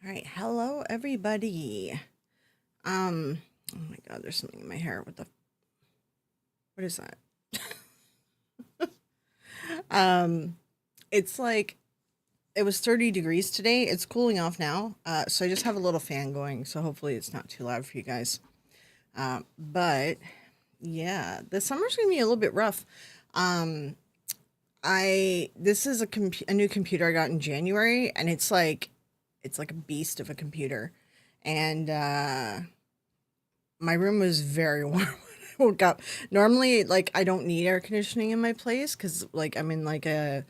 right, hello everybody. Oh my god, there's something in my hair. What is that? Um, it's like it was 30 degrees today. It's cooling off now. So I just have a little fan going, so hopefully it's not too loud for you guys. But yeah, the summer's gonna be a little bit rough. Um, this is a new computer I got in January, and it's like a beast of a computer, and my room was very warm when I woke up. Normally, like, I don't need air conditioning in my place because, like, I'm in like a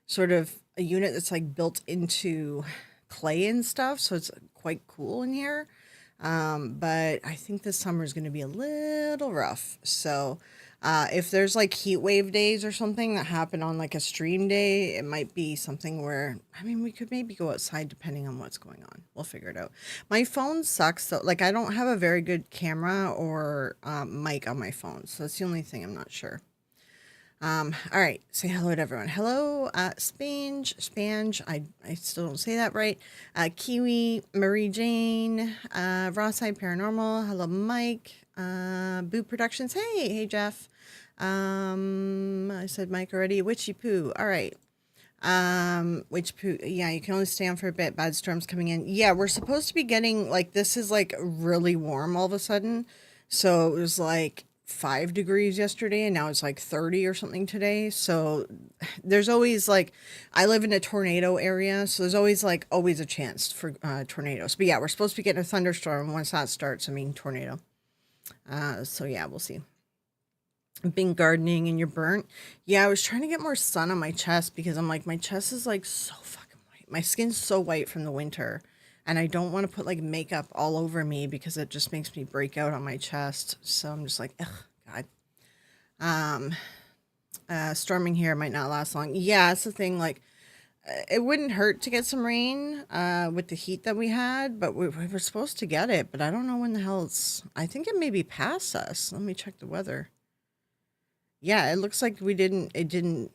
sort of a unit that's like built into clay and stuff, so it's quite cool in here. But I think this summer is going to be a little rough. So, if there's like heat wave days or something that happen on like a stream day, it might be something where, I mean, we could maybe go outside depending on what's going on. We'll figure it out. My phone sucks, so like I don't have a very good camera or mic on my phone, so that's the only thing I'm not sure. All right, say hello to everyone. Hello, Spange. I still don't say that right. Kiwi, Marie Jane, Rosside Paranormal. Hello, Mike. Boo Productions. Hey, Jeff. I said Mike already. Witchy Poo. All right. Witch Poo. Yeah, you can only stay on for a bit. Bad storms coming in. Yeah, we're supposed to be getting like this is like really warm all of a sudden. So it was like 5 degrees yesterday and now it's like 30 or something today. So there's always like, I live in a tornado area, so there's always a chance for tornadoes. But yeah, we're supposed to be getting a thunderstorm. Once that starts, I mean tornado. So yeah, we'll see. Been gardening and you're burnt. Yeah, I was trying to get more sun on my chest because I'm like, my chest is like so fucking white. My skin's so white from the winter. And I don't want to put like makeup all over me because it just makes me break out on my chest. So I'm just like, ugh, God. Um, Storming here might not last long. Yeah, it's the thing. Like, it wouldn't hurt to get some rain with the heat that we had, but we were supposed to get it. But I don't know when the hell it's. I think it may be past us. Let me check the weather. Yeah, it looks like it didn't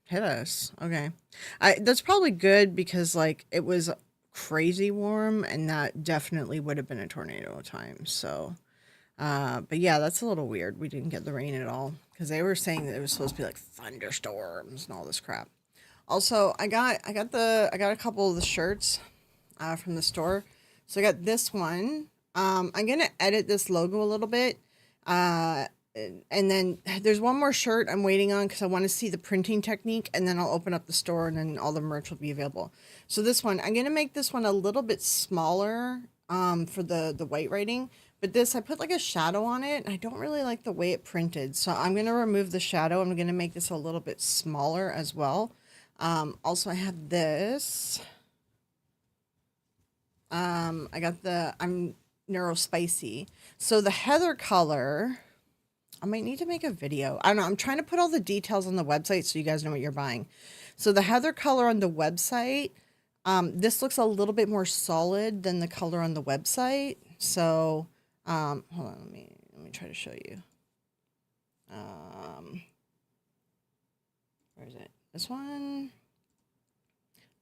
hit us. Okay. That's probably good because like it was crazy warm and that definitely would have been a tornado time. So, but yeah, that's a little weird. We didn't get the rain at all because they were saying that it was supposed to be like thunderstorms and all this crap. Also, I got a couple of the shirts from the store. So I got this one. I'm gonna edit this logo a little bit. Uh, and then there's one more shirt I'm waiting on because I want to see the printing technique, and then I'll open up the store, and then all the merch will be available. So this one, I'm gonna make this one a little bit smaller for the white writing. But this, I put like a shadow on it, and I don't really like the way it printed. So I'm gonna remove the shadow. I'm gonna make this a little bit smaller as well. Also, I have this. I'm neurospicy. So the heather color, I might need to make a video. I don't know. I'm trying to put all the details on the website so you guys know what you're buying. So the heather color on the website, this looks a little bit more solid than the color on the website. So, hold on, let me try to show you. Where is it? This one.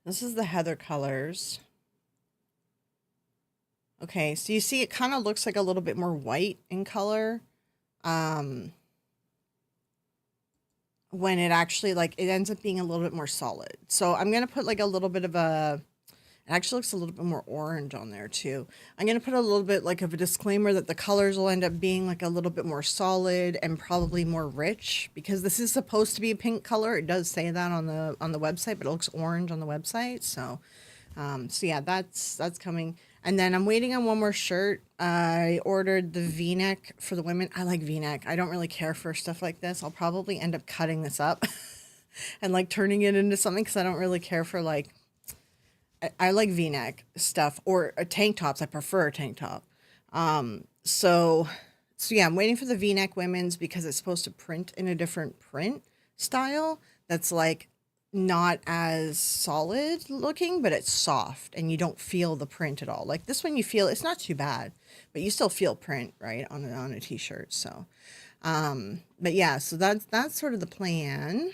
This is the heather colors. Okay, so you see it kind of looks like a little bit more white in color. Um, when it actually like it ends up being a little bit more solid. So I'm gonna put like a little bit of a it actually looks a little bit more orange on there too. I'm going to put a little bit like of a disclaimer that the colors will end up being like a little bit more solid and probably more rich because this is supposed to be a pink color. It does say that on the website, but it looks orange on the website. So, so yeah, that's coming. And then I'm waiting on one more shirt. I ordered the V-neck for the women. I like V-neck. I don't really care for stuff like this. I'll probably end up cutting this up and like turning it into something because I don't really care for like I like V-neck stuff or tank tops. I prefer a tank top. So yeah, I'm waiting for the V-neck women's because it's supposed to print in a different print style that's like not as solid looking, but it's soft and you don't feel the print at all. Like this one, you feel it's not too bad, but you still feel print right on a t-shirt. So, but yeah, so that's sort of the plan.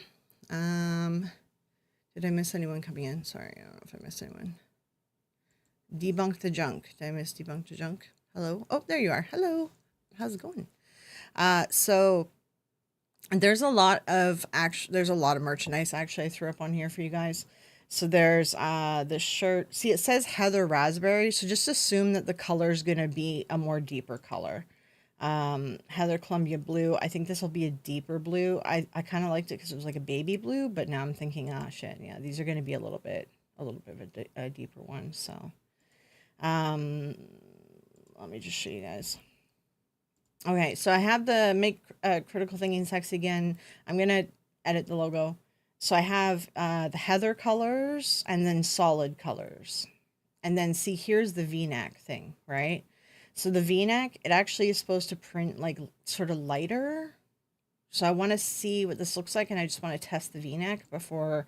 Did I miss anyone coming in? Sorry, I don't know if I missed anyone. Debunk the junk. Did I miss debunk the junk? Hello? Oh, there you are. Hello. How's it going? So there's a lot of merchandise actually I threw up on here for you guys. So there's this shirt. See, it says Heather Raspberry, so just assume that the color is gonna be a more deeper color. Heather Columbia Blue. I think this will be a deeper blue. I kind of liked it because it was like a baby blue, but now I'm thinking, ah, shit, yeah, these are gonna be a little bit of a deeper one. So, um, let me just show you guys. Okay, so I have the make critical thinking sexy again. I'm gonna edit the logo. So I have the heather colors and then solid colors. And then see, here's the V-neck thing, right? So the V-neck, it actually is supposed to print like sort of lighter. So I want to see what this looks like, and I just want to test the V-neck before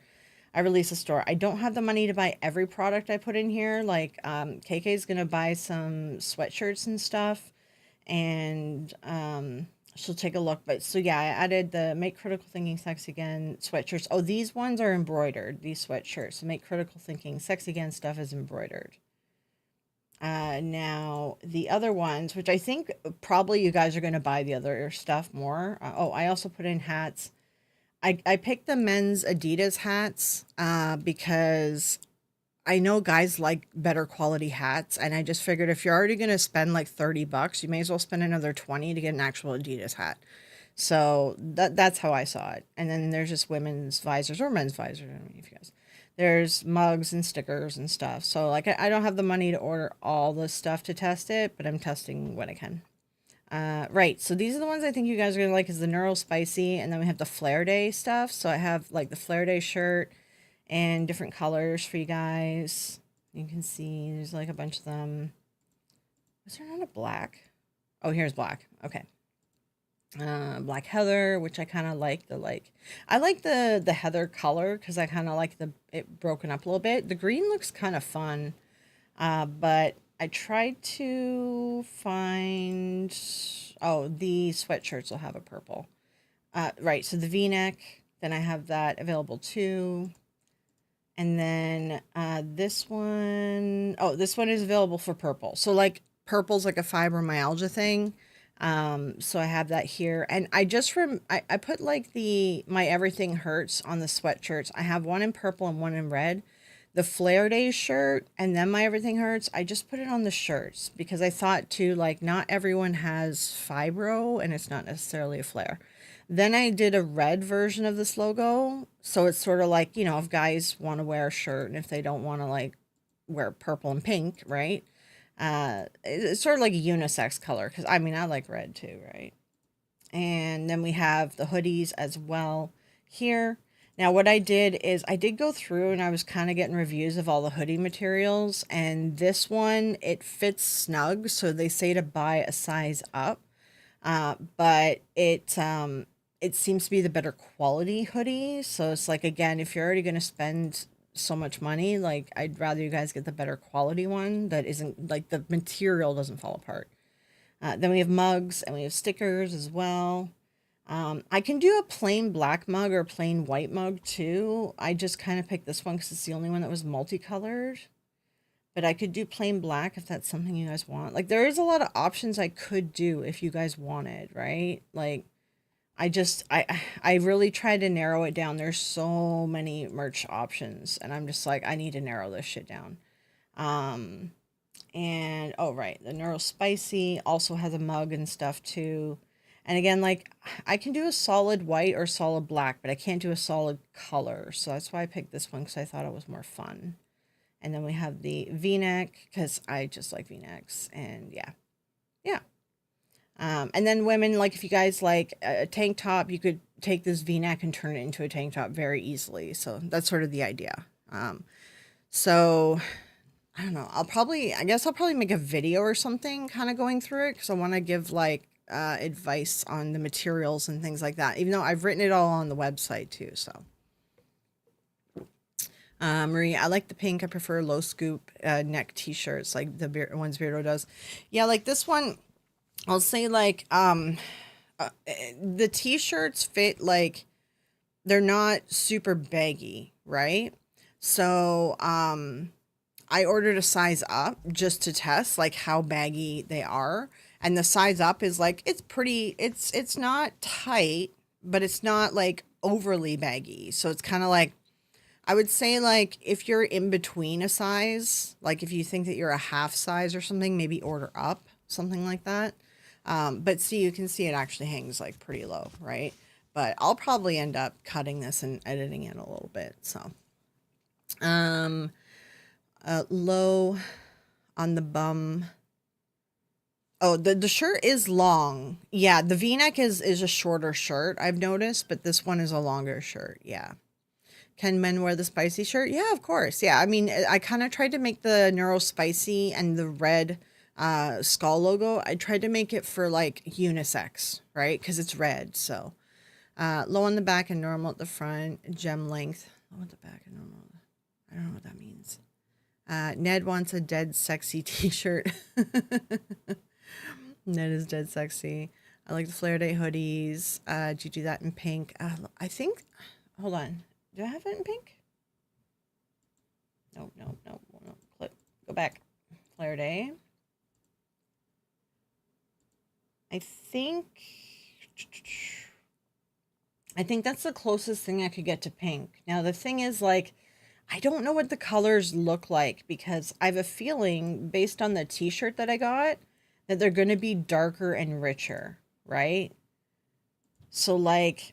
I release the store. I don't have the money to buy every product I put in here. Like KK is gonna buy some sweatshirts and stuff, and she'll take a look. But so yeah, I added the make critical thinking sexy again sweatshirts. Oh, these ones are embroidered, these sweatshirts. So make critical thinking sexy again stuff is embroidered. Now the other ones, which I think probably you guys are going to buy the other stuff more. Oh, I also put in hats. I picked the men's Adidas hats because I know guys like better quality hats, and I just figured if you're already going to spend like $30, you may as well spend another 20 to get an actual Adidas hat. So that's how I saw it. And then there's just women's visors or men's visors. I don't know if you guys. There's mugs and stickers and stuff. So like I don't have the money to order all the stuff to test it, but I'm testing what I can. Right. So these are the ones I think you guys are gonna like is the Neuro Spicy, and then we have the Flare Day stuff. So I have like the Flare Day shirt and different colors for you guys. You can see there's like a bunch of them. Is there not a black? Oh, here's black. Okay. Black heather, which I kind of like I like the heather color because I kind of like it broken up a little bit. The green looks kind of fun, but I tried to find, oh, the sweatshirts will have a purple. Right, so the V-neck, then I have that available too. And then this one, oh, this one is available for purple. So like purple's like a fibromyalgia thing. So I have that here, and I just I put like my everything hurts on the sweatshirts. I have one in purple and one in red. The Flare Days shirt and then my everything hurts, I just put it on the shirts because I thought too, like not everyone has fibro and it's not necessarily a flare. Then I did a red version of this logo. So it's sort of like, you know, if guys want to wear a shirt and if they don't want to like wear purple and pink, right? It's sort of like a unisex color because I mean I like red too, right? And then we have the hoodies as well here. Now what I did is I did go through and I was kind of getting reviews of all the hoodie materials, and this one it fits snug, so they say to buy a size up, but it seems to be the better quality hoodie. So it's like, again, if you're already going to spend so much money, like I'd rather you guys get the better quality one that isn't like the material doesn't fall apart. Then we have mugs and we have stickers as well. I can do a plain black mug or a plain white mug too. I just kind of picked this one because it's the only one that was multicolored. But I could do plain black if that's something you guys want. Like there is a lot of options I could do if you guys wanted, right? Like I really try to narrow it down. There's so many merch options, and I'm just like, I need to narrow this shit down. Um, and oh right, the Neuro Spicy also has a mug and stuff too. And again, like I can do a solid white or solid black, but I can't do a solid color. So that's why I picked this one because I thought it was more fun. And then we have the V-neck because I just like V-necks, and yeah, yeah. And then women, like if you guys like a tank top, you could take this V-neck and turn it into a tank top very easily. So that's sort of the idea. So I don't know. I guess I'll probably make a video or something kind of going through it because I want to give like advice on the materials and things like that, even though I've written it all on the website too. So Marie, I like the pink. I prefer low scoop neck t-shirts like the ones Beardo does. Yeah, like this one. I'll say like the t-shirts fit, like they're not super baggy, right? So I I ordered a size up just to test like how baggy they are. And the size up is like it's pretty it's not tight, but it's not like overly baggy. So it's kind of like I would say like if you're in between a size, like if you think that you're a half size or something, maybe order up, something like that. But see, you can see it actually hangs like pretty low, right? But I'll probably end up cutting this and editing it a little bit. So, um, low on the bum. Oh, the shirt is long. Yeah, the V-neck is a shorter shirt, I've noticed, but this one is a longer shirt. Yeah. Can men wear the spicy shirt? Yeah, of course. Yeah, I mean, I kind of tried to make the Neuro Spicy and the red skull logo. I tried to make it for like unisex, right? Because it's red. So low on the back and normal at the front. Gem length. Low at the back and normal. I don't know what that means. Ned wants a dead sexy t-shirt. Ned is dead sexy. I like the Flare Day hoodies. Did you do that in pink? I think, hold on. Do I have it in pink? No. Click. Go back. Flare Day. I think that's the closest thing I could get to pink. Now the thing is like I don't know what the colors look like because I have a feeling based on the t-shirt that I got that they're going to be darker and richer, right? So like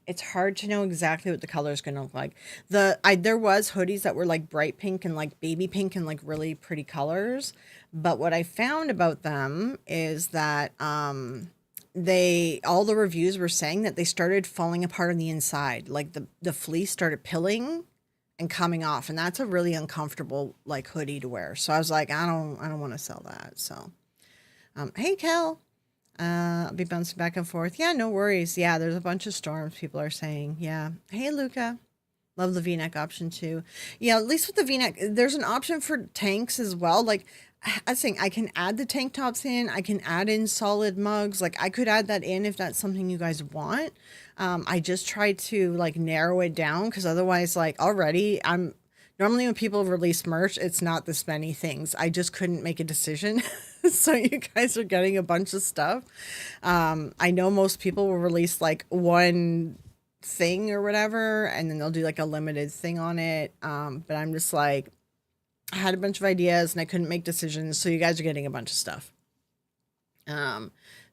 it's hard to know exactly what the color is going to look like. There was hoodies that were like bright pink and like baby pink and like really pretty colors, but what I found about them is that all the reviews were saying that they started falling apart on the inside, like the fleece started pilling and coming off, and that's a really uncomfortable like hoodie to wear. So I was like, I don't want to sell that. So hey Kel. I'll be bouncing back and forth. Yeah, no worries. Yeah, there's a bunch of storms, people are saying. Yeah. Hey, Luca. Love the V-neck option, too. Yeah, at least with the V-neck, there's an option for tanks as well. Like, I was saying, I can add the tank tops in. I can add in solid mugs. Like, I could add that in if that's something you guys want. I just tried to, like, narrow it down because otherwise, like, already normally when people release merch, it's not this many things. I just couldn't make a decision. So you guys are getting a bunch of stuff. I know most people will release like one thing or whatever, and then they'll do like a limited thing on it. But I'm just like, I had a bunch of ideas and I couldn't make decisions. So you guys are getting a bunch of stuff.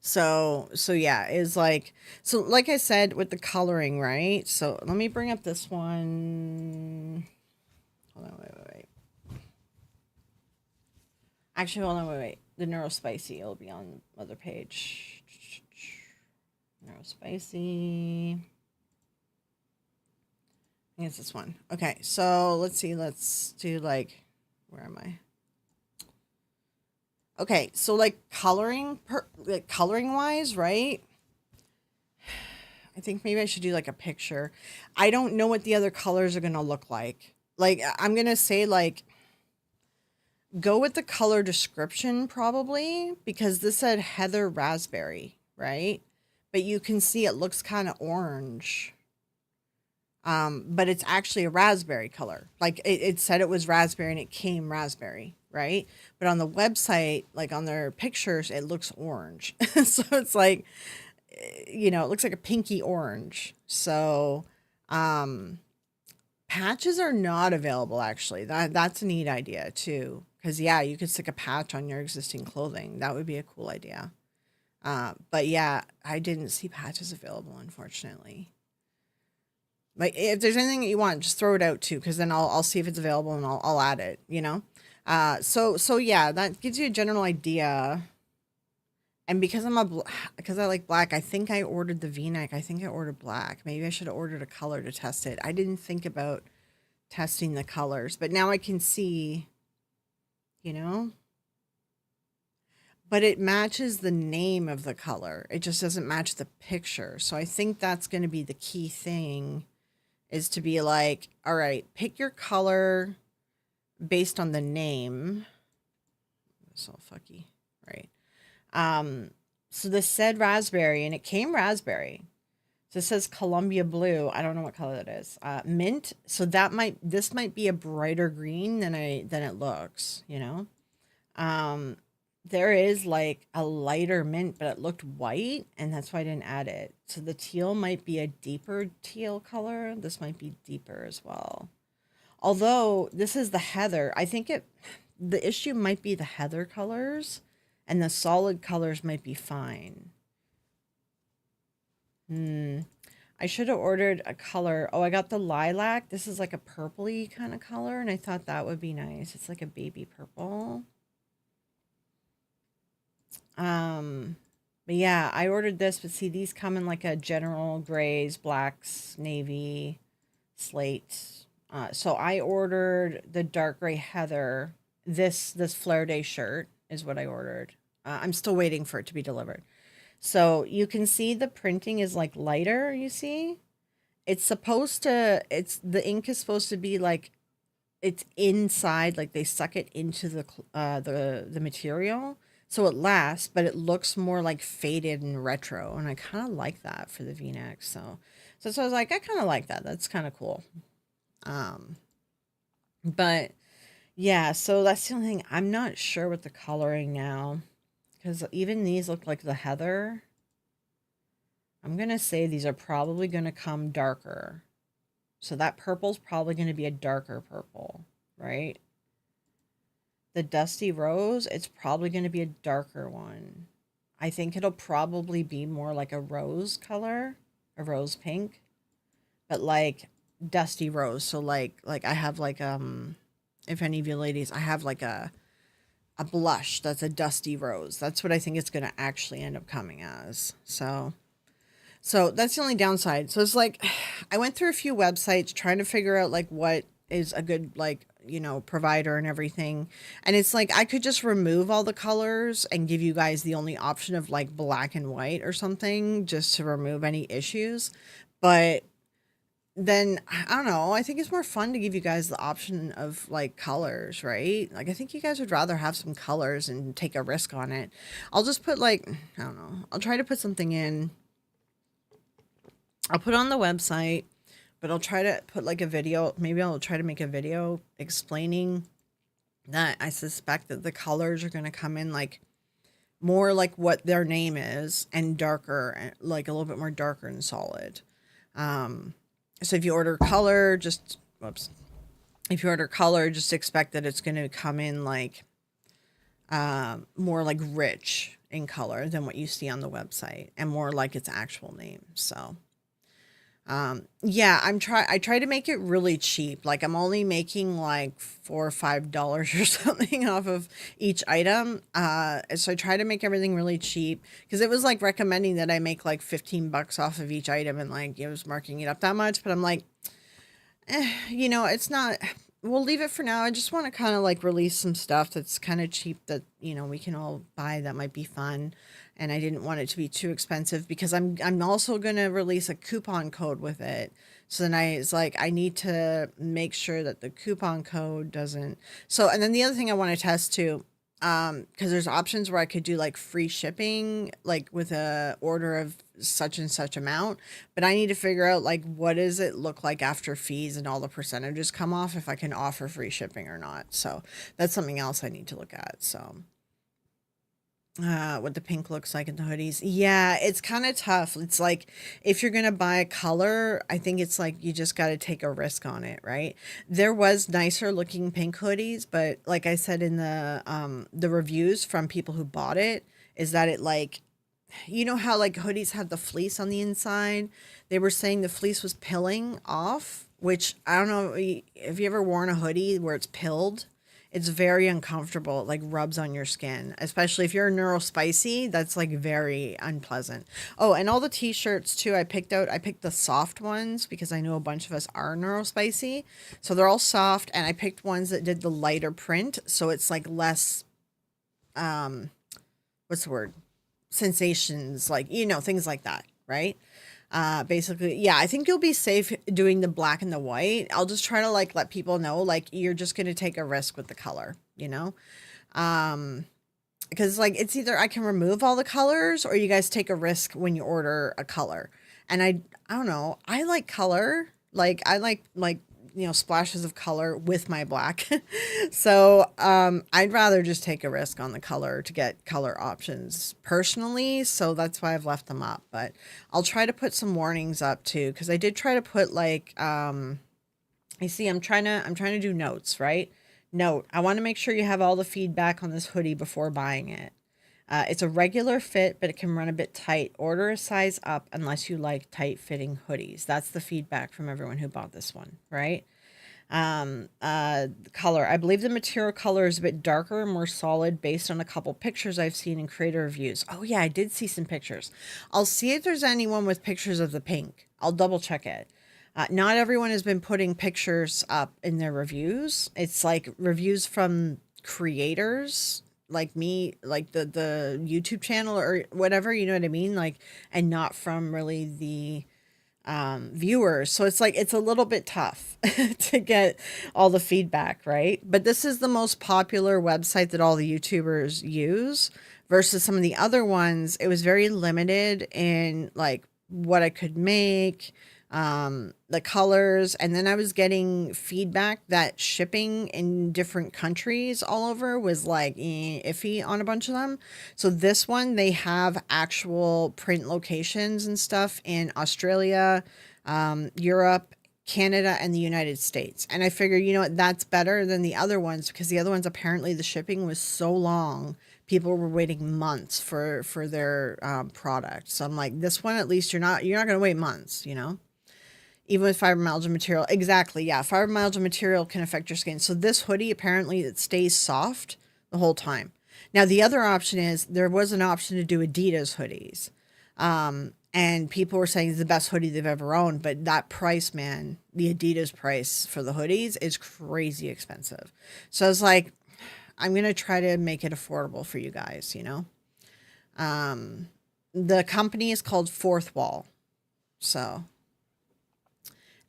So yeah, is like, so like I said, with the coloring, right? So let me bring up this one. Hold on, wait. Actually, hold on, wait. The Neuro Spicy, it'll be on the other page. Neuro Spicy. I think it's this one. Okay, so let's see. Let's do like, where am I? Okay, so like coloring wise, right? I think maybe I should do like a picture. I don't know what the other colors are gonna look like. Like I'm gonna say like go with the color description probably because this said heather raspberry, right? But you can see it looks kind of orange. But it's actually a raspberry color. Like it said it was raspberry and it came raspberry, right? But on the website, like on their pictures, it looks orange. So it's like, it looks like a pinky orange. So, patches are not available actually. That's a neat idea too. Cause yeah, you could stick a patch on your existing clothing. That would be a cool idea. But yeah, I didn't see patches available, unfortunately. Like if there's anything that you want, just throw it out too, because then I'll see if it's available and I'll add it. So yeah, that gives you a general idea. And because because I like black, I think I ordered the V-neck. I think I ordered black. Maybe I should have ordered a color to test it. I didn't think about testing the colors, but now I can see, but it matches the name of the color. It just doesn't match the picture. So I think that's going to be the key thing is to be like, all right, pick your color based on the name. It's all fucky, right? So this said raspberry and it came raspberry. So it says Columbia blue. I don't know what color that is. Mint. So this might be a brighter green than it looks, you know? Um, there is like a lighter mint, but it looked white, and that's why I didn't add it. So the teal might be a deeper teal color. This might be deeper as well. Although this is the heather, the issue might be the heather colors, and the solid colors might be fine. Hmm. I should have ordered a color. Oh, I got the lilac. This is like a purpley kind of color, and I thought that would be nice. It's like a baby purple. Um, but yeah, I ordered this, but see, these come in like a general grays, blacks, navy, slate. So I ordered the dark gray heather. This Flare Day shirt is what I ordered. I'm still waiting for it to be delivered. So you can see the printing is like lighter, you see? It's the ink is supposed to be like it's inside, like they suck it into the material, so it lasts, but it looks more like faded and retro, and I kind of like that for the V-neck. So I was like, I kind of like that. That's kind of cool. Um, but yeah, so that's the only thing. I'm not sure with the coloring now, because even these look like the heather. I'm gonna say these are probably gonna come darker. So that purple's probably gonna be a darker purple, right? The dusty rose, it's probably gonna be a darker one. I think it'll probably be more like a rose color, a rose pink, but like dusty rose. So like I have like if any of you ladies, I have like a blush that's a dusty rose. That's what I think it's gonna actually end up coming as. So that's the only downside. So it's like I went through a few websites trying to figure out like what is a good like, provider and everything. And it's like I could just remove all the colors and give you guys the only option of like black and white or something just to remove any issues. But then I don't know, I think it's more fun to give you guys the option of like colors, right? Like I think you guys would rather have some colors and take a risk on it. I'll just put like, I don't know, I'll try to put something in. I'll put it on the website, but I'll try to put like a video. Maybe I'll try to make a video explaining that I suspect that the colors are going to come in like more like what their name is and darker, like a little bit more darker and solid. So if you order color, if you order color, just expect that it's going to come in like more like rich in color than what you see on the website and more like its actual name. So yeah, I try to make it really cheap. Like I'm only making like $4 or $5 or something off of each item. So I try to make everything really cheap because it was like recommending that I make like $15 off of each item, and like it was marking it up that much. But I'm like, it's not. We'll leave it for now. I just want to kind of like release some stuff that's kind of cheap that we can all buy that might be fun, and I didn't want it to be too expensive because I'm also gonna release a coupon code with it. So then it's like I need to make sure that the coupon code doesn't. So and then the other thing I want to test too, because there's options where I could do like free shipping, like with a order of such and such amount, but I need to figure out like what does it look like after fees and all the percentages come off if I can offer free shipping or not. So that's something else I need to look at. So what the pink looks like in the hoodies. Yeah, it's kind of tough. It's like if you're gonna buy a color, I think it's like you just got to take a risk on it, right? There was nicer looking pink hoodies, but like I said in the reviews from people who bought it, is that it like how like hoodies have the fleece on the inside? They were saying the fleece was pilling off, which I don't know if you ever worn a hoodie where it's pilled. It's very uncomfortable. It like rubs on your skin, especially if you're neurospicy. That's like very unpleasant. Oh, and all the t-shirts too. I picked the soft ones because I know a bunch of us are neurospicy. So they're all soft, and I picked ones that did the lighter print. So it's like less, what's the word? Sensations, like, things like that. Right. Basically, yeah, I think you'll be safe doing the black and the white. I'll just try to like let people know like you're just going to take a risk with the color, because like it's either I can remove all the colors or you guys take a risk when you order a color. And I don't know. I like color. Like I like splashes of color with my black. So I'd rather just take a risk on the color to get color options personally. So that's why I've left them up. But I'll try to put some warnings up too, because I did try to put like I see I'm trying to do notes, right? Note, I want to make sure you have all the feedback on this hoodie before buying it. It's a regular fit, but it can run a bit tight. Order a size up unless you like tight fitting hoodies. That's the feedback from everyone who bought this one, right? Color. I believe the material color is a bit darker and more solid based on a couple pictures I've seen in creator reviews. Oh yeah, I did see some pictures. I'll see if there's anyone with pictures of the pink. I'll double check it. Not everyone has been putting pictures up in their reviews. It's like reviews from creators like me, like the YouTube channel or whatever, you know what I mean? Like, and not from really the viewers. So it's like it's a little bit tough to get all the feedback, right? But this is the most popular website that all the YouTubers use versus some of the other ones. It was very limited in like what I could make, the colors, and then I was getting feedback that shipping in different countries all over was like iffy on a bunch of them. So this one, they have actual print locations and stuff in Australia, Europe, Canada, and the United States. And I figured, you know what, that's better than the other ones because the other ones apparently the shipping was so long. People were waiting months for their product. So I'm like, this one at least you're not going to wait months, you know. Even with fibromyalgia material. Exactly. Yeah. Fibromyalgia material can affect your skin. So this hoodie, apparently it stays soft the whole time. Now, the other option is there was an option to do Adidas hoodies. And people were saying it's the best hoodie they've ever owned. But that price, man, the Adidas price for the hoodies is crazy expensive. So I was like, I'm going to try to make it affordable for you guys, you know. The company is called Fourth Wall. So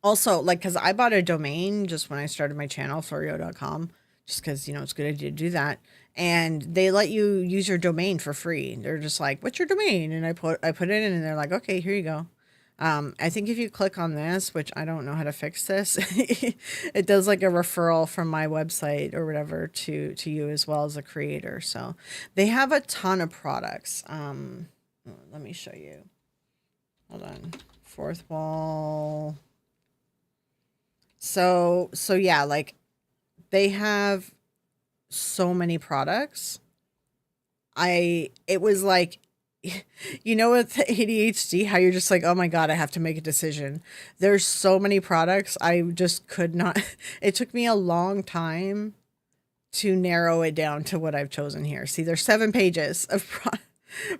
also, like, because I bought a domain just when I started my channel, florio.com, just because, you know, it's a good idea to do that. And they let you use your domain for free. They're just like, what's your domain? And I put it in and they're like, okay, here you go. I think if you click on this, which I don't know how to fix this, it does like a referral from my website or whatever to you as well as a creator. So they have a ton of products. Let me show you. Hold on. Fourth Wall. So yeah, like they have so many products. It was like, you know, with ADHD, how you're just like, oh my God, I have to make a decision. There's so many products. I just could not, it took me a long time to narrow it down to what I've chosen here. See, there's 7 pages of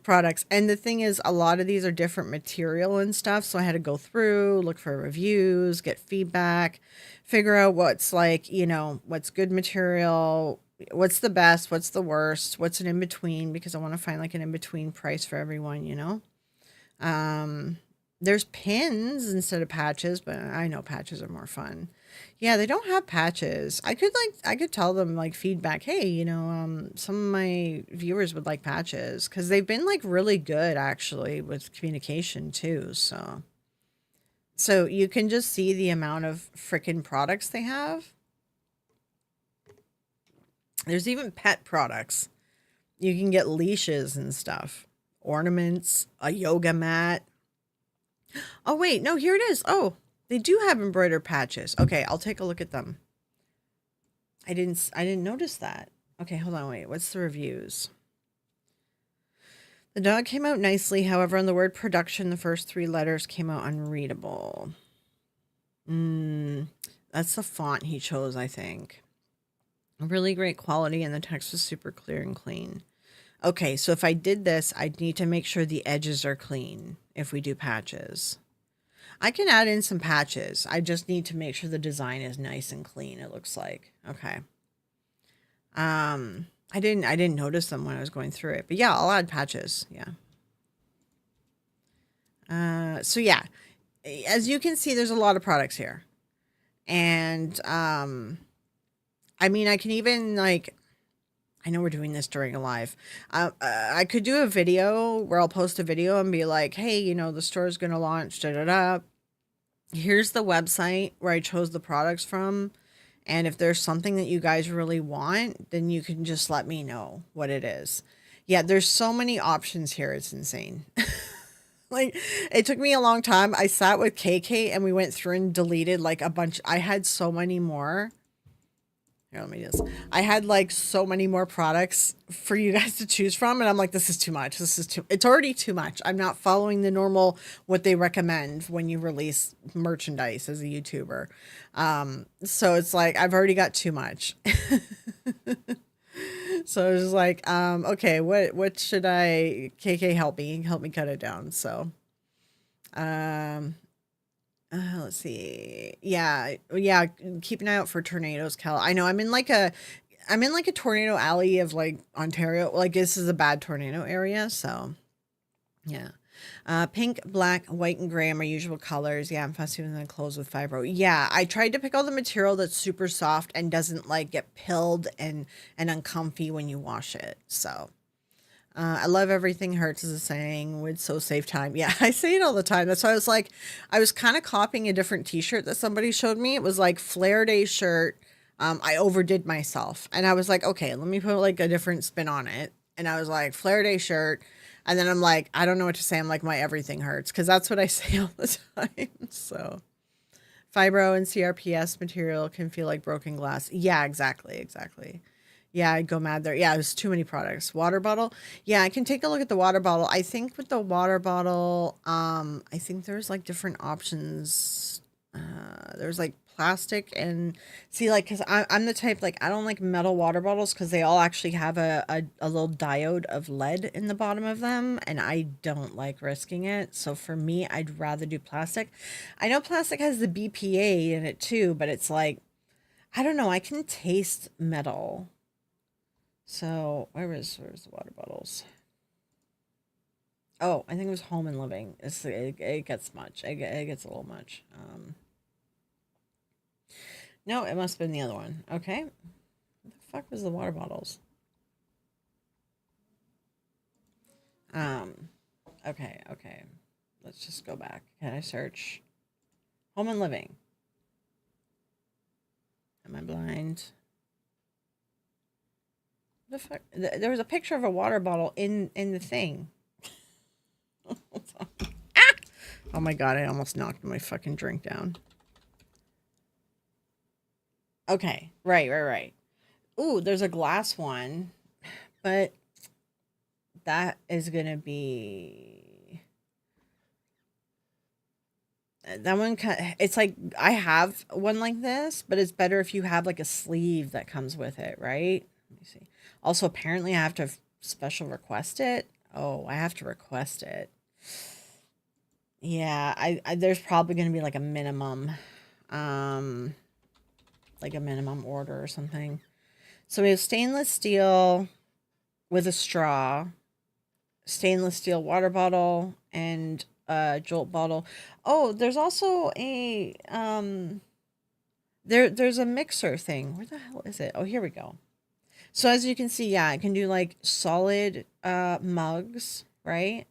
products. And the thing is, a lot of these are different material and stuff. So I had to go through, look for reviews, get feedback, figure out what's like, you know, what's good material, what's the best, what's the worst, what's an in-between, because I want to find like an in-between price for everyone, you know. There's pins instead of patches, but I know patches are more fun. Yeah, they don't have patches. I could tell them like feedback, hey, you know, some of my viewers would like patches because they've been like really good actually with communication too. So you can just see the amount of freaking products they have. There's even pet products. You can get leashes and stuff, ornaments, a yoga mat. Oh, wait, no, here it is. Oh, they do have embroidered patches. Okay, I'll take a look at them. I didn't notice that. Okay, hold on, wait. What's the reviews? The dog came out nicely. However, on the word production, the first 3 letters came out unreadable. That's the font he chose, I think. Really great quality, and the text was super clear and clean. Okay, so if I did this, I'd need to make sure the edges are clean if we do patches. I can add in some patches. I just need to make sure the design is nice and clean, it looks like. Okay. I didn't notice them when I was going through it. But yeah, I'll add patches. Yeah. So yeah, as you can see, there's a lot of products here. And I mean, I can even like, I know we're doing this during a live. I could do a video where I'll post a video and be like, hey, you know, the store is going to launch, da da da. Here's the website where I chose the products from. And if there's something that you guys really want, then you can just let me know what it is. Yeah, there's so many options here. It's insane. Like, it took me a long time. I sat with KK and we went through and deleted like a bunch. I had so many more. Here, let me just. I had like so many more products for you guys to choose from, and I'm like, this is too much. This is too. It's already too much. I'm not following the normal what they recommend when you release merchandise as a YouTuber. So it's like I've already got too much. So I was like, okay, what should I? KK, help me cut it down. So, um, let's see. Yeah, yeah. Keep an eye out for tornadoes, Cal. I know I'm in like a tornado alley of like Ontario. Like this is a bad tornado area, so yeah. Pink, black, white, and gray are my usual colors. Yeah, I'm fussy with the clothes with fibro. Yeah, I tried to pick out the material that's super soft and doesn't like get pilled and uncomfy when you wash it. So I love everything hurts is a saying would so save time. Yeah, I say it all the time. That's why I was like, I was kind of copying a different t-shirt that somebody showed me. It was like Flare Day shirt. I overdid myself and I was like, okay, let me put like a different spin on it. And I was like, Flare Day shirt. And then I'm like, I don't know what to say. I'm like, my everything hurts because that's what I say all the time. So fibro and CRPS material can feel like broken glass. Yeah, exactly. Exactly. Yeah, I'd go mad there. Yeah, it was too many products. Water bottle. Yeah, I can take a look at the water bottle. I think with the water bottle, I think there's like different options. There's like plastic and see, like, cause I'm the type like I don't like metal water bottles because they all actually have a little diode of lead in the bottom of them, and I don't like risking it. So for me, I'd rather do plastic. I know plastic has the BPA in it too, but it's like I don't know. I can taste metal. So where's the water bottles? Oh, I think it was home and living. It gets much. It gets a little much. No, it must have been the other one. Okay, what the fuck was the water bottles? Um, okay. Let's just go back. Can I search home and living? Am I blind? The fuck? There was a picture of a water bottle in the thing. Ah! Oh my god! I almost knocked my fucking drink down. Okay, right. Ooh, there's a glass one, but that is gonna be that one. It's like I have one like this, but it's better if you have like a sleeve that comes with it, right? Let me see. Also, apparently, I have to special request it. Oh, I have to request it. Yeah, I there's probably gonna be um, like a minimum order or something. So we have stainless steel with a straw, stainless steel water bottle, and a Jolt bottle. Oh, there's also a there's a mixer thing. Where the hell is it? Oh, here we go. So as you can see, yeah, I can do like solid mugs, right?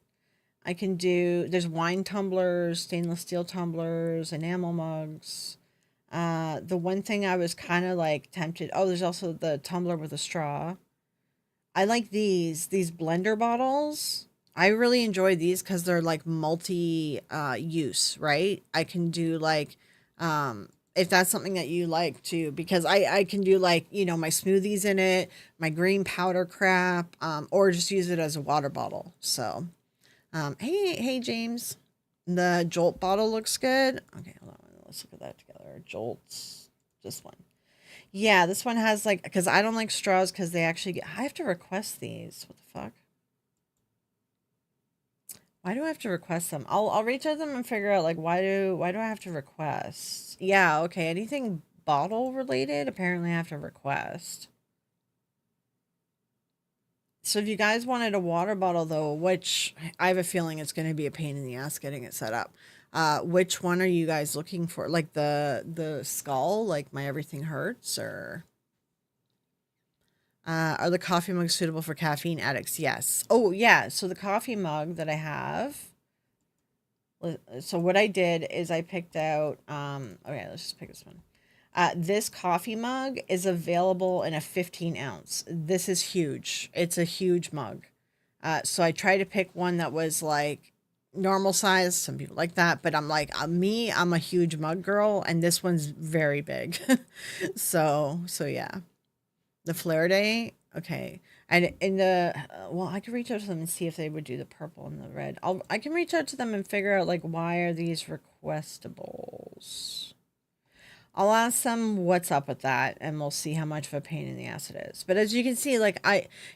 I can do there's wine tumblers, stainless steel tumblers, enamel mugs. The one thing I was kind of like tempted. Oh, there's also the tumbler with a straw. I like these blender bottles. I really enjoy these because they're like multi use, right? I can do like if that's something that you like too, because I can do like, you know, my smoothies in it, my green powder crap, or just use it as a water bottle. So hey James. The Jolt bottle looks good. Okay, hold on. Let's look at that together. Jolts. This one. Yeah, this one has like because I don't like straws because they actually get. I have to request these. What the fuck? Why do I have to request them? I'll reach out to them and figure out like why do I have to request? Yeah, okay. Anything bottle related, apparently I have to request. So if you guys wanted a water bottle though, which I have a feeling it's going to be a pain in the ass getting it set up. Which one are you guys looking for? Like the skull, like my everything hurts, or Are the coffee mugs suitable for caffeine addicts? Yes. Oh, yeah. So the coffee mug that I have. So what I did is I picked out. Okay, let's just pick this one. This coffee mug is available in a 15 ounce. This is huge. It's a huge mug. So I tried to pick one that was like normal size. Some people like that, but I'm like, me, I'm a huge mug girl, and this one's very big. So yeah. The Flare Day, okay. And in the well, I could reach out to them and see if they would do the purple and the red. I can reach out to them and figure out like why are these requestables. I'll ask them what's up with that, and we'll see how much of a pain in the ass it is. But as you can see, like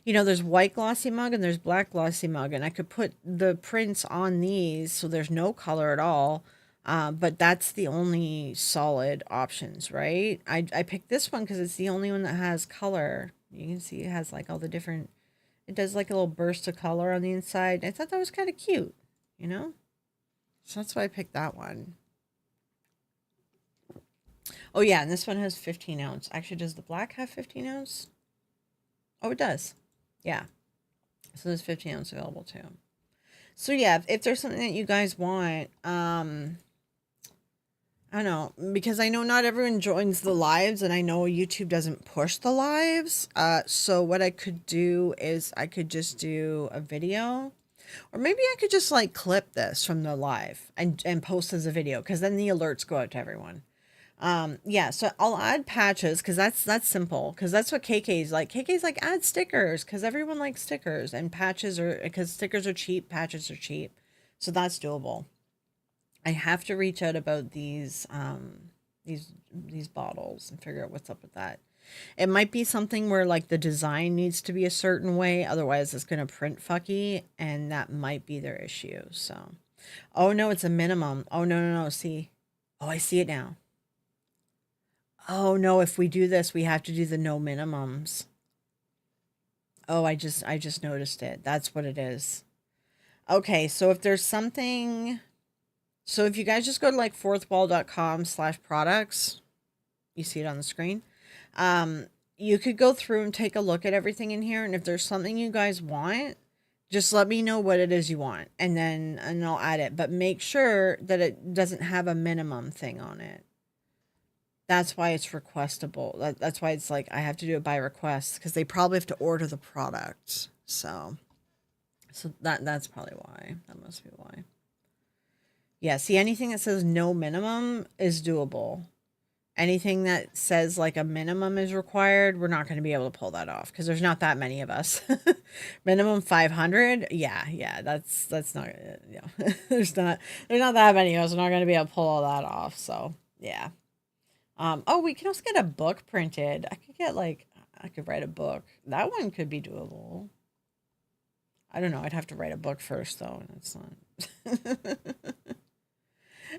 there's white glossy mug and there's black glossy mug, and I could put the prints on these so there's no color at all. But that's the only solid options, right? I picked this one because it's the only one that has color. You can see it has like all the different. It does like a little burst of color on the inside. I thought that was kind of cute, you know. So that's why I picked that one. Oh yeah, and this one has 15 ounce. Actually, does the black have 15 ounce? Oh, it does. Yeah. So there's 15 ounce available too. So yeah, if there's something that you guys want, I don't know, because I know not everyone joins the lives, and I know YouTube doesn't push the lives. So what I could do is I could just do a video, or maybe I could just like clip this from the live and post as a video, because then the alerts go out to everyone. Yeah, so I'll add patches because that's simple, because that's what KK's like. KK's like, add stickers because everyone likes stickers, and patches are, because stickers are cheap, patches are cheap. So that's doable. I have to reach out about these bottles and figure out what's up with that. It might be something where like the design needs to be a certain way, otherwise it's gonna print fucky, and that might be their issue. So, oh no, it's a minimum. Oh no, no, no. See, oh, I see it now. Oh no, if we do this, we have to do the no minimums. Oh, I just noticed it. That's what it is. Okay, so if there's something, so if you guys just go to like fourthwall.com/products, you see it on the screen. Um, you could go through and take a look at everything in here, and if there's something you guys want, just let me know what it is you want, and I'll add it. But make sure that it doesn't have a minimum thing on it. That's why it's requestable. That's why it's like I have to do it by request, because they probably have to order the product. So that's probably why. That must be why. Yeah, see, anything that says no minimum is doable. Anything that says like a minimum is required, we're not going to be able to pull that off because there's not that many of us. Minimum 500. Yeah, that's not, there's not that many of us. We're not going to be able to pull all that off. So, yeah. Oh, we can also get a book printed. I could write a book. That one could be doable. I don't know. I'd have to write a book first though. That's not.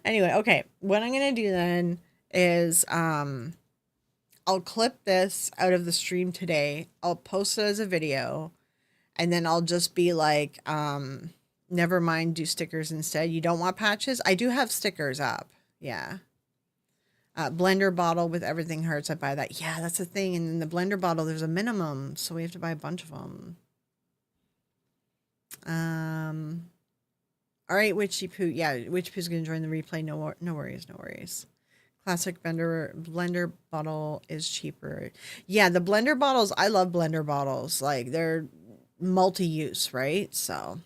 Anyway, okay. What I'm going to do then is I'll clip this out of the stream today. I'll post it as a video, and then I'll just be like, never mind, do stickers instead. You don't want patches? I do have stickers up. Yeah. Blender bottle with everything hurts. I buy that. Yeah, that's the thing. And in the blender bottle, there's a minimum, so we have to buy a bunch of them. All right, Witchy Poo. Yeah, Witchy Poo's gonna join the replay. No, no worries, no worries. Classic blender bottle is cheaper. Yeah, the blender bottles. I love blender bottles. Like they're multi-use, right? So.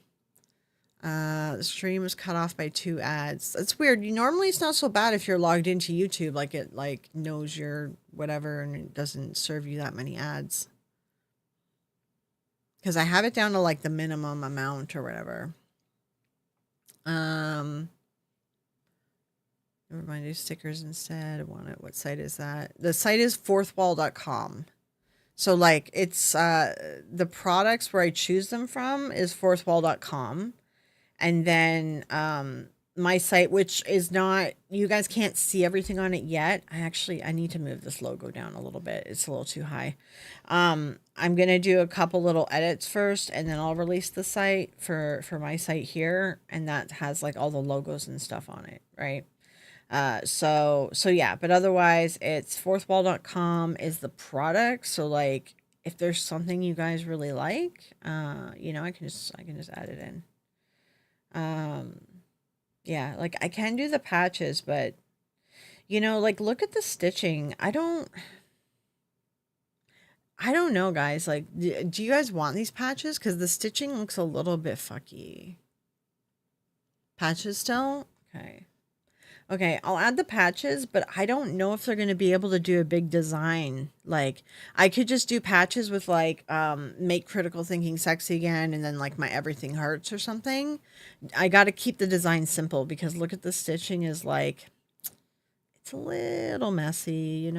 The stream was cut off by 2 ads. That's weird. Normally it's not so bad if you're logged into YouTube, like it like knows your whatever and it doesn't serve you that many ads. Because I have it down to like the minimum amount or whatever. Never mind, do stickers instead. I want it. What site is that? The site is fourthwall.com. So like it's the products where I choose them from is fourthwall.com. And then my site, which is not, you guys can't see everything on it yet. I need to move this logo down a little bit. It's a little too high. I'm going to do a couple little edits first, and then I'll release the site for my site here. And that has like all the logos and stuff on it, right? So yeah, but otherwise it's fourthwall.com is the product. So like if there's something you guys really like, I can just add it in. Um, yeah, like I can do the patches, but like look at the stitching. I don't know, guys. Like, do you guys want these patches? Because the stitching looks a little bit fucky. Patches still? Okay. Okay, I'll add the patches, but I don't know if they're going to be able to do a big design. Like, I could just do patches with like make critical thinking sexy again and then like my everything hurts or something. I got to keep the design simple because look at the stitching is like it's a little messy.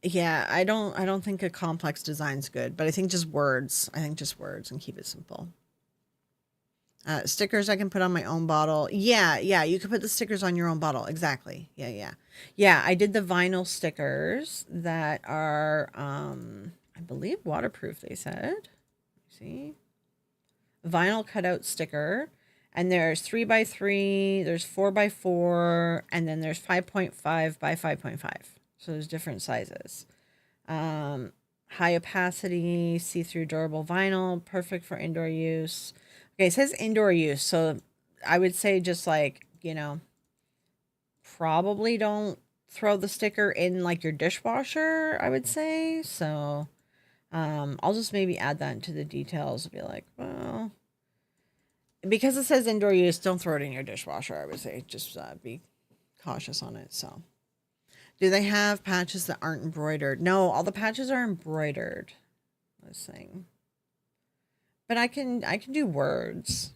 Yeah, I don't think a complex design's good, but I think just words. I think just words and keep it simple. Stickers I can put on my own bottle. Yeah, yeah, you could put the stickers on your own bottle. Exactly. Yeah, yeah. Yeah, I did the vinyl stickers that are I believe waterproof, they said. See? Vinyl cutout sticker. And there's 3x3, there's 4x4, and then there's 5.5 by 5.5. So there's different sizes. Um, High opacity, see-through durable vinyl, perfect for indoor use. Okay, it says indoor use, so I would say just like, probably don't throw the sticker in like your dishwasher, I would say. So, I'll just maybe add that into the details. Be like, well, because it says indoor use, don't throw it in your dishwasher. I would say just be cautious on it. So, do they have patches that aren't embroidered? No, all the patches are embroidered. This thing. But I can do words.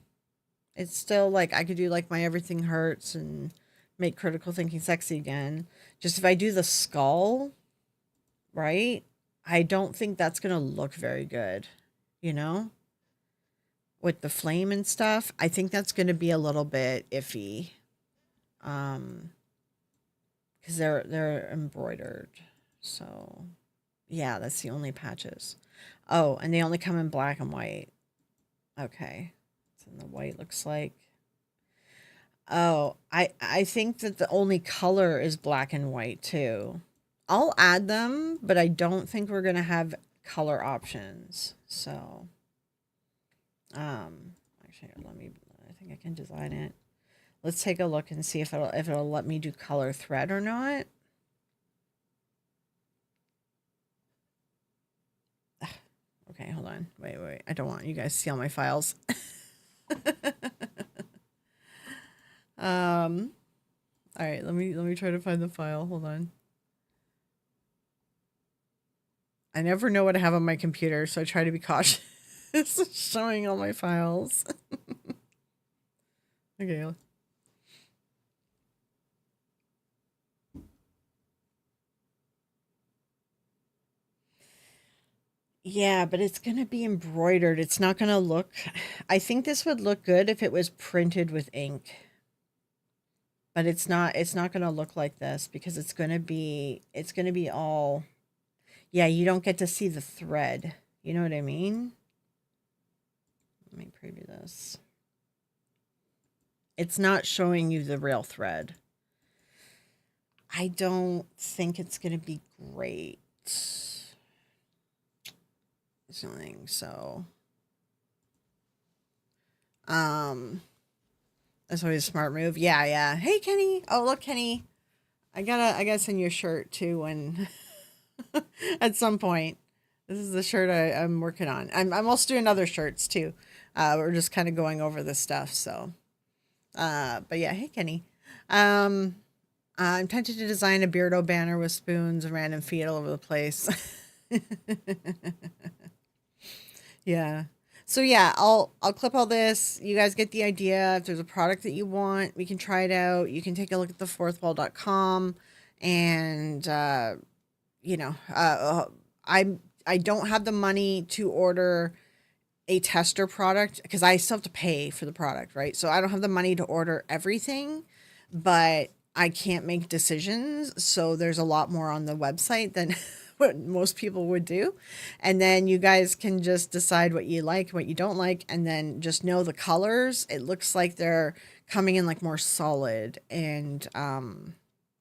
It's still like I could do like my everything hurts and make critical thinking sexy again. Just if I do the skull, right? I don't think that's going to look very good, you know? With the flame and stuff. I think that's going to be a little bit iffy. Um cuz they're embroidered. So, yeah, that's the only patches. Oh, and they only come in black and white. Okay. So the white looks like. Oh, I think that the only color is black and white too. I'll add them, but I don't think we're gonna have color options. So, actually, let me. I think I can design it. Let's take a look and see if it'll let me do color thread or not. Okay, hold on. Wait, wait. I don't want you guys to see all my files. um. All right. Let me try to find the file. Hold on. I never know what I have on my computer, so I try to be cautious showing all my files. Okay. Yeah, but it's going to be embroidered. It's not going to look. I think this would look good if it was printed with ink. But it's not going to look like this because it's going to be all. Yeah, you don't get to see the thread. You know what I mean? Let me preview this. It's not showing you the real thread. I don't think it's going to be great. Something so. Um, that's always a smart move. Yeah, yeah. Hey, Kenny. Oh, look, Kenny. I gotta send you a shirt too when at some point. This is the shirt I'm working on. I'm also doing other shirts too. We're just kind of going over this stuff. So, but yeah, hey, Kenny. Um, I'm tempted to design a Beardo banner with spoons and random feet all over the place. Yeah. So yeah, I'll clip all this. You guys get the idea. If there's a product that you want, we can try it out. You can take a look at thefourthwall.com and you know, I don't have the money to order a tester product because I still have to pay for the product, right? So I don't have the money to order everything, but I can't make decisions. So there's a lot more on the website than what most people would do. And then you guys can just decide what you like, what you don't like, and then just know the colors. It looks like they're coming in like more solid and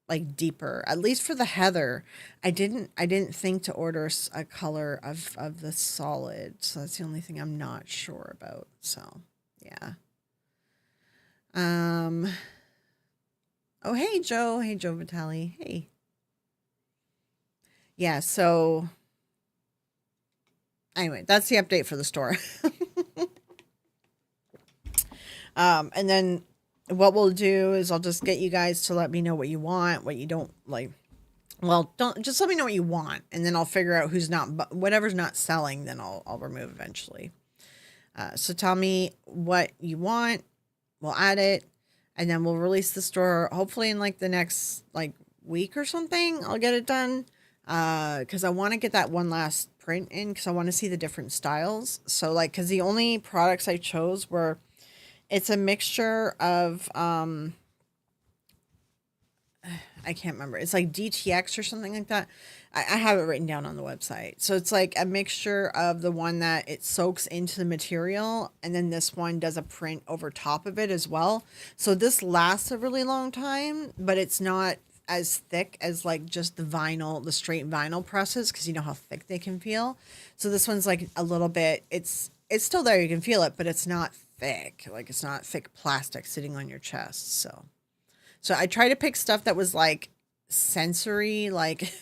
like deeper. At least for the heather, I didn't think to order a color of the solid. So that's the only thing I'm not sure about. So yeah. Um. Oh, hey Joe. Hey Joe Vitale. Hey. Yeah. So anyway, that's the update for the store. And then what we'll do is I'll just get you guys to let me know what you want, what you don't like. Well, don't just let me know what you want, and then I'll figure out who's not, whatever's not selling, then I'll remove eventually. So tell me what you want, we'll add it, and then we'll release the store hopefully in like the next like week or something. I'll get it done because I want to get that one last print in because I want to see the different styles. So like, because the only products I chose were, it's a mixture of I can't remember. It's like DTX or something like that. I have it written down on the website. So it's like a mixture of the one that it soaks into the material, and then this one does a print over top of it as well. So this lasts a really long time, but it's not as thick as like just the vinyl, the straight vinyl presses, because you know how thick they can feel. So this one's like a little bit, it's still there, you can feel it, but it's not thick. Like it's not thick plastic sitting on your chest. So I try to pick stuff that was like sensory, like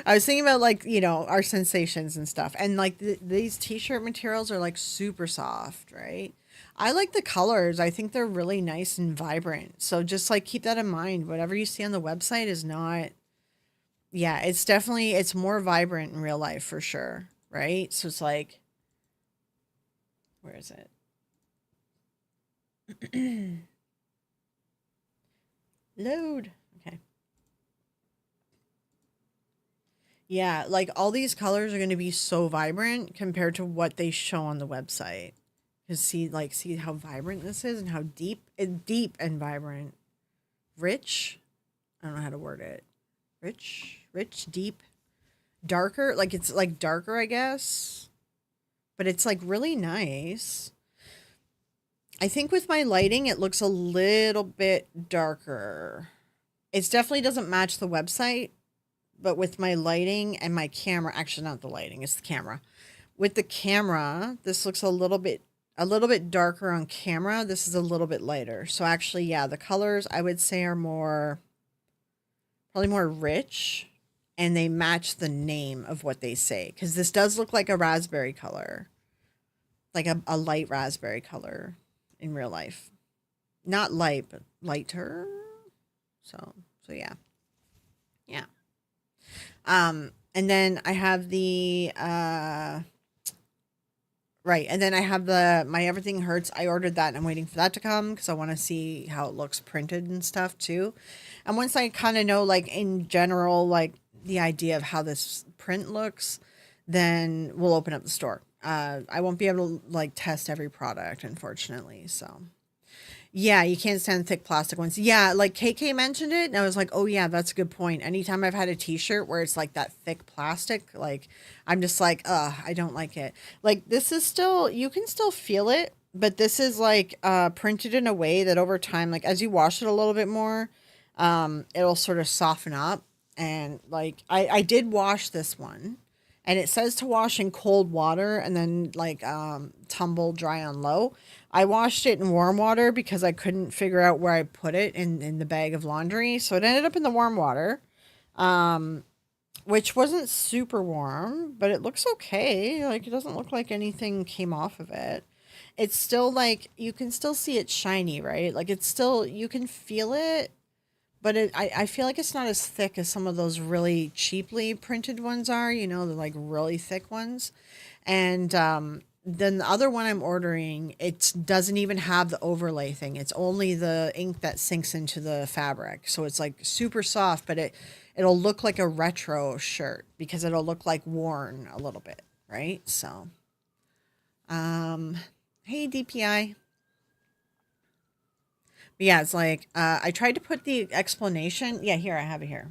I was thinking about like, you know, our sensations and stuff. And like these t-shirt materials are like super soft, right? I like the colors. I think they're really nice and vibrant. So just like keep that in mind. Whatever you see on the website is not, yeah, it's definitely, it's more vibrant in real life for sure, right? So it's like, where is it? Load. Okay. Yeah, like all these colors are going to be so vibrant compared to what they show on the website. Cuz see how vibrant this is and how deep and vibrant. Rich. I don't know how to word it. Rich, deep, darker, like it's like darker, I guess. But it's like really nice. I think with my lighting it looks a little bit darker. It definitely doesn't match the website, but with my lighting and my camera, actually not the lighting, it's the camera. With the camera, this looks a little bit darker on camera. This is a little bit lighter. So actually, yeah, the colors I would say are probably more rich, and they match the name of what they say, because this does look like a raspberry color, like a light raspberry color in real life. Not light, but lighter. So yeah. Yeah. And then I have the right, and then I have the My Everything Hurts. I ordered that and I'm waiting for that to come because I want to see how it looks printed and stuff too. And once I kind of know like in general like the idea of how this print looks, then we'll open up the store. I won't be able to like test every product unfortunately, so yeah, you can't stand thick plastic ones. Yeah, like KK mentioned it, and I was like, oh yeah, that's a good point. Anytime I've had a t-shirt where it's like that thick plastic, like I'm just like, I don't like it. Like this is still, you can still feel it, but this is like printed in a way that over time, like as you wash it a little bit more, it'll sort of soften up. And like I did wash this one, and it says to wash in cold water and then like tumble dry on low. I washed it in warm water because I couldn't figure out where I put it in the bag of laundry. So it ended up in the warm water, which wasn't super warm, but it looks okay. Like it doesn't look like anything came off of it. It's still like, you can still see it shiny, right? Like it's still, you can feel it, but I feel like it's not as thick as some of those really cheaply printed ones are, you know, the like really thick ones. And then the other one I'm ordering, it doesn't even have the overlay thing. It's only the ink that sinks into the fabric. So it's like super soft, but it'll look like a retro shirt because it'll look like worn a little bit, right? So hey DPI. But yeah, it's like I tried to put the explanation. Yeah, here I have it here.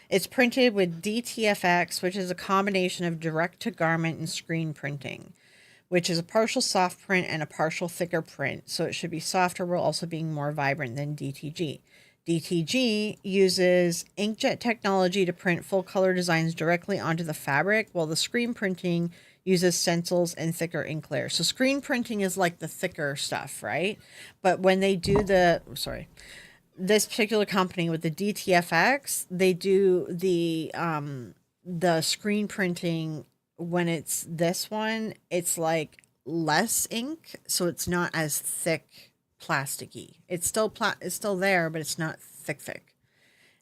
It's printed with DTFX, which is a combination of direct to garment and screen printing, which is a partial soft print and a partial thicker print. So it should be softer while also being more vibrant than DTG. DTG uses inkjet technology to print full color designs directly onto the fabric, while the screen printing uses stencils and thicker ink layers. So screen printing is like the thicker stuff, right? But when they do this particular company with the DTFX, they do the screen printing. When it's this one, it's like less ink, so it's not as thick plasticky. It's still there, but it's not thick.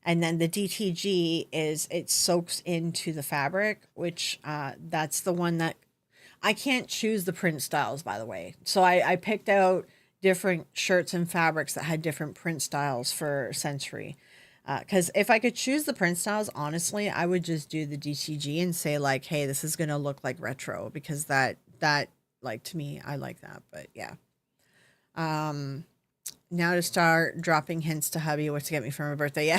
And then the DTG is it soaks into the fabric, which that's the one that I can't choose the print styles, by the way. So I picked out different shirts and fabrics that had different print styles for Sensory. Because if I could choose the print styles, honestly, I would just do the DTG and say like, "Hey, this is gonna look like retro," because that like to me, I like that. But yeah, now to start dropping hints to hubby what to get me for my birthday.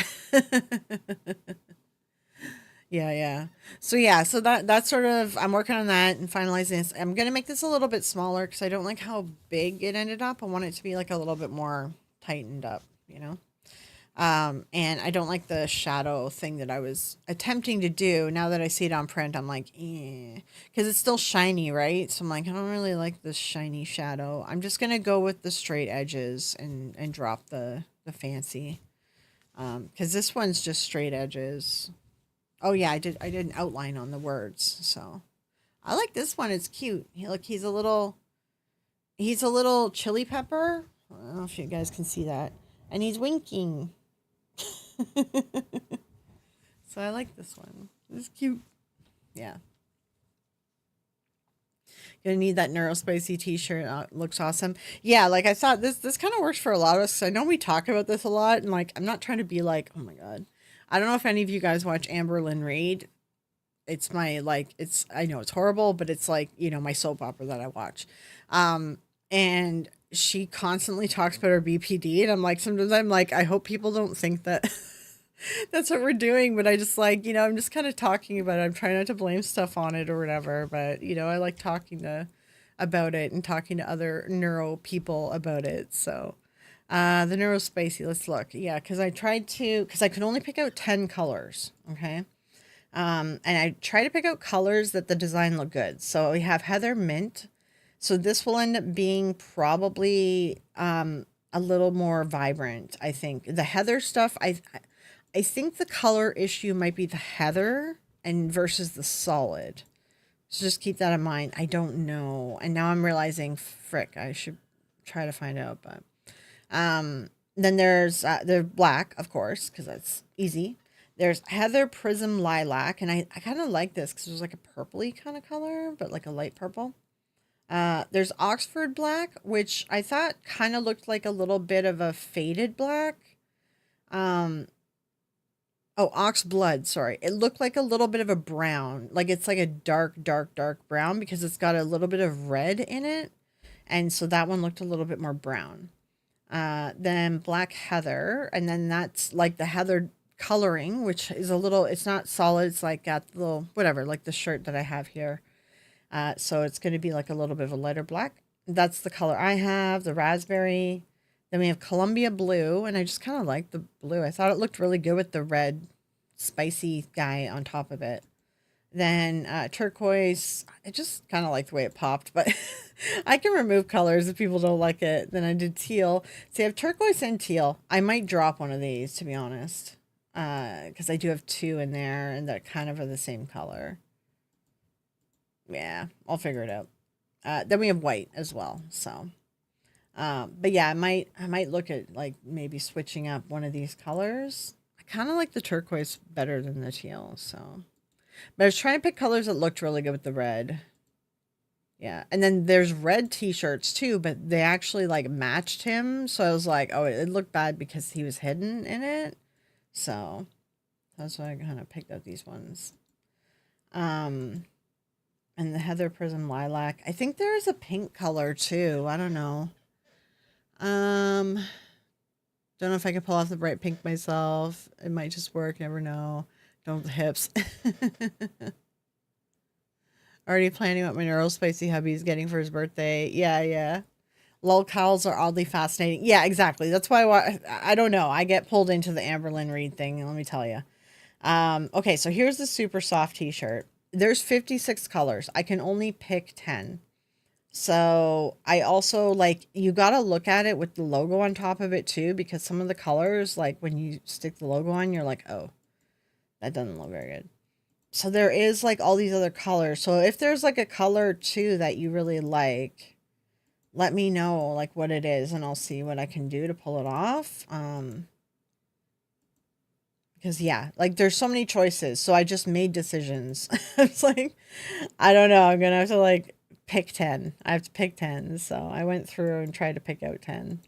Yeah, yeah. So that's sort of I'm working on that and finalizing this. I'm gonna make this a little bit smaller because I don't like how big it ended up. I want it to be like a little bit more tightened up, you know. And I don't like the shadow thing that I was attempting to do. Now that I see it on print, I'm like, because it's still shiny, right? So I'm like, I don't really like this shiny shadow. I'm just gonna go with the straight edges and drop the fancy. Because this one's just straight edges. Oh yeah, I did an outline on the words, so I like this one. It's cute. He's a little chili pepper. I don't know if you guys can see that, and he's winking. So I like this one. It's cute. Yeah. Gonna need that neurospicy t-shirt. Looks awesome. Yeah, like I thought this kind of works for a lot of us. I know we talk about this a lot, and like I'm not trying to be like, oh my god. I don't know if any of you guys watch Amber Lynn Reid. It's my like it's I know it's horrible, but it's like, my soap opera that I watch. And she constantly talks about her BPD, and I'm like sometimes I'm like I hope people don't think that that's what we're doing, but I just like, I'm just kind of talking about it. I'm trying not to blame stuff on it or whatever, but I like talking about it and talking to other neuro people about it. So, the neurospacey, let's look. Yeah, because I could only pick out 10 colors. Okay. And I try to pick out colors that the design look good. So we have Heather Mint. So this will end up being probably a little more vibrant, I think. The Heather stuff, I think the color issue might be the Heather and versus the solid. So just keep that in mind. I don't know. And now I'm realizing, frick, I should try to find out. But then there's the black, of course, because that's easy. There's Heather Prism Lilac, and I kind of like this because there's like a purpley kind of color, but like a light purple. There's Oxford Black, which I thought kind of looked like a little bit of a faded black. Oh, Ox Blood, sorry. It looked like a little bit of a brown. Like it's like a dark, dark, dark brown because it's got a little bit of red in it. And so that one looked a little bit more brown. Then Black Heather, and then that's like the Heather coloring, which is it's not solid. It's like got the little, whatever, like the shirt that I have here. So it's going to be like a little bit of a lighter black. That's the color I have, the raspberry. Then we have Columbia Blue, and I just kind of like the blue. I thought it looked really good with the red spicy guy on top of it. Then turquoise, I just kind of like the way it popped, but I can remove colors if people don't like it. Then I did teal. So I have turquoise and teal. I might drop one of these, to be honest, because I do have two in there, and they're kind of are the same color. Yeah, I'll figure it out. Then we have white as well, so... but yeah, I might look at like maybe switching up one of these colors. I kind of like the turquoise better than the teal, so. But I was trying to pick colors that looked really good with the red. Yeah, and then there's red t-shirts too, but they actually like matched him, so I was like, oh, it looked bad because he was hidden in it. So that's why I kind of picked up these ones. And the Heather Prism Lilac. I think there's a pink color too. I don't know. Don't know if I can pull off the bright pink myself. It might just work. Never know. Don't the hips. Already planning what my neural spicy hubby's getting for his birthday. Yeah. Locales are oddly fascinating. Yeah, exactly. That's why I don't know. I get pulled into the Amberlynn Reed thing, let me tell you. Okay, so here's the super soft t-shirt. There's 56 colors. I can only pick 10. So I also like, you got to look at it with the logo on top of it too, because some of the colors, like when you stick the logo on, you're like, oh, that doesn't look very good. So there is like all these other colors. So if there's like a color too that you really like, let me know like what it is and I'll see what I can do to pull it off. Because yeah, like there's so many choices. So I just made decisions. It's like, I don't know. I'm gonna have to like pick 10. I have to pick 10. So I went through and tried to pick out 10.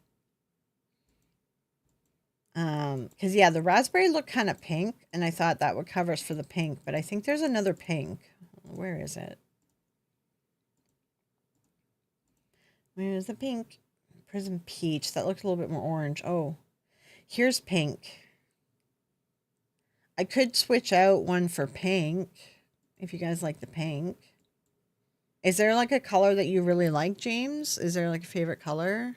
Because yeah, the raspberry looked kind of pink, and I thought that would cover us for the pink, but I think there's another pink. Where is it? Where's the pink? Prism peach. That looked a little bit more orange. Oh, here's pink. I could switch out one for pink if you guys like the pink. Is there like a color that you really like, James? Is there like a favorite color?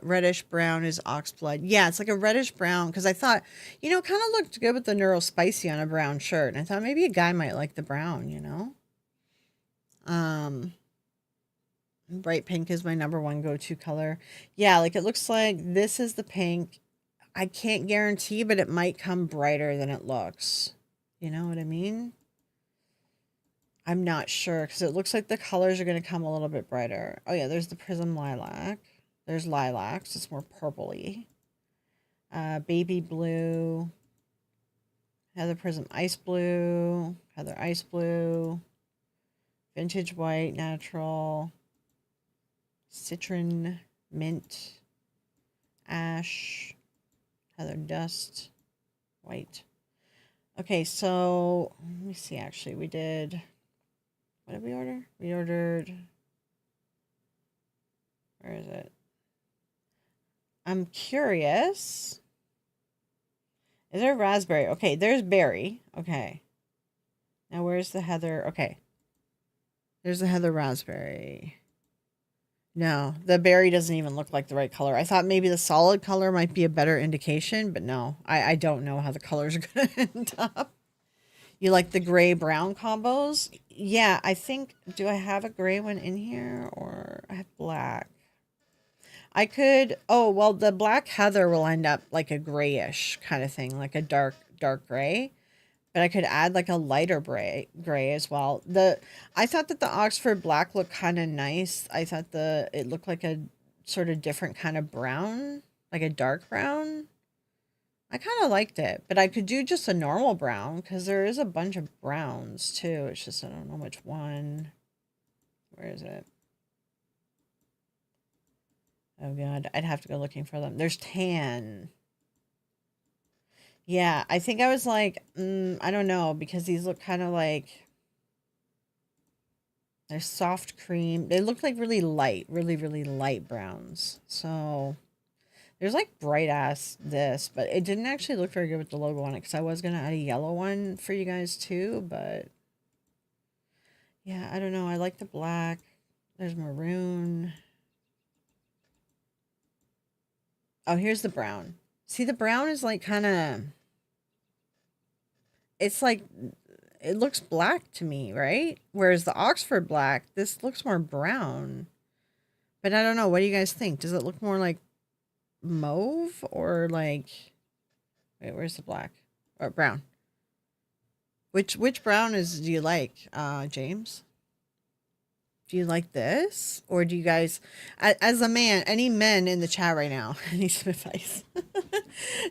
Reddish brown is oxblood. Yeah, it's like a reddish brown because I thought, kind of looked good with the Neuro Spicy on a brown shirt. And I thought maybe a guy might like the brown. Bright pink is my number one go-to color. Yeah, like it looks like this is the pink. I can't guarantee, but it might come brighter than it looks. You know what I mean? I'm not sure because it looks like the colors are going to come a little bit brighter. Oh yeah, there's the Prism Lilac. There's lilacs. It's more purpley. Baby blue. Heather Prism Ice Blue. Heather Ice Blue. Vintage White Natural. Citron Mint. Ash. Heather Dust. White. Okay, so let me see. Actually, we did. What did we order? We ordered. Where is it? I'm curious. Is there raspberry? Okay, there's berry. Okay. Now where's the heather? Okay. There's the heather raspberry. No, the berry doesn't even look like the right color. I thought maybe the solid color might be a better indication, but no. I don't know how the colors are going to end up. You like the gray brown combos? Yeah, I think, do I have a gray one in here or I have black? I could, oh, well, the black heather will end up like a grayish kind of thing, like a dark gray. But I could add like a lighter gray as well. I thought that the Oxford black looked kind of nice. I thought it looked like a sort of different kind of brown, like a dark brown. I kind of liked it, but I could do just a normal brown because there is a bunch of browns too. It's just I don't know which one. Where is it? Oh god, I'd have to go looking for them. There's tan. Yeah, I think I was like, I don't know, because these look kind of like they're soft cream. They look like really light, really light browns. So there's like bright ass this, but it didn't actually look very good with the logo on it because I was gonna add a yellow one for you guys too, but yeah, I don't know. I like the black. There's maroon. Oh, here's the brown. See, the brown is like kind of, it's like, it looks black to me, right? Whereas the Oxford black, this looks more brown. But I don't know. What do you guys think? Does it look more like mauve or like, wait, where's the black? Or brown? Which brown do you like, James? Do you like this? Or do you guys, as a man, any men in the chat right now, I need some advice.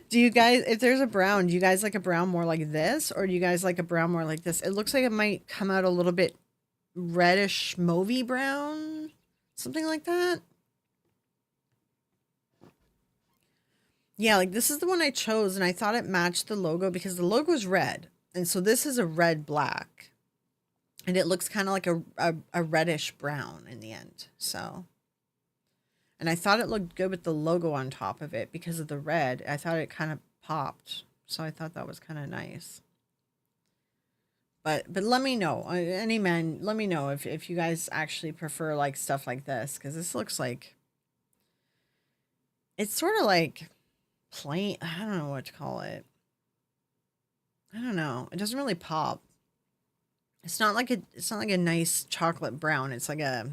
Do you guys, if there's a brown, do you guys like a brown more like this? Or do you guys like a brown more like this? It looks like it might come out a little bit reddish, mauvey brown. Something like that. Yeah, like this is the one I chose and I thought it matched the logo because the logo is red. And so this is a red black. And it looks kind of like a reddish brown in the end. So, and I thought it looked good with the logo on top of it because of the red. I thought it kind of popped. So I thought that was kind of nice. But let me know, any men, let me know if you guys actually prefer like stuff like this, because this looks like it's sort of like plain. I don't know what to call it. I don't know. It doesn't really pop. It's not like a nice chocolate brown. It's like a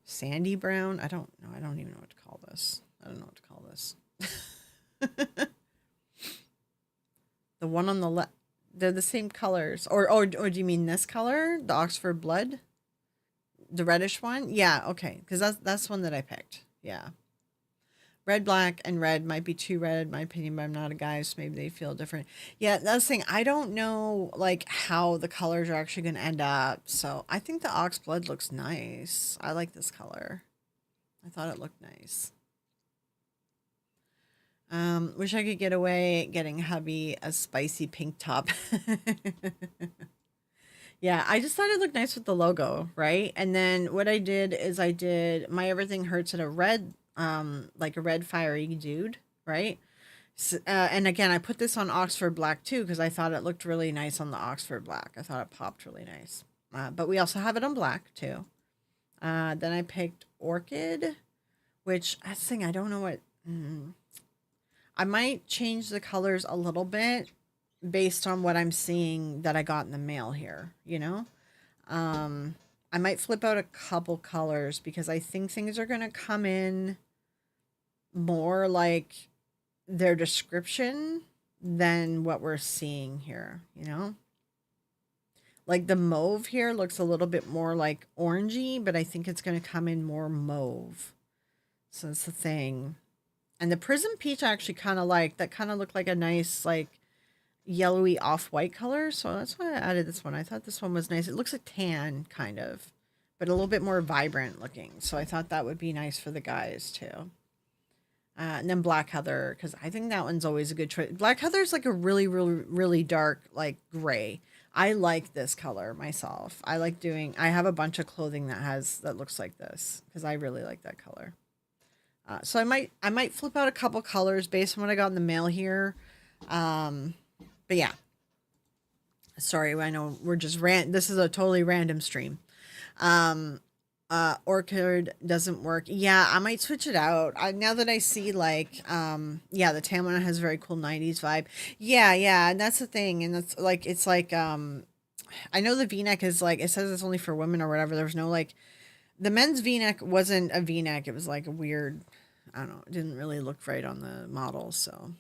sandy brown. I don't know. I don't even know what to call this. I don't know what to call this. The one on the left, they're the same colors. Or do you mean this color, the Oxford Blood, the reddish one? Yeah, okay, because that's one that I picked. Yeah, red, black, and red might be too red, in my opinion, but I'm not a guy, so maybe they feel different. Yeah, that's the thing. I don't know like how the colors are actually going to end up. So I think the Ox Blood looks nice. I like this color. I thought it looked nice. Wish I could get away getting hubby a spicy pink top. Yeah, I just thought it looked nice with the logo, right? And then what I did is I did my Everything Hurts in a red, like a red fiery dude, right? And again, I put this on Oxford Black too because I thought it looked really nice on the Oxford Black. I thought it popped really nice. But we also have it on black too. Then I picked Orchid, which I think I don't know what. I might change the colors a little bit based on what I'm seeing that I got in the mail here, you know? I might flip out a couple colors because I think things are going to come in more like their description than what we're seeing here, you know? Like the mauve here looks a little bit more like orangey, but I think it's going to come in more mauve. So that's the thing. And the Prism Peach I actually kind of like. That kind of looked like a nice, like, yellowy off-white color. So that's why I added this one. I thought this one was nice. It looks like tan, kind of, but a little bit more vibrant looking. So I thought that would be nice for the guys, too. And then Black Heather, because I think that one's always a good choice. Black Heather is like a really, really, really dark, like, gray. I like this color myself. I have a bunch of clothing that looks like this because I really like that color. So I might flip out a couple colors based on what I got in the mail here. But yeah, sorry, I know we're just this is a totally random stream. Orchid doesn't work. Yeah, I might switch it out. Now that I see like, yeah, the tan one has a very cool 90s vibe. Yeah, and that's the thing. And that's like, it's like, I know the V-neck is like, it says it's only for women or whatever. There's no like, the men's V-neck wasn't a V-neck. It was like a weird, I don't know. It didn't really look right on the model. So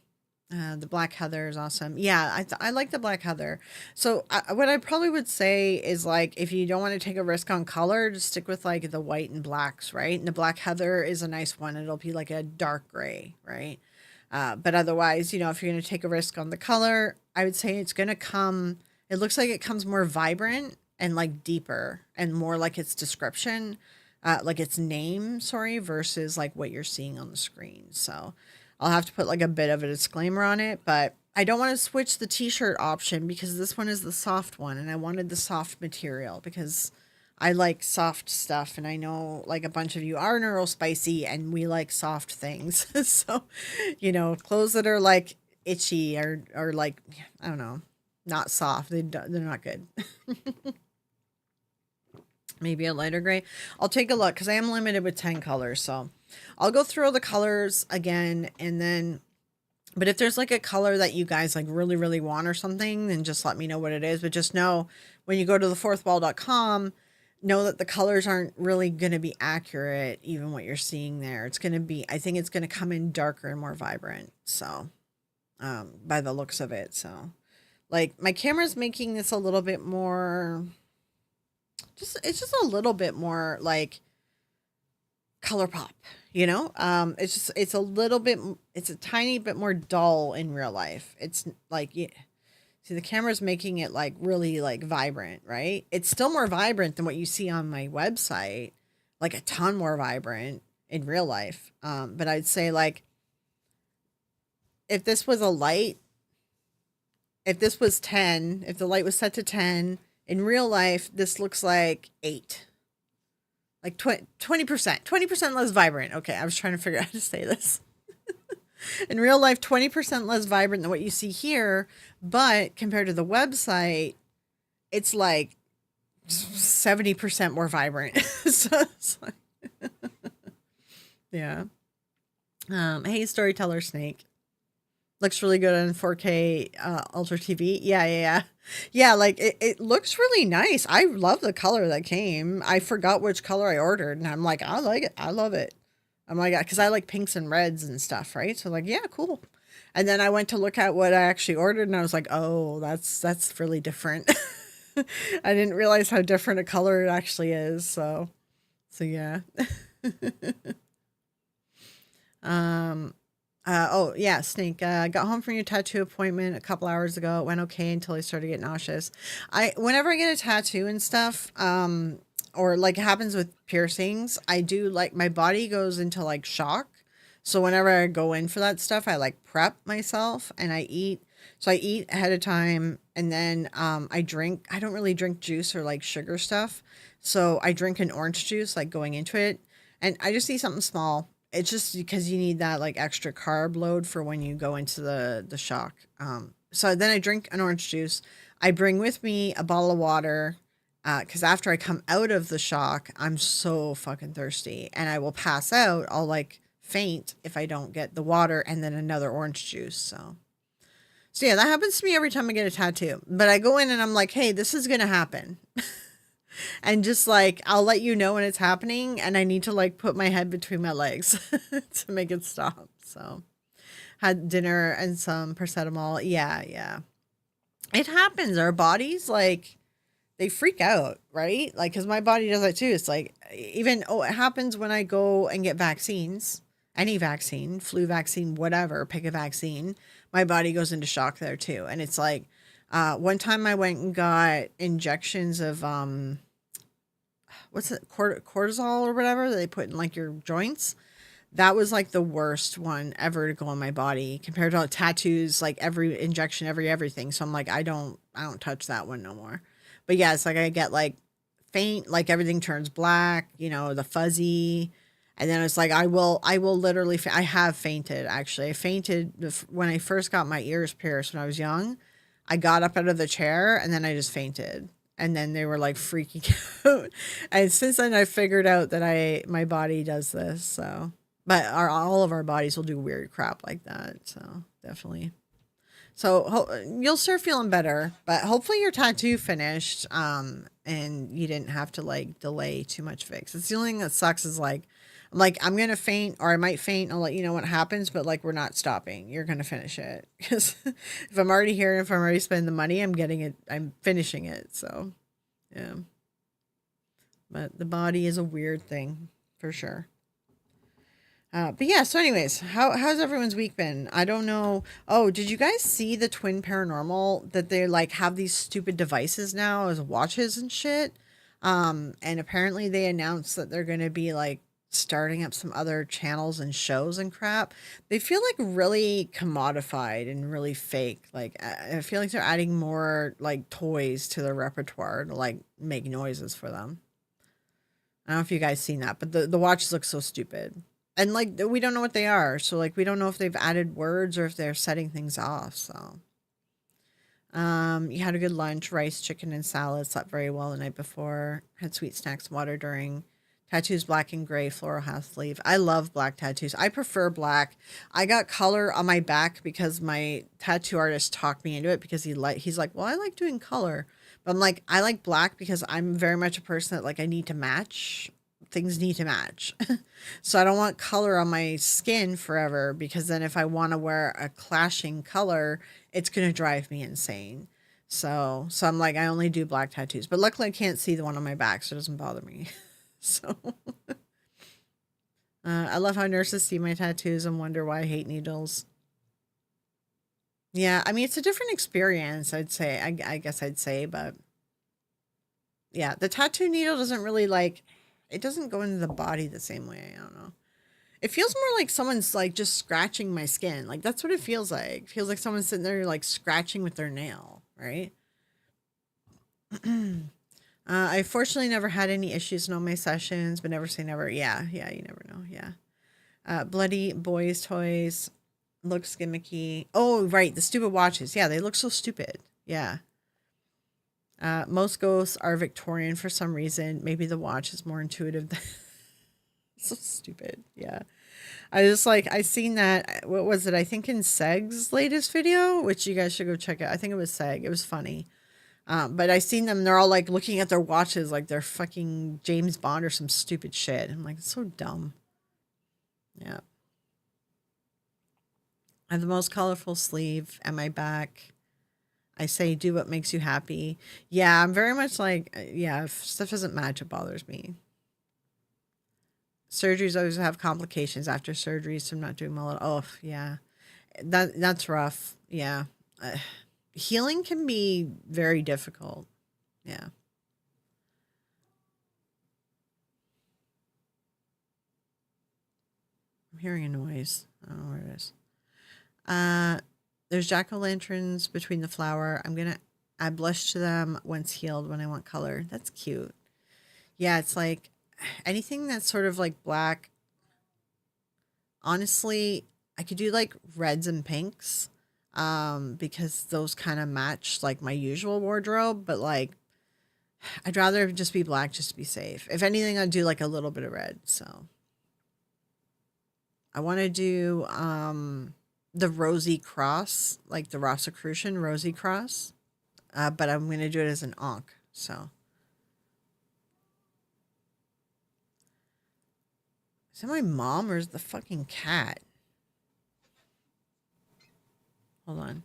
the Black Heather is awesome. Yeah, I like the Black Heather. So what I probably would say is like, if you don't want to take a risk on color, just stick with like the white and blacks, right? And the Black Heather is a nice one. It'll be like a dark gray, right? But otherwise, if you're going to take a risk on the color, I would say it's going to come, it looks like it comes more vibrant and like deeper and more like its description, like its name, sorry, versus like what you're seeing on the screen. So I'll have to put like a bit of a disclaimer on it, but I don't want to switch the t-shirt option because this one is the soft one and I wanted the soft material because I like soft stuff and I know like a bunch of you are neurospicy and we like soft things. So, clothes that are like itchy or like, I don't know, not soft. They're not good. Maybe a lighter gray. I'll take a look because I am limited with 10 colors. So I'll go through all the colors again and then, but if there's like a color that you guys like really, really want or something, then just let me know what it is. But just know when you go to thefourthwall.com, know that the colors aren't really going to be accurate, even what you're seeing there. It's going to be, I think it's going to come in darker and more vibrant. So, by the looks of it. So like my camera's making this a little bit more, it's just a little bit more like color pop, it's a little bit, it's a tiny bit more dull in real life. It's like, yeah, see the camera's making it like really like vibrant, right? It's still more vibrant than what you see on my website, like a ton more vibrant in real life. But I'd say like if this was a light, if this was 10, if the light was set to 10, in real life, this looks like 8. Like 20%, 20% less vibrant. Okay, I was trying to figure out how to say this. In real life, 20% less vibrant than what you see here, but compared to the website, it's like 70% more vibrant. So it's like, yeah. Hey, Storyteller Snake. Looks really good on 4K Ultra TV. Yeah, like it looks really nice. I love the color that came. I forgot which color I ordered, and I'm like, I like it. I love it. I'm like, because I like pinks and reds and stuff, right? So like, yeah, cool. And then I went to look at what I actually ordered, and I was like, oh, that's really different. I didn't realize how different a color it actually is. So yeah. Um, oh yeah, Snake. Got home from your tattoo appointment a couple hours ago. It went okay until I started getting nauseous. Whenever I get a tattoo and stuff, or like it happens with piercings, I do like my body goes into like shock. So whenever I go in for that stuff, I like prep myself and I eat. So I eat ahead of time and then I drink. I don't really drink juice or like sugar stuff. So I drink an orange juice like going into it. And I just eat something small. It's just because you need that like extra carb load for when you go into the shock. So then I drink an orange juice. I bring with me a bottle of water because after I come out of the shock, I'm so fucking thirsty and I will pass out. I'll like faint if I don't get the water and then another orange juice. So yeah, that happens to me every time I get a tattoo. But I go in and I'm like, hey, this is gonna happen. And just like I'll let you know when it's happening and I need to like put my head between my legs to make it stop. So had dinner and some paracetamol. Yeah. It happens. Our bodies like they freak out, right? Like cuz my body does that too. It's like even it happens when I go and get vaccines. Any vaccine, flu vaccine, whatever, pick a vaccine. My body goes into shock there too. And it's like one time I went and got injections of what's it, cortisol or whatever that they put in like your joints. That was like the worst one ever to go on my body compared to tattoos, like every injection, everything. So I'm like, I don't touch that one no more. But yeah, it's like I get like faint, like everything turns black, the fuzzy. And then it's like, I will literally, I have fainted actually. I fainted when I first got my ears pierced when I was young. I got up out of the chair and then I just fainted. And then they were like freaking out. And since then I figured out that my body does this. So, but all of our bodies will do weird crap like that. So definitely. So you'll start feeling better, but hopefully your tattoo finished. And you didn't have to like delay too much fix. It's the only thing that sucks is like, I'm going to faint or I might faint. I'll let you know what happens, but like, we're not stopping. You're going to finish it. Because if I'm already here, if I'm already spending the money, I'm finishing it. So, yeah. But the body is a weird thing for sure. But yeah, so anyways, how's everyone's week been? I don't know. Oh, did you guys see the Twin Paranormal that they like have these stupid devices now as watches and shit? And apparently they announced that they're going to be like starting up some other channels and shows and crap. They feel like really commodified and really fake. Like I feel like they're adding more like toys to their repertoire to like make noises for them. I don't know if you guys seen that, but the watches look so stupid. And like we don't know what they are. So like we don't know if they've added words or if they're setting things off. So you had a good lunch, rice, chicken, and salad, slept very well the night before, had sweet snacks, water during. Tattoos black and gray, floral half sleeve. I love black tattoos. I prefer black. I got color on my back because my tattoo artist talked me into it because he's like, well, I like doing color. But I'm like, I like black because I'm very much a person that like I need to match. Things need to match. So I don't want color on my skin forever because then if I want to wear a clashing color, it's going to drive me insane. So I'm like, I only do black tattoos. But luckily I can't see the one on my back, so it doesn't bother me. So I love how nurses see my tattoos and wonder why I hate needles. Yeah, I mean, it's a different experience, I'd say. I guess I'd say, but yeah, the tattoo needle doesn't really like, it doesn't go into the body the same way. I don't know. It feels more like someone's like just scratching my skin. Like that's what it feels like. It feels like someone's sitting there like scratching with their nail, right? I fortunately never had any issues in all my sessions, but never say never. Yeah, you never know. Yeah. Bloody boys' toys. Looks gimmicky. Oh, right, the stupid watches. Yeah, they look so stupid. Yeah. Most ghosts are Victorian for some reason. Maybe the watch is more intuitive. So stupid. Yeah. I just like I seen that. What was it? I think in Seg's latest video, which you guys should go check out. I think it was Seg. It was funny. But I seen them. They're all like looking at their watches like they're fucking James Bond or some stupid shit. I'm like, it's so dumb. Yeah. I have the most colorful sleeve at my back. I say, do what makes you happy. Yeah, I'm very much like, yeah, if stuff doesn't match, it bothers me. Surgeries always have complications after surgery, so I'm not doing well. Oh, yeah, that's rough. Yeah, uh, healing can be very difficult. Yeah, I'm hearing a noise. I don't know where it is. Uh, there's jack o' lanterns between the flower. I'm gonna add blush to them once healed when I want color. That's cute. Yeah, it's like anything that's sort of like black. Honestly, I could do like reds and pinks because those kind of match like my usual wardrobe, but like I'd rather just be black just to be safe. If anything, I'd do like a little bit of red. So I want to do the rosy cross, like the Rosicrucian rosy cross, but I'm going to do it as an ankh. So is it my mom or is the fucking cat? Hold on.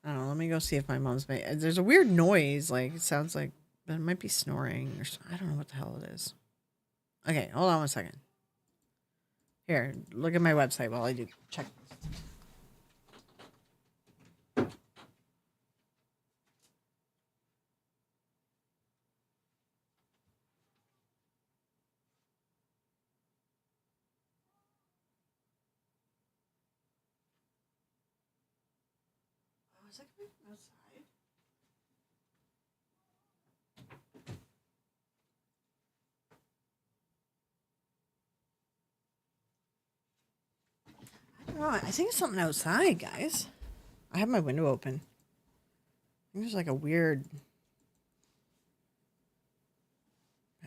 I don't know. Let me go see if my mom's made. There's a weird noise. Like it sounds like, but it might be snoring or I don't know what the hell it is. Okay, hold on one second. Here, look at my website while I do check. Oh, is that coming from outside? I don't know. I think it's something outside, guys. I have my window open. I think there's like a weird.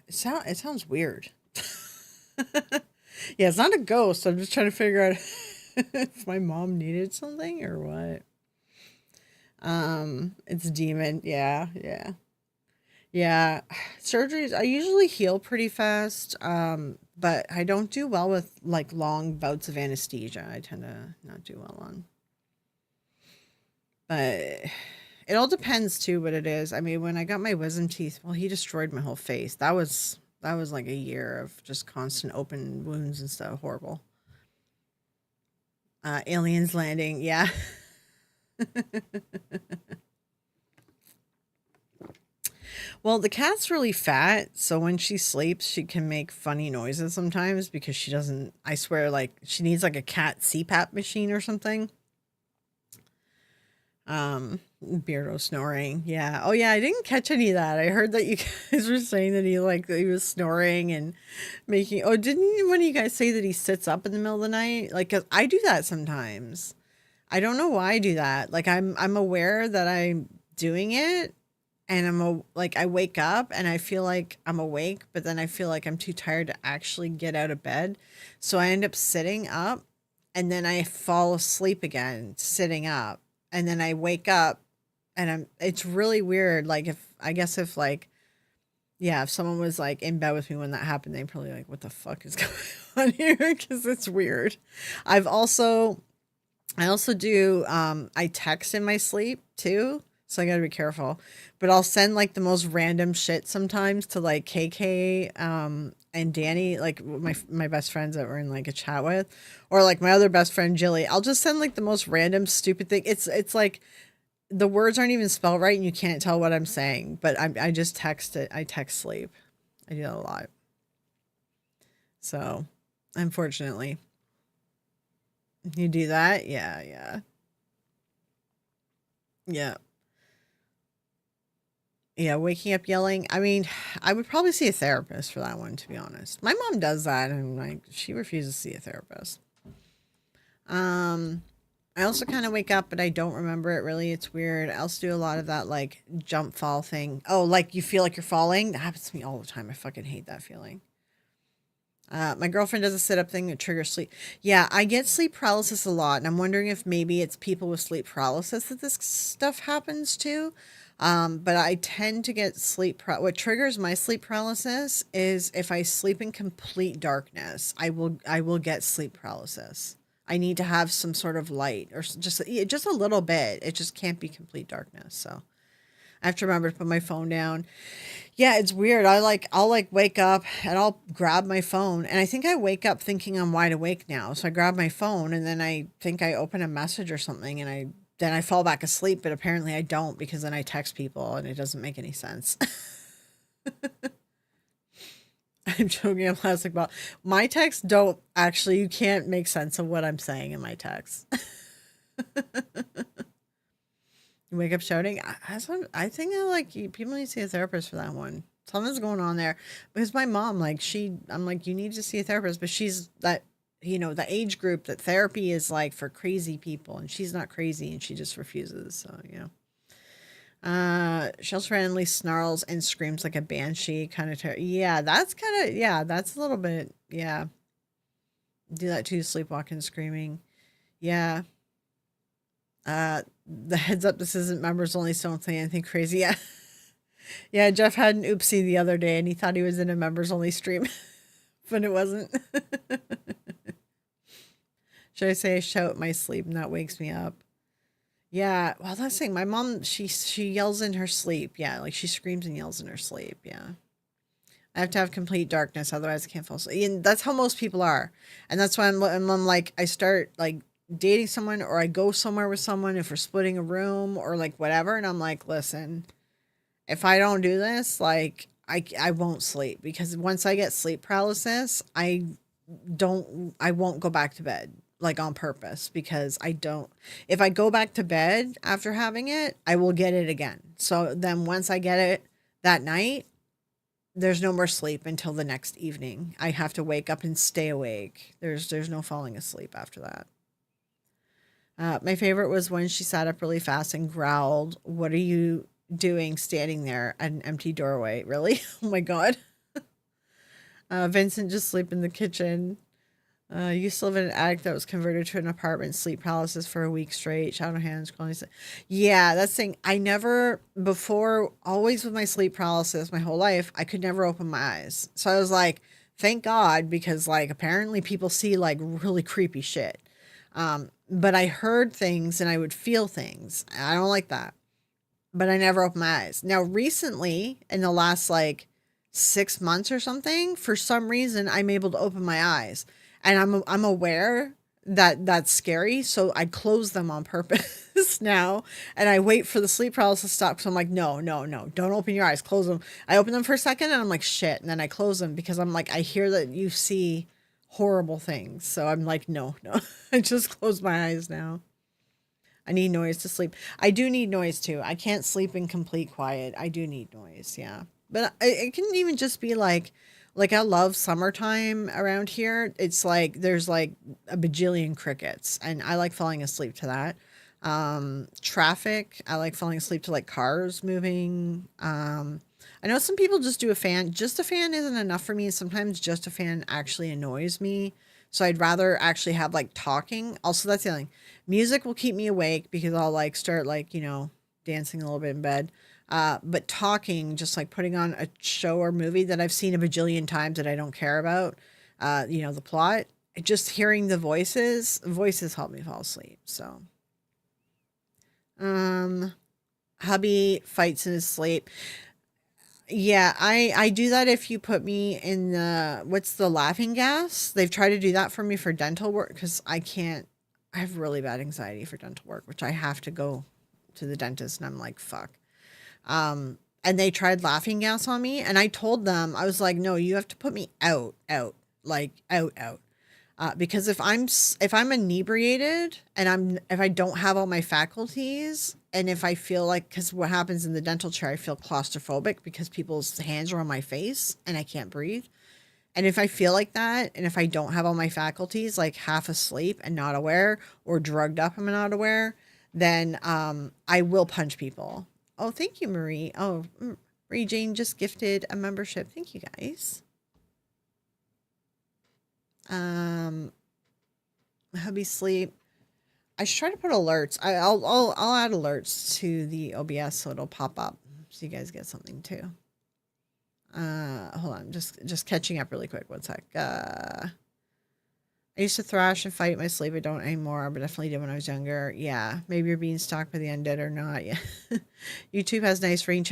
It sounds weird. Yeah, it's not a ghost. I'm just trying to figure out if my mom needed something or what. It's a demon. Yeah, yeah. Yeah. Surgeries I usually heal pretty fast. But I don't do well with like long bouts of anesthesia. I tend to not do well on. But it all depends too what it is. I mean, when I got my wisdom teeth, well, he destroyed my whole face. That was like a year of just constant open wounds and stuff. Horrible. Aliens landing. Yeah. Well, the cat's really fat, so when she sleeps, she can make funny noises sometimes because she doesn't. I swear, like she needs like a cat CPAP machine or something. Beardo snoring. Yeah. Oh yeah, I didn't catch any of that. I heard that you guys were saying that he was snoring and making. Oh, didn't one of you guys say that he sits up in the middle of the night? Like 'cause I do that sometimes. I don't know why I do that. Like I'm aware that I'm doing it and like I wake up and I feel like I'm awake, but then I feel like I'm too tired to actually get out of bed. So I end up sitting up and then I fall asleep again sitting up and then I wake up and it's really weird. Like if I guess if like yeah, if someone was like in bed with me when that happened, they'd probably like, what the fuck is going on here? Because it's weird. I've also I also do I text in my sleep too. So I gotta be careful. But I'll send like the most random shit sometimes to like KK and Danny, like my best friends that we're in like a chat with. Or like my other best friend Jilly. I'll just send like the most random stupid thing. It's like the words aren't even spelled right and you can't tell what I'm saying. But I just text it. I text sleep. I do that a lot. So unfortunately. You do that? Yeah, yeah. Yeah. Yeah, waking up yelling. I mean, I would probably see a therapist for that one, to be honest. My mom does that, and like she refuses to see a therapist. Um, I also kind of wake up, but I don't remember it really. It's weird. I also do a lot of that like jump fall thing. Oh, like you feel like you're falling. That happens to me all the time. I fucking hate that feeling. My girlfriend does a sit up thing that triggers sleep. Yeah, I get sleep paralysis a lot, and I'm wondering if maybe it's people with sleep paralysis that this stuff happens to. But I tend to get what triggers my sleep paralysis is if I sleep in complete darkness. I will get sleep paralysis. I need to have some sort of light or just a little bit. It just can't be complete darkness. So I have to remember to put my phone down. Yeah, it's weird. I'll like wake up and I'll grab my phone, and I think I wake up thinking I'm wide awake now. So I grab my phone and then I think I open a message or something, and I fall back asleep, but apparently I don't, because then I text people and it doesn't make any sense. I'm joking. I'm plastic ball. My texts don't actually. You can't make sense of what I'm saying in my text. You wake up shouting. I think I like people need to see a therapist for that one. Something's going on there, because my mom, like I'm like, you need to see a therapist, but she's that, the age group that therapy is like for crazy people, and she's not crazy, and she just refuses. So she also randomly snarls and screams like a banshee, kind of. Yeah, that's a little bit. Yeah, do that too. Sleepwalking, screaming. Yeah. The heads up, this isn't members only, so don't say anything crazy. Yeah. Yeah, Jeff had an oopsie the other day and he thought he was in a members only stream, but it wasn't. Should I say I shout my sleep and that wakes me up? Yeah, well, that's the thing. My mom, she yells in her sleep. Yeah, like she screams and yells in her sleep. Yeah. I have to have complete darkness, otherwise I can't fall asleep. And that's how most people are. And that's why I'm like, I start like dating someone, or I go somewhere with someone, if we're splitting a room or like whatever. And I'm like, listen, if I don't do this, like I won't sleep, because once I get sleep paralysis, I won't go back to bed, like on purpose, because I don't, if I go back to bed after having it, I will get it again. So then once I get it that night, there's no more sleep until the next evening. I have to wake up and stay awake. There's no falling asleep after that. My favorite was when she sat up really fast and growled, "What are you doing standing there at an empty doorway?" Really? Oh my God. Vincent just sleep in the kitchen. Used to live in an attic that was converted to an apartment. Sleep paralysis for a week straight. Shadow hands. Yeah, that's the thing. I never, before, always with my sleep paralysis my whole life, I could never open my eyes. So I was like, thank God, because like apparently people see like really creepy shit. But I heard things and I would feel things. I don't like that. But I never opened my eyes. Now, recently, in the last like 6 months or something, for some reason, I'm able to open my eyes, and I'm aware that that's scary, so I close them on purpose now, and I wait for the sleep paralysis to stop. So I'm like, no, no, no, don't open your eyes, close them. I open them for a second, and I'm like, shit, and then I close them, because I'm like, I hear that you see horrible things, so I'm like, no, no, I just close my eyes now. I need noise to sleep. I do need noise too. I can't sleep in complete quiet. I do need noise, yeah. But it can even just be like I love summertime around here. It's like there's like a bajillion crickets, and I like falling asleep to that. Traffic, I like falling asleep to like cars moving. I know some people just do a fan. Just a fan isn't enough for me. Sometimes just a fan actually annoys me. So I'd rather actually have like talking. Also, that's the other thing. Music will keep me awake, because I'll like start like, dancing a little bit in bed. But talking, just like putting on a show or movie that I've seen a bajillion times that I don't care about, the plot, just hearing the voices help me fall asleep. So, hubby fights in his sleep. Yeah, I do that if you put me in what's the laughing gas? They've tried to do that for me for dental work, because I have really bad anxiety for dental work, which I have to go to the dentist, and I'm like, fuck. And they tried laughing gas on me, and I told them, I was like, no, you have to put me out, like out. Because if I'm inebriated and if I don't have all my faculties, And if I feel like, because what happens in the dental chair, I feel claustrophobic because people's hands are on my face and I can't breathe. And if I feel like that, and if I don't have all my faculties, like half asleep and not aware, or drugged up and not aware, then I will punch people. Oh, thank you, Marie. Oh, Marie Jane just gifted a membership. Thank you, guys. Hubby sleep. I should try to put alerts. I'll add alerts to the OBS so it'll pop up so you guys get something too. Hold on, just catching up really quick. One sec. I used to thrash and fight in my sleep. I don't anymore, but definitely did when I was younger. Yeah, maybe you're being stalked by the undead or not. Yeah. YouTube has nice rain.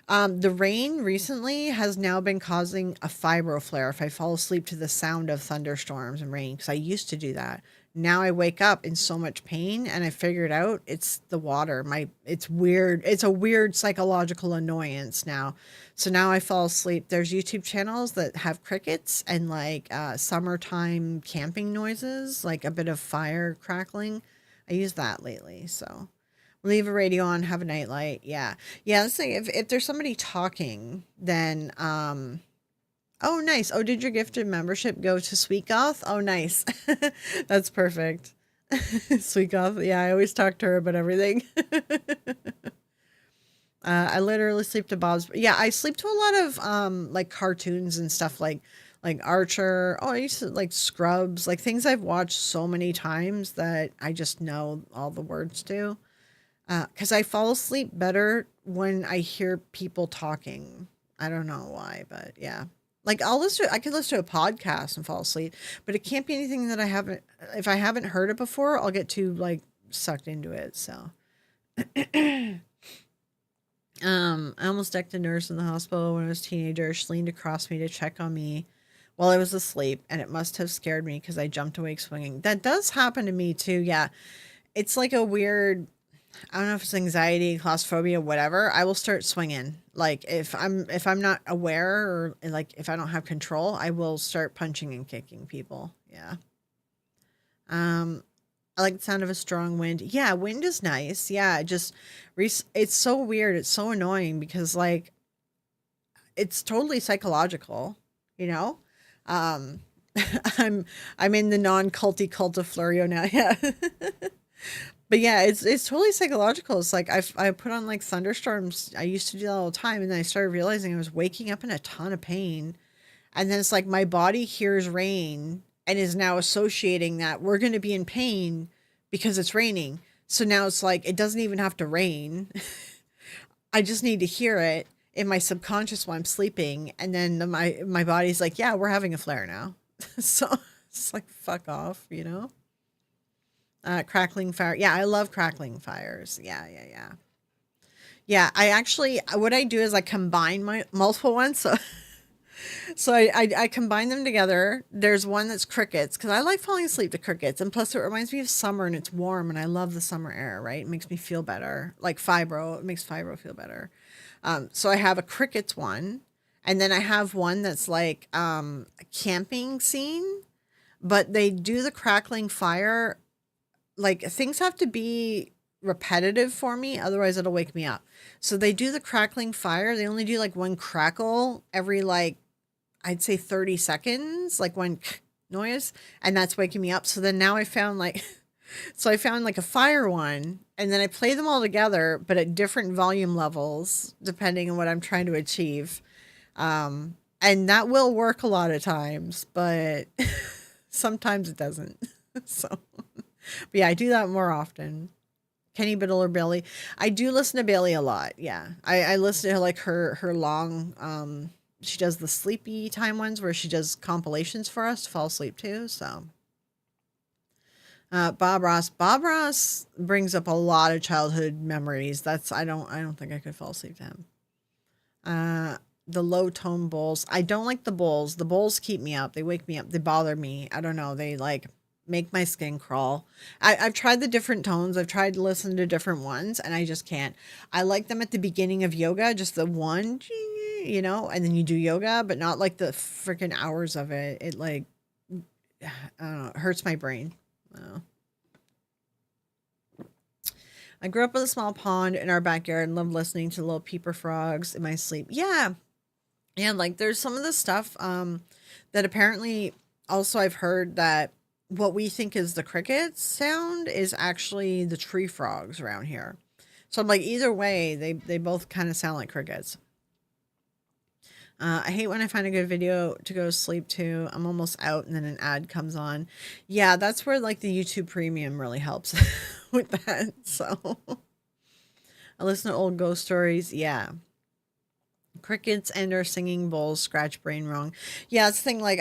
The rain recently has now been causing a fibro flare if I fall asleep to the sound of thunderstorms and rain, because I used to do that. Now I wake up in so much pain, and I figured out it's the water. It's weird. It's a weird psychological annoyance now. So now I fall asleep. There's YouTube channels that have crickets and like summertime camping noises, like a bit of fire crackling. I use that lately. So leave a radio on, have a nightlight. Yeah. Yeah. Let's say if there's somebody talking, then, oh, nice. Oh, did your gifted membership go to Sweet Goth? Oh, nice. That's perfect. Sweet Goth. Yeah. I always talk to her about everything. I literally sleep to Bob's. Yeah, I sleep to a lot of like cartoons and stuff like Archer. Oh, I used to like Scrubs, like things I've watched so many times that I just know all the words to. Because I fall asleep better when I hear people talking. I don't know why, but yeah. Like I could listen to a podcast and fall asleep, but it can't be anything that if I haven't heard it before, I'll get too like sucked into it. So. I almost decked a nurse in the hospital when I was a teenager. She leaned across me to check on me while I was asleep, and it must have scared me because I jumped awake swinging. That does happen to me too. Yeah, it's like a weird. I don't know if it's anxiety, claustrophobia, whatever. I will start swinging. Like if I'm not aware, or like if I don't have control, I will start punching and kicking people. Yeah. I like the sound of a strong wind. Yeah, wind is nice. Yeah, it's so weird. It's so annoying because like it's totally psychological, you know? Um I'm in the non-culty cult of Florio now. Yeah. But yeah, it's totally psychological. It's like I put on like thunderstorms. I used to do that all the time, and then I started realizing I was waking up in a ton of pain. And then it's like my body hears rain and is now associating that we're going to be in pain because it's raining. So now it's like it doesn't even have to rain. I just need to hear it in my subconscious while I'm sleeping, and then my body's like, yeah, we're having a flare now. So it's like fuck off, you know. Crackling fire. Yeah, I love crackling fires. Yeah, yeah, yeah. Yeah, I actually what I do is I combine my multiple ones. So I combine them together. There's one that's crickets because I like falling asleep to crickets, and plus it reminds me of summer and it's warm, and I love the summer air. Right, it makes me feel better. Like fibro, it makes fibro feel better. So I have a crickets one, and then I have one that's like a camping scene, but they do the crackling fire. Like things have to be repetitive for me, otherwise it'll wake me up. So they do the crackling fire. They only do like one crackle every like I'd say 30 seconds, like one noise, and that's waking me up. So then now I found like, so I found like a fire one, and then I play them all together, but at different volume levels, depending on what I'm trying to achieve. And that will work a lot of times, but sometimes it doesn't. So, but yeah, I do that more often. Kenny Biddle or Billy. I do listen to Billy a lot. Yeah. I listen to like her long, she does the sleepy time ones where she does compilations for us to fall asleep to. So, Bob Ross brings up a lot of childhood memories. I don't think I could fall asleep to him. The low tone bowls. I don't like the bowls. The bowls keep me up. They wake me up. They bother me. I don't know. They like make my skin crawl. I've tried the different tones. I've tried to listen to different ones, and I just can't. I like them at the beginning of yoga, just the one, you know, and then you do yoga, but not like the freaking hours of it. It like, I don't know, it hurts my brain. I grew up with a small pond in our backyard and loved listening to little peeper frogs in my sleep. Yeah. And like there's some of the stuff that apparently also I've heard that what we think is the crickets sound is actually the tree frogs around here. So I'm like either way, they both kind of sound like crickets. I hate when I find a good video to go to sleep to. I'm almost out and then an ad comes on. Yeah, that's where like the YouTube Premium really helps with that. So I listen to old ghost stories. Yeah. Crickets and or singing bowls scratch brain wrong. Yeah, it's the thing like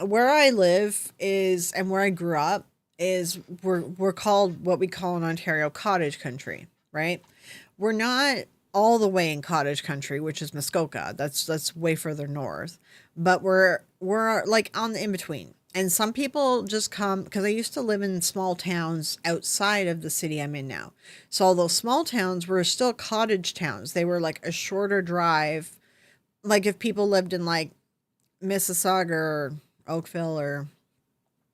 where I live is and where I grew up is we're called what we call in Ontario cottage country, right? We're not all the way in cottage country, which is Muskoka. That's way further north. But we're like on the in between. And some people just come because I used to live in small towns outside of the city I'm in now. So all those small towns were still cottage towns. They were like a shorter drive. Like if people lived in like Mississauga or Oakville or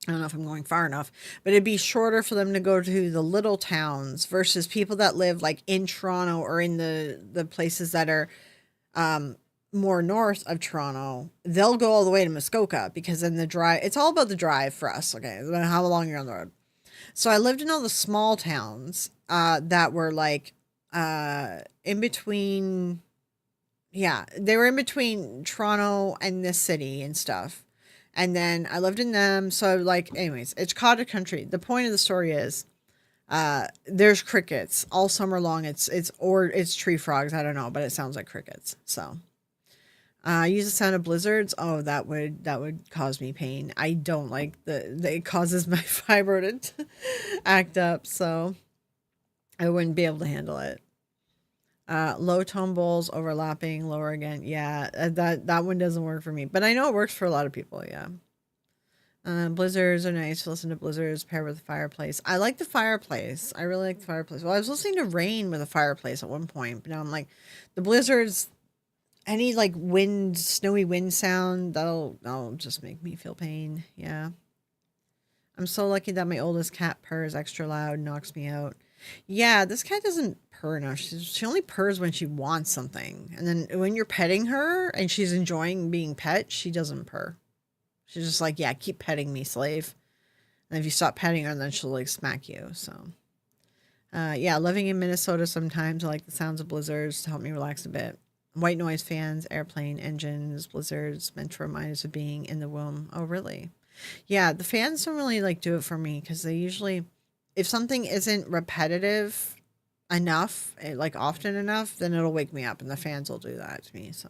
I don't know if I'm going far enough, but it'd be shorter for them to go to the little towns versus people that live like in Toronto or in the places that are more north of Toronto. They'll go all the way to Muskoka because then the drive, it's all about the drive for us. Okay. How long you're on the road. So I lived in all the small towns that were like in between. Yeah. They were in between Toronto and this city and stuff. And then I lived in them. So like, anyways, it's cottage country. The point of the story is, there's crickets all summer long. It's tree frogs. I don't know, but it sounds like crickets. So, use the sound of blizzards. Oh, that would cause me pain. I don't like it causes my fibro to act up. So I wouldn't be able to handle it. Low tone bowls overlapping, lower again. Yeah, that one doesn't work for me, but I know it works for a lot of people. Yeah. Blizzards are nice to listen to blizzards paired with the fireplace. I like the fireplace. I really like the fireplace. Well, I was listening to rain with a fireplace at one point, but now I'm like, the blizzards, any like wind, snowy wind sound, that'll just make me feel pain. Yeah. I'm so lucky that my oldest cat purrs extra loud, knocks me out. Yeah, this cat doesn't purr enough. She only purrs when she wants something. And then when you're petting her and she's enjoying being pet, she doesn't purr. She's just like, yeah, keep petting me, slave. And if you stop petting her, then she'll like smack you. So, yeah, living in Minnesota sometimes I like the sounds of blizzards to help me relax a bit. White noise fans, airplane engines, blizzards meant to remind us of being in the womb. Oh, really? Yeah, the fans don't really like do it for me because they usually, if something isn't repetitive enough, like often enough, then it'll wake me up and the fans will do that to me. So,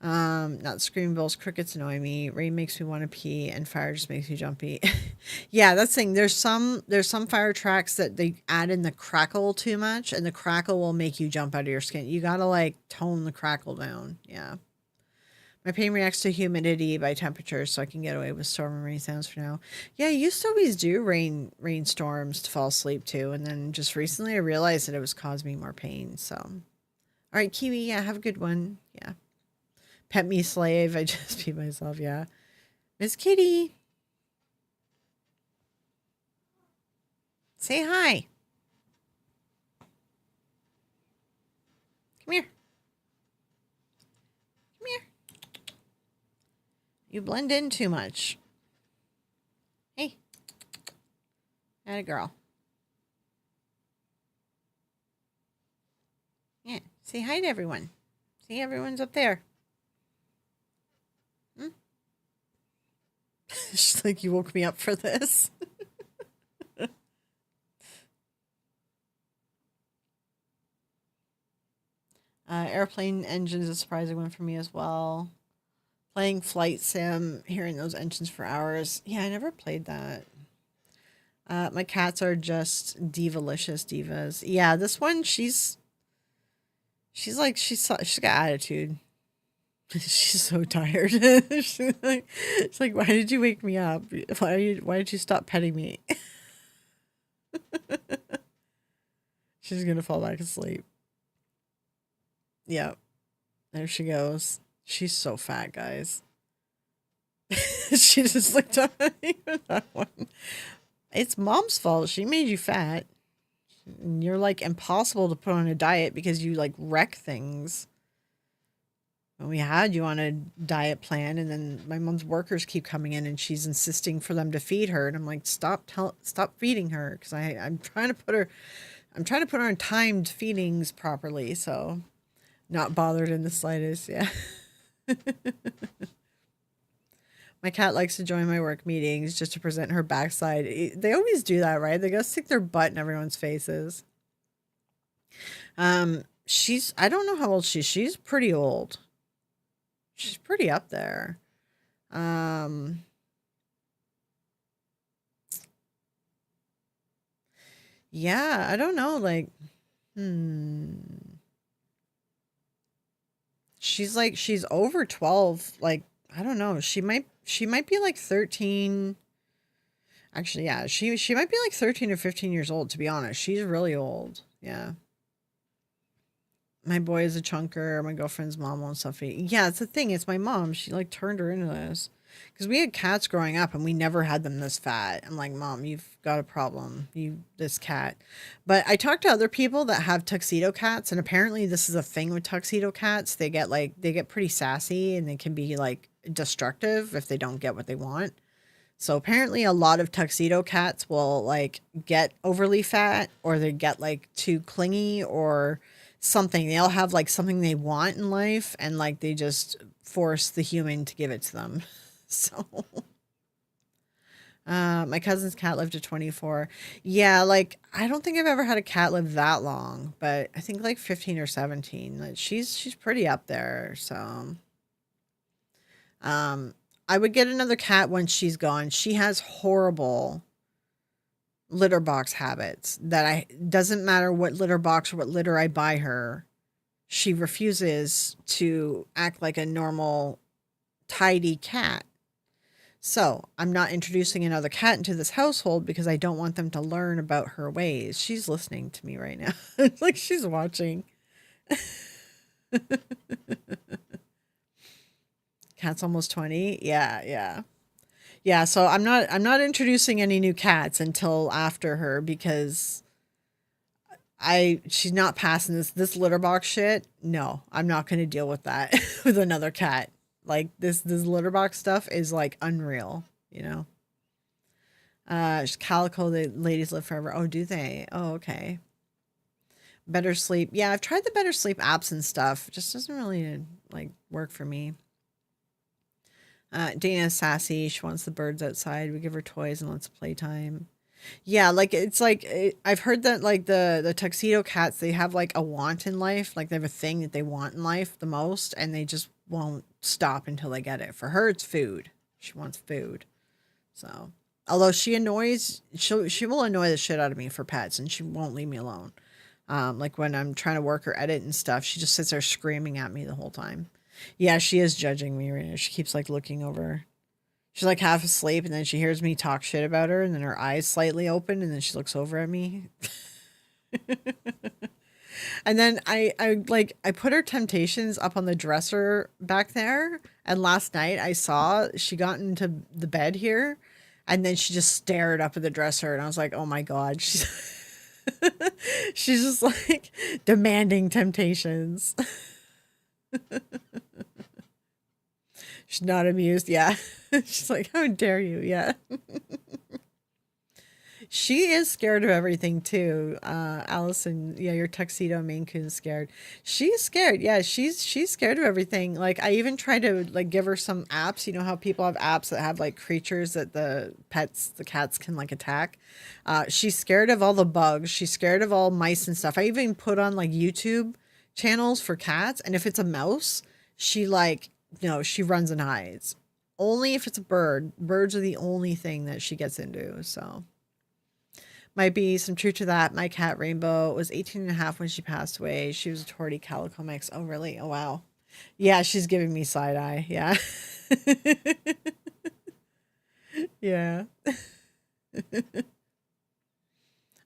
not screaming bells, crickets annoy me. Rain makes me want to pee and fire just makes me jumpy. Yeah, that's the thing. There's some fire tracks that they add in the crackle too much and the crackle will make you jump out of your skin. You got to like tone the crackle down. Yeah. My pain reacts to humidity by temperature, so I can get away with storm and rain sounds for now. Yeah, I used to always do rainstorms to fall asleep to, and then just recently I realized that it was causing me more pain. So, all right, Kiwi, yeah, have a good one. Yeah, pet me slave. I just pee myself. Yeah, Miss Kitty, say hi. Come here. Come here. You blend in too much. Hey, atta girl. Yeah, say hi to everyone. See, everyone's up there. Hmm? She's like, you woke me up for this. Airplane engines is a surprising one for me as well. Playing Flight Sim, hearing those engines for hours. Yeah, I never played that. My cats are just divalicious divas. Yeah, this one, she's got attitude. She's so tired. She's like, why did you wake me up? Why did you stop petting me? She's gonna fall back asleep. Yep, there she goes. She's so fat, guys. She just looked at me with that one. It's mom's fault. She made you fat. And you're like impossible to put on a diet because you like wreck things. And we had you on a diet plan, and then my mom's workers keep coming in, and she's insisting for them to feed her, and I'm like, stop feeding her, because I'm trying to put her on timed feedings properly, so not bothered in the slightest. Yeah. My cat likes to join my work meetings just to present her backside. They always do that, right? They go stick their butt in everyone's faces. I don't know how old she is. She's pretty old. She's pretty up there. Um, yeah, I don't know. Like, hmm. She's over 12. Like, I don't know. She might be like 13. Actually, yeah, she might be like 13 or 15 years old, to be honest. She's really old. Yeah. My boy is a chunker. My girlfriend's mom won't stuff eat. Yeah, it's the thing. It's my mom. She like turned her into this. Because we had cats growing up and we never had them this fat. I'm like, Mom, you've got a problem. This cat. But I talked to other people that have tuxedo cats, and apparently this is a thing with tuxedo cats. They get pretty sassy, and they can be like destructive if they don't get what they want. So apparently a lot of tuxedo cats will like get overly fat, or they get like too clingy, or something. They'll have like something they want in life, and like they just force the human to give it to them. So my cousin's cat lived to 24. Yeah, like I don't think I've ever had a cat live that long, but I think like 15 or 17. Like she's pretty up there. So um I would get another cat when she's gone. She has horrible litter box habits that I doesn't matter what litter box or what litter I buy her, she refuses to act like a normal tidy cat. So, I'm not introducing another cat into this household because I don't want them to learn about her ways. She's listening to me right now. It's like she's watching. Cat's almost 20. Yeah, yeah. Yeah, so I'm not introducing any new cats until after her, because she's not passing this litter box shit. No, I'm not going to deal with that with another cat. Like this litter box stuff is like unreal, you know. Calico, the ladies live forever. Oh, do they? Oh, okay. Better sleep. Yeah, I've tried the better sleep apps and stuff. It just doesn't really like work for me. Dana's sassy. She wants the birds outside. We give her toys and lots of playtime. Yeah, like it's like I've heard that like the tuxedo cats, they have like a want in life, like they have a thing that they want in life the most, and they just won't stop until they get it. For her, it's food. She wants food. So, although she will annoy the shit out of me for pets, and she won't leave me alone. Like when I'm trying to work or edit and stuff, she just sits there screaming at me the whole time. Yeah, she is judging me right now. She keeps like looking over. She's like half asleep, and then she hears me talk shit about her, and then her eyes slightly open, and then she looks over at me. And then I put her Temptations up on the dresser back there, and last night I saw she got into the bed here, and then she just stared up at the dresser, and I was like, oh my god, she's just like demanding Temptations. She's not amused. Yeah. She's like, how dare you? Yeah. She is scared of everything too. Allison, yeah, your tuxedo Maine Coon's scared. She's scared. Yeah, she's scared of everything. Like I even tried to like give her some apps. You know how people have apps that have like creatures that the cats can like attack. She's scared of all the bugs. She's scared of all mice and stuff. I even put on like YouTube channels for cats, and if it's a mouse, she like no, she runs and hides. Only if it's a bird. Birds are the only thing that she gets into. So might be some truth to that. My cat Rainbow was 18 and a half when she passed away. She was a torty calico mix. Oh, really? Oh, wow. Yeah, she's giving me side eye. Yeah. Yeah.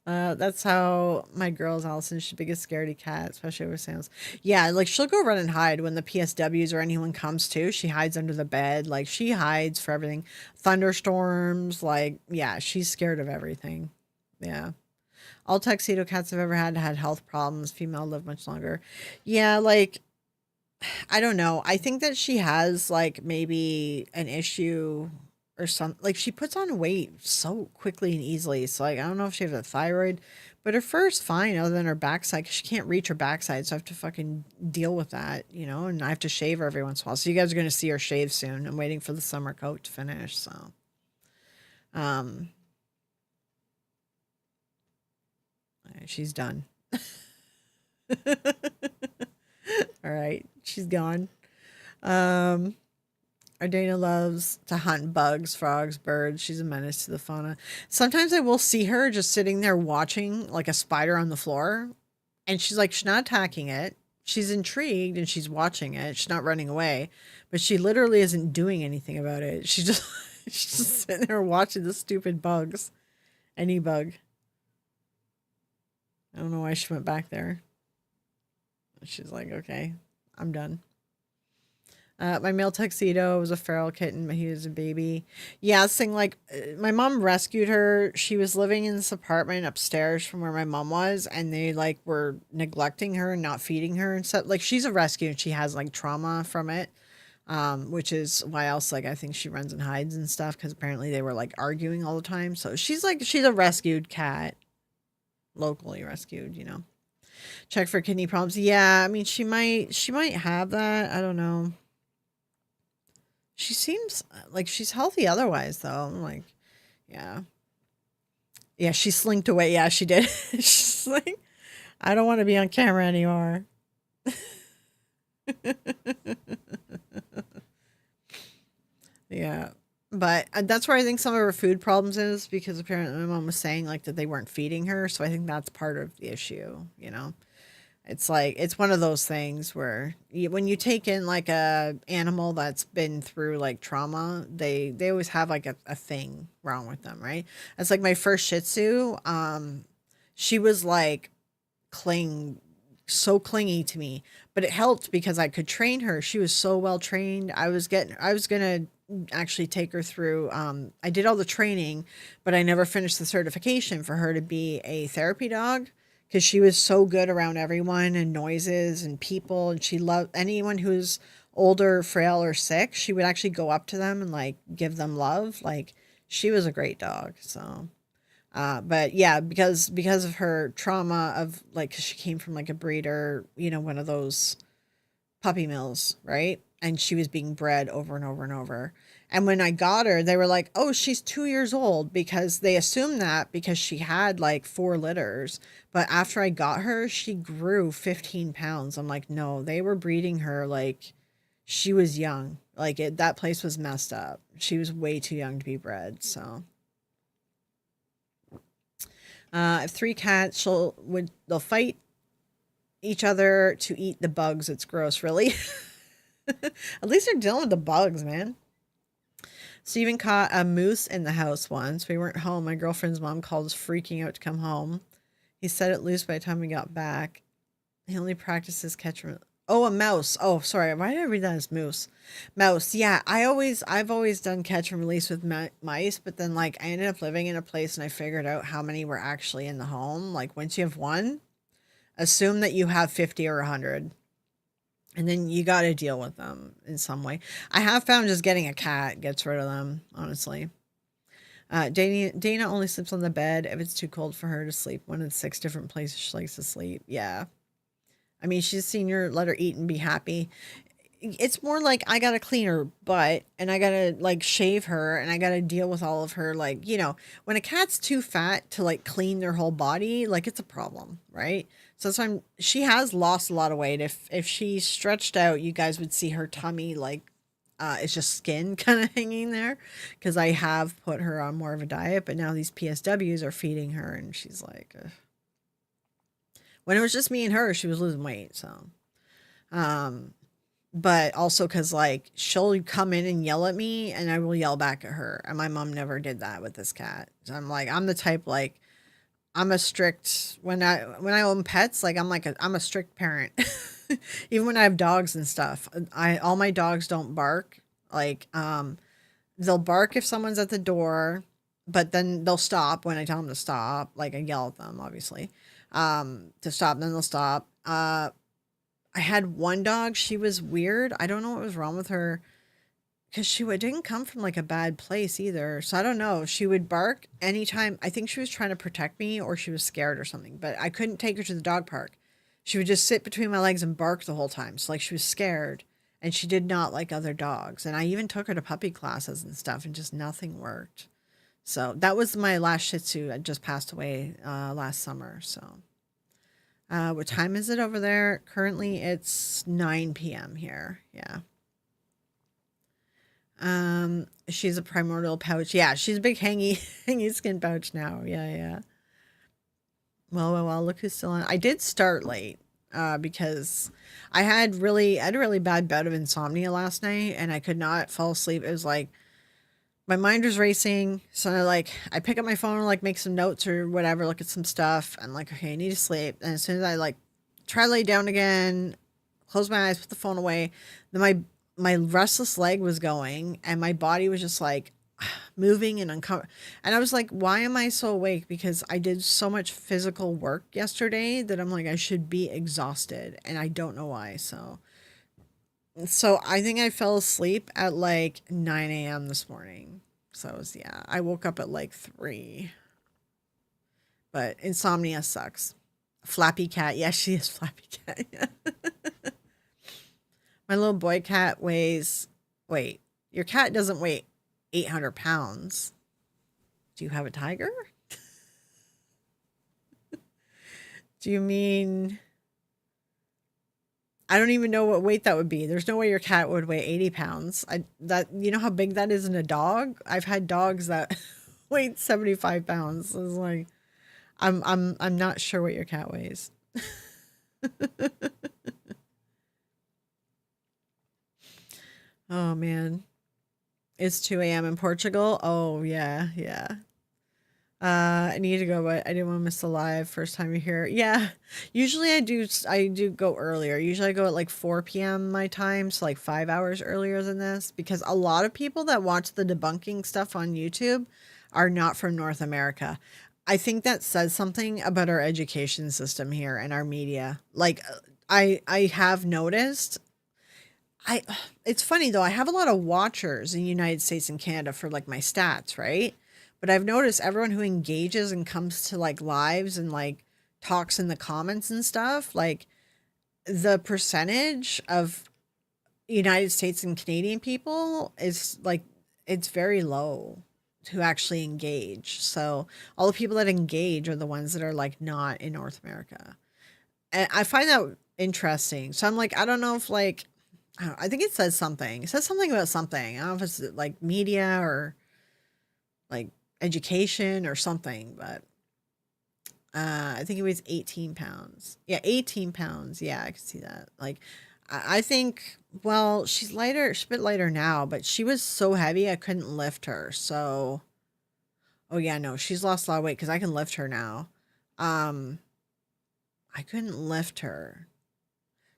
That's how my girl's Allison. She's the biggest scaredy cat, especially over Sam's. Yeah, like she'll go run and hide when the PSWs or anyone comes to. She hides under the bed. Like she hides for everything. Thunderstorms, like, yeah, she's scared of everything. Yeah. All tuxedo cats I've ever had health problems. Female live much longer. Yeah, like I don't know. I think that she has like maybe an issue or some like she puts on weight so quickly and easily. So like I don't know if she has a thyroid, but her fur is fine other than her backside because she can't reach her backside. So I have to fucking deal with that, you know. And I have to shave her every once in a while. So you guys are gonna see her shave soon. I'm waiting for the summer coat to finish. So um, she's done. All right, she's gone. Um, Ardena loves to hunt bugs, frogs, birds. She's a menace to the fauna. Sometimes I will see her just sitting there watching like a spider on the floor, and she's not attacking it. She's intrigued and she's watching it. She's not running away, but she literally isn't doing anything about it. She just she's just sitting there watching the stupid bugs. Any bug. I don't know why she went back there. She's like, okay, I'm done. My male tuxedo was a feral kitten, but he was a baby. Yeah, thing like my mom rescued her. She was living in this apartment upstairs from where my mom was, and they like were neglecting her and not feeding her and stuff. Like she's a rescue and she has like trauma from it, which is why else like I think she runs and hides and stuff because apparently they were like arguing all the time. So she's a rescued cat, locally rescued, you know. Check for kidney problems. Yeah, I mean she might have that. I don't know. She seems like she's healthy otherwise, though. I'm like, yeah. Yeah, she slinked away. Yeah, she did. She's like, I don't want to be on camera anymore. Yeah. But that's where I think some of her food problems is because apparently my mom was saying like that they weren't feeding her. So I think that's part of the issue, you know? It's like it's one of those things where when you take in like a animal that's been through like trauma, they always have like a thing wrong with them, right? It's like my first Shih Tzu. She was like cling so clingy to me, but it helped because I could train her. She was so well trained. I was gonna actually take her through. I did all the training, but I never finished the certification for her to be a therapy dog because she was so good around everyone and noises and people, and she loved anyone who's older, frail, or sick. She would actually go up to them and like give them love. Like she was a great dog. So but yeah, because of her trauma of like 'cause she came from like a breeder, you know, one of those puppy mills, right? And she was being bred over and over and over. And when I got her, they were like, "Oh, she's 2 years old," because they assumed that because she had like 4 litters. But after I got her, she grew 15 pounds. I'm like, no, they were breeding her like she was young. Like that place was messed up. She was way too young to be bred. So I have 3 cats. They'll fight each other to eat the bugs. It's gross, really. At least they're dealing with the bugs, man. Steven caught a moose in the house once. We weren't home. My girlfriend's mom called us freaking out to come home. He set it loose by the time we got back. He only practices catch. Oh, a mouse. Oh, sorry. Why did I read that as moose? Mouse. Yeah, I've always done catch and release with mice, but then like I ended up living in a place and I figured out how many were actually in the home. Like once you have one, assume that you have 50 or 100. And then you got to deal with them in some way. I have found just getting a cat gets rid of them, honestly. Dana only sleeps on the bed if it's too cold for her to sleep. One of the 6 different places she likes to sleep. Yeah. I mean, she's seen her, let her eat and be happy. It's more like I gotta clean her butt and I gotta like shave her and I gotta deal with all of her like when a cat's too fat to like clean their whole body, like it's a problem, right? So that's why she has lost a lot of weight. If she stretched out, you guys would see her tummy like it's just skin kind of hanging there because I have put her on more of a diet, but now these PSWs are feeding her and she's like when it was just me and her, she was losing weight. So um but also because like she'll come in and yell at me and I will yell back at her, and my mom never did that with this cat. So I'm the type like I'm a strict when I own pets, like I'm a strict parent. Even when I have dogs and stuff, I all my dogs don't bark. Like they'll bark if someone's at the door. but then they'll stop when I tell them to stop. Like I yell at them, obviously, to stop. Then they'll stop. I had one dog. She was weird. I don't know what was wrong with her because didn't come from like a bad place either. So I don't know. She would bark anytime. I think she was trying to protect me or she was scared or something. But I couldn't take her to the dog park. She would just sit between my legs and bark the whole time. So like she was scared and she did not like other dogs. And I even took her to puppy classes and stuff and just nothing worked. So that was my last Shih Tzu. I just passed away last summer. So what time is it over there? Currently it's 9 p.m. here. Yeah. She's a primordial pouch. Yeah, she's a big hangy hangy skin pouch now. Yeah, yeah. Well, look who's still on. I did start late, because I had a really bad bout of insomnia last night and I could not fall asleep. It was like my mind was racing. So I pick up my phone and like make some notes or whatever, look at some stuff and like, okay, I need to sleep. And as soon as I like try to lay down again, close my eyes, put the phone away, then my restless leg was going and my body was just like moving and uncomfortable. And I was like, why am I so awake? Because I did so much physical work yesterday that I'm like, I should be exhausted and I don't know why. So I think I fell asleep at like 9 a.m. this morning. So it was, yeah, I woke up at like 3. But insomnia sucks. Flappy cat. Yeah, she is Flappy cat. My little boy cat weighs, wait, your cat doesn't weigh 800 pounds. Do you have a tiger? Do you mean, I don't even know what weight that would be. There's no way your cat would weigh 80 pounds. You know how big that is in a dog? I've had dogs that weighed 75 pounds. I was like, I'm not sure what your cat weighs. Oh man. It's 2 a.m. in Portugal. Oh yeah, yeah. I need to go, but I didn't want to miss the live first time you're here. Yeah. Usually I do go earlier. Usually I go at like 4 p.m. my time, so like 5 hours earlier than this, because a lot of people that watch the debunking stuff on YouTube are not from North America. I think that says something about our education system here and our media. Like I have noticed I it's funny though, I have a lot of watchers in the United States and Canada for like my stats, right? But I've noticed everyone who engages and comes to like lives and like talks in the comments and stuff, like the percentage of United States and Canadian people is like it's very low to actually engage. So all the people that engage are the ones that are like not in North America. And I find that interesting. So I'm like, I don't know if like I think it says something. It says something about something. I don't know if it's like media or like education or something, but I think it weighs 18 pounds. Yeah, 18 pounds. Yeah, I can see that. Like, I think, well, she's lighter. She's a bit lighter now, but she was so heavy I couldn't lift her. So, oh yeah, no, she's lost a lot of weight because I can lift her now. Um, I couldn't lift her.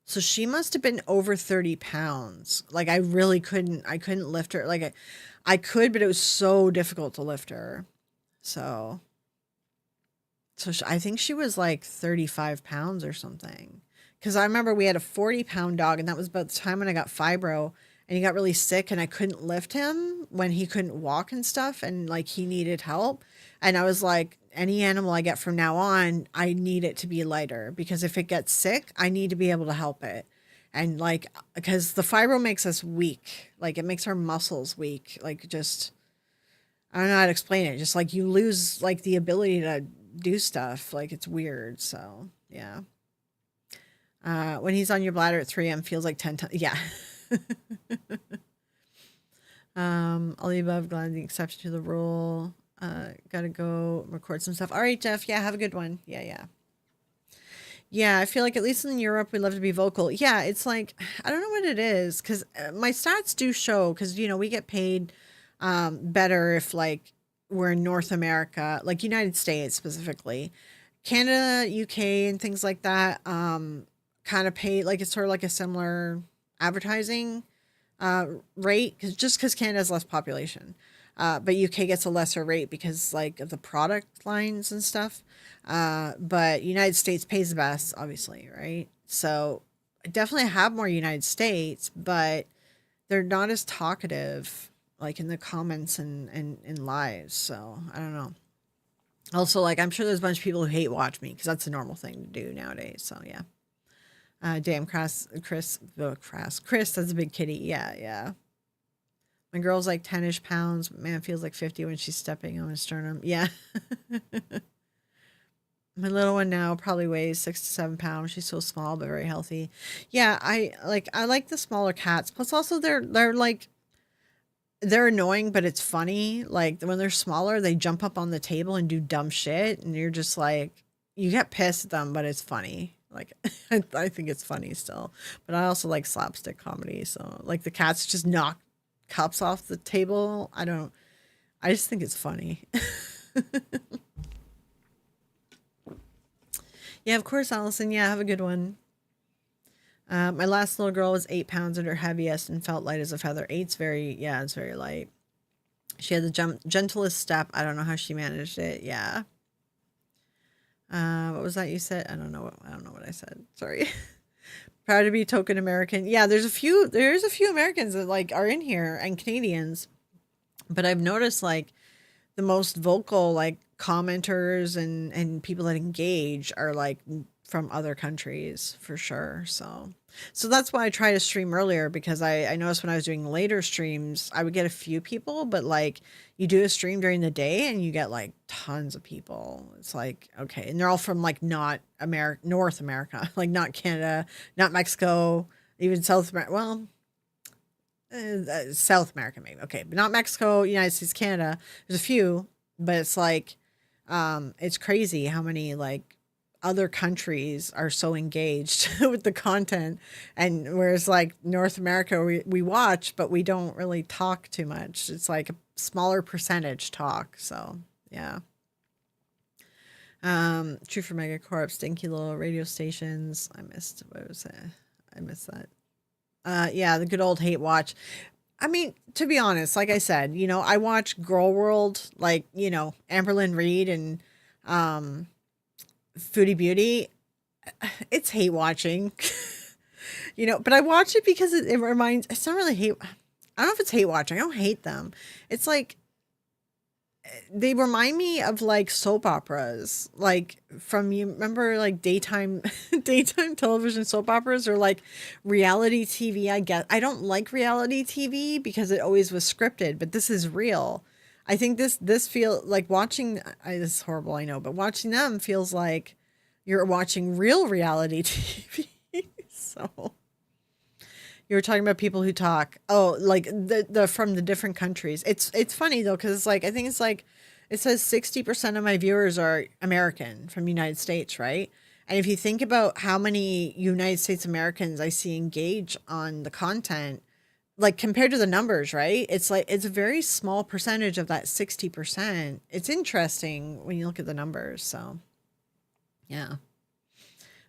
So she must have been over 30 pounds. Like I couldn't lift her. Like I could, but it was so difficult to lift her. So, I think she was like 35 pounds or something. Cause I remember we had a 40-pound dog and that was about the time when I got fibro and he got really sick and I couldn't lift him when he couldn't walk and stuff. And like he needed help. And I was like, any animal I get from now on, I need it to be lighter because if it gets sick, I need to be able to help it. And like, because the fibro makes us weak, like it makes our muscles weak. Like just, I don't know how to explain it. Just like you lose like the ability to do stuff. Like it's weird. So yeah. When he's on your bladder at 3 a.m. feels like 10 times. Yeah. All the above, glad the exception to the rule. Gotta go record some stuff. All right, Jeff. Yeah, have a good one. Yeah, yeah. Yeah, I feel like at least in Europe we love to be vocal. Yeah, it's like I don't know what it is because my stats do show because we get paid better if like we're in North America, like United States specifically, Canada, UK, and things like that. Kind of pay like it's sort of like a similar advertising rate because Canada has less population. but UK gets a lesser rate because like of the product lines and stuff. But United States pays the best, obviously, right? So I definitely have more United States, but they're not as talkative like in the comments and in lives. So I don't know. Also, like I'm sure there's a bunch of people who hate watch me because that's a normal thing to do nowadays. So yeah. Damn, Chris, that's a big kitty. Yeah, yeah. My girl's like 10-ish pounds, but man, feels like 50 when she's stepping on a sternum. Yeah. My little one now probably weighs 6 to 7 pounds. She's so small but very healthy. Yeah, I like the smaller cats. Plus, also they're like they're annoying, but it's funny. Like when they're smaller, they jump up on the table and do dumb shit, and you're just like you get pissed at them, but it's funny. Like I think it's funny still, but I also like slapstick comedy. So like the cats just knock cups off the table. I don't. I just think it's funny. Yeah, of course, Allison. Yeah, have a good one. My last little girl was 8 pounds at her heaviest and felt light as a feather. Eight's very, yeah, it's very light. She had the gentlest step. I don't know how she managed it. Yeah. What was that you said? I don't know. I don't know what I said. Sorry. Proud to be token American. Yeah, there's a few Americans that like are in here and Canadians, but I've noticed like the most vocal like commenters and people that engage are like from other countries for sure. So that's why I try to stream earlier because I noticed when I was doing later streams I would get a few people, but like you do a stream during the day and you get like tons of people. It's like okay, and they're all from like not America, North America, like not Canada, not Mexico, even South America. Well, South America maybe. Okay, but not Mexico, United States, Canada. There's a few, but it's like it's crazy how many like other countries are so engaged with the content, and whereas like North America we watch but we don't really talk too much. It's like a smaller percentage talk. So yeah. True for Megacorp, stinky little radio stations. I missed what was it? I missed that. Yeah, the good old hate watch. I mean, to be honest, like I said, I watch Girl World, like, Amberlynn Reed and um Foodie Beauty. It's hate watching. But I watch it because it reminds it's not really hate. I don't know if it's hate watching. I don't hate them. It's like they remind me of like soap operas, like from you remember like daytime daytime television soap operas or like reality TV. I guess I don't like reality TV because it always was scripted, but this is real. I think this feel like watching. This is horrible, I know, but watching them feels like you're watching real reality TV. So you were talking about people who talk. Oh, like the from the different countries. It's funny though because it's like I think it's like it says 60% of my viewers are American from the United States, right? And if you think about how many United States Americans I see engage on the content, like compared to the numbers, right? It's like it's a very small percentage of that 60%. It's interesting when you look at the numbers. So yeah.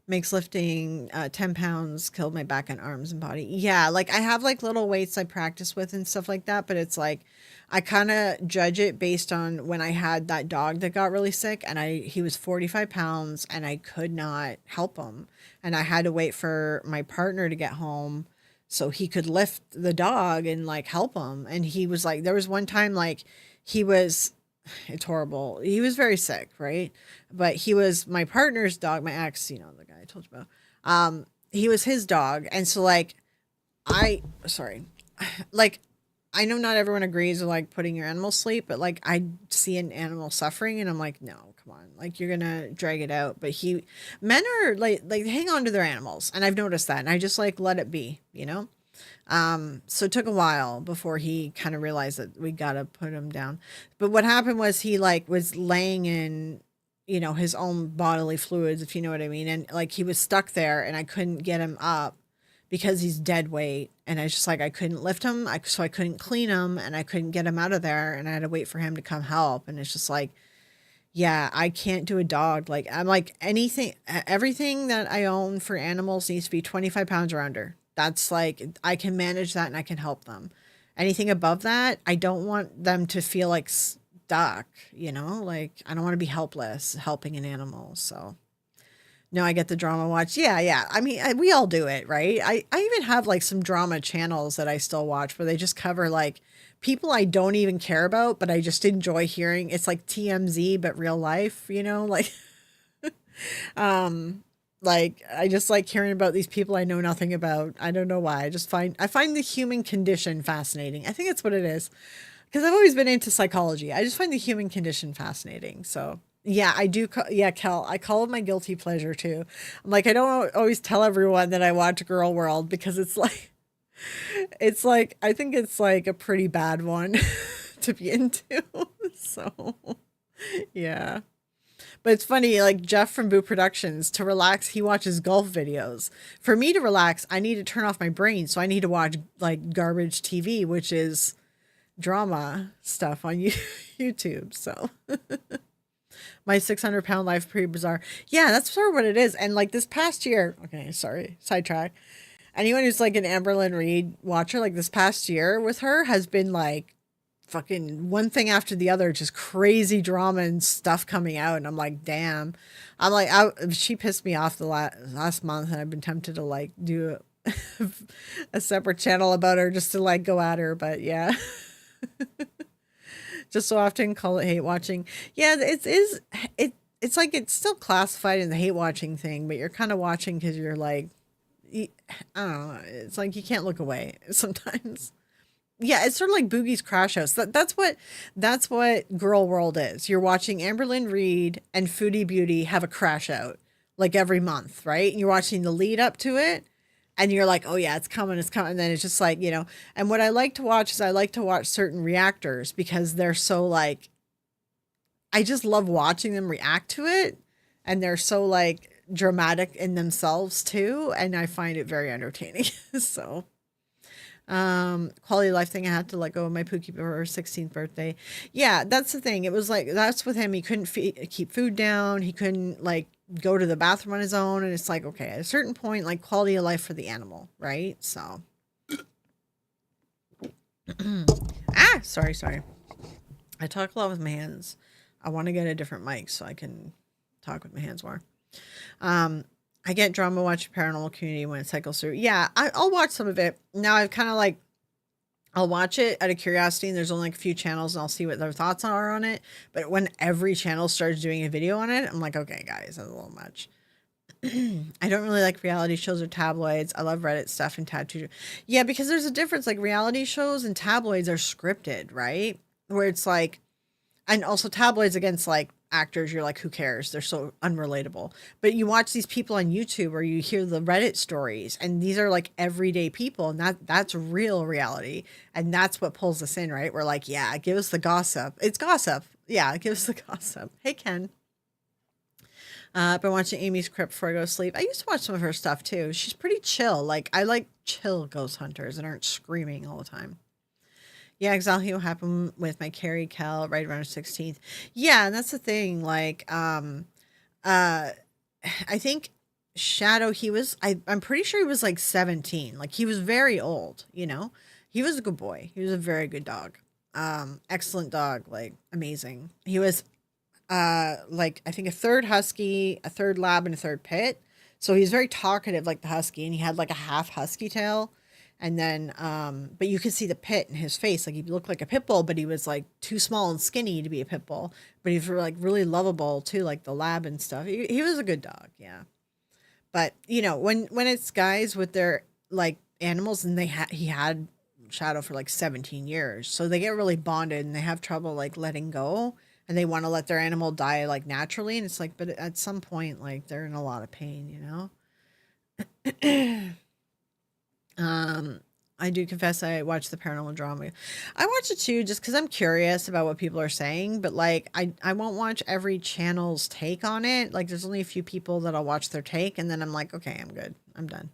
Makes lifting 10 pounds killed my back and arms and body. Yeah, like I have like little weights I practice with and stuff like that, but it's like I kind of judge it based on when I had that dog that got really sick and he was 45 pounds and I could not help him. And I had to wait for my partner to get home so he could lift the dog and like help him. And he was like, there was one time like he was it's horrible. He was very sick, right? But he was my partner's dog, my ex, the guy I told you about. He was his dog. And so like sorry. Like I know not everyone agrees with like putting your animal to sleep, but like I see an animal suffering and I'm like, no, come on. Like you're gonna drag it out. But men are like hang on to their animals. And I've noticed that. And I just like let it be. So it took a while before he kind of realized that we got to put him down. But what happened was he like was laying in, his own bodily fluids, if you know what I mean. And like he was stuck there and I couldn't get him up because he's dead weight. And I was just like, I couldn't lift him. So I couldn't clean him and I couldn't get him out of there. And I had to wait for him to come help. And it's just like, yeah, I can't do a dog. Like I'm like everything that I own for animals needs to be 25 pounds or under. That's like I can manage that and I can help them. Anything above that, I don't want them to feel like stuck, you know? Like I don't want to be helpless helping an animal. So no, I get the drama watch. Yeah, yeah. I mean, we all do it, right? I even have like some drama channels that I still watch where they just cover like people I don't even care about, but I just enjoy hearing. It's like TMZ, but real life, you know? Um, like I just like hearing about these people I know nothing about. I don't know why. I find the human condition fascinating. I think that's what it is. Because I've always been into psychology. I just find the human condition fascinating. So yeah, I do. Yeah, Kel, I call it my guilty pleasure too. I'm like, I don't always tell everyone that I watch Girl World because I think it's like a pretty bad one to be into. So yeah. But it's funny, like Jeff from Boo Productions, to relax, he watches golf videos. For me to relax, I need to turn off my brain. So I need to watch like garbage TV, which is drama stuff on YouTube. So my 600-pound life pretty bizarre. Yeah, that's sort of what it is. And like this past year, okay, sorry, sidetrack. Anyone who's like an Amberlynn Reed watcher, like this past year with her has been like fucking one thing after the other, just crazy drama and stuff coming out. And I'm like, damn. She pissed me off the last month, and I've been tempted to like do a separate channel about her just to like go at her. But yeah. Just so often call it hate watching. Yeah, it's like it's still classified in the hate watching thing, but you're kind of watching because you're like, I don't know. It's like you can't look away sometimes. Yeah, it's sort of like Boogie's Crash House. That's what Girl World is. You're watching Amberlynn Reed and Foodie Beauty have a crash out like every month, right? And you're watching the lead up to it, and you're like, oh yeah, it's coming, it's coming. And then it's just like, you know, and what I like to watch is I like to watch certain reactors because they're so like, I just love watching them react to it. And they're so like dramatic in themselves too. And I find it very entertaining. So, quality of life thing. I had to let go of my Pookie for her 16th birthday. Yeah, that's the thing. It was like, that's with him. He couldn't keep food down. He couldn't like go to the bathroom on his own. And it's like, okay, at a certain point, like quality of life for the animal, right? So, sorry. I talk a lot with my hands. I want to get a different mic so I can talk with my hands more. I get drama watch paranormal community when it cycles through. Yeah, I'll watch some of it. Now I've kind of like, I'll watch it out of curiosity, and there's only like a few channels, and I'll see what their thoughts are on it. But when every channel starts doing a video on it, I'm like, okay, guys, that's a little much. I don't really like reality shows or tabloids. I love Reddit stuff and tattoo. Yeah, because there's a difference. Like reality shows and tabloids are scripted, right? Where it's like, and also tabloids against like actors, you're like, who cares? They're so unrelatable. But you watch these people on YouTube or you hear the Reddit stories, and these are like everyday people, and that's real reality. And that's what pulls us in, right? We're like, yeah, give us the gossip. It's gossip. Yeah, give us the gossip. Hey, Ken. I've been watching Amy's Crypt before I go to sleep. I used to watch some of her stuff too. She's pretty chill. Like I like chill ghost hunters that aren't screaming all the time. Yeah, exactly what happened with my Carrie Cal right around her 16th. Yeah, and that's the thing. Like, uh, I think Shadow, I'm pretty sure he was like 17. Like, he was very old, you know? He was a good boy. He was a very good dog. Excellent dog, like, amazing. He was, like, I think a third husky, a third lab, and a third pit. So he's very talkative, like the husky, and he had like a half husky tail. And then, but you could see the pit in his face. Like he looked like a pit bull, but he was like too small and skinny to be a pit bull. But he was like really lovable too, like the lab and stuff. He was a good dog, yeah. But you know, when it's guys with their like animals, and he had Shadow for like 17 years, so they get really bonded and they have trouble like letting go, and they want to let their animal die like naturally. And it's like, but at some point, like they're in a lot of pain, you know. I do confess I watch the paranormal drama. I watch it too just because I'm curious about what people are saying, but like I won't watch every channel's take on it. Like there's only a few people that I'll watch their take, and then I'm like, okay, I'm good. I'm done.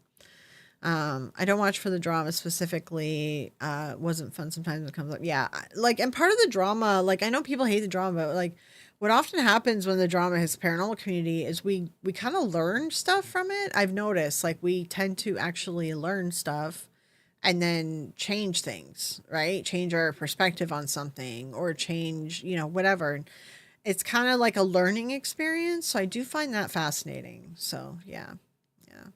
I don't watch for the drama specifically. Wasn't fun sometimes when it comes up. Yeah, like, and part of the drama, like I know people hate the drama, but like what often happens when the drama hits the paranormal community is we kind of learn stuff from it. I've noticed like we tend to actually learn stuff and then change things, right? Change our perspective on something or change, whatever. It's kind of like a learning experience. So I do find that fascinating. So yeah. Yeah.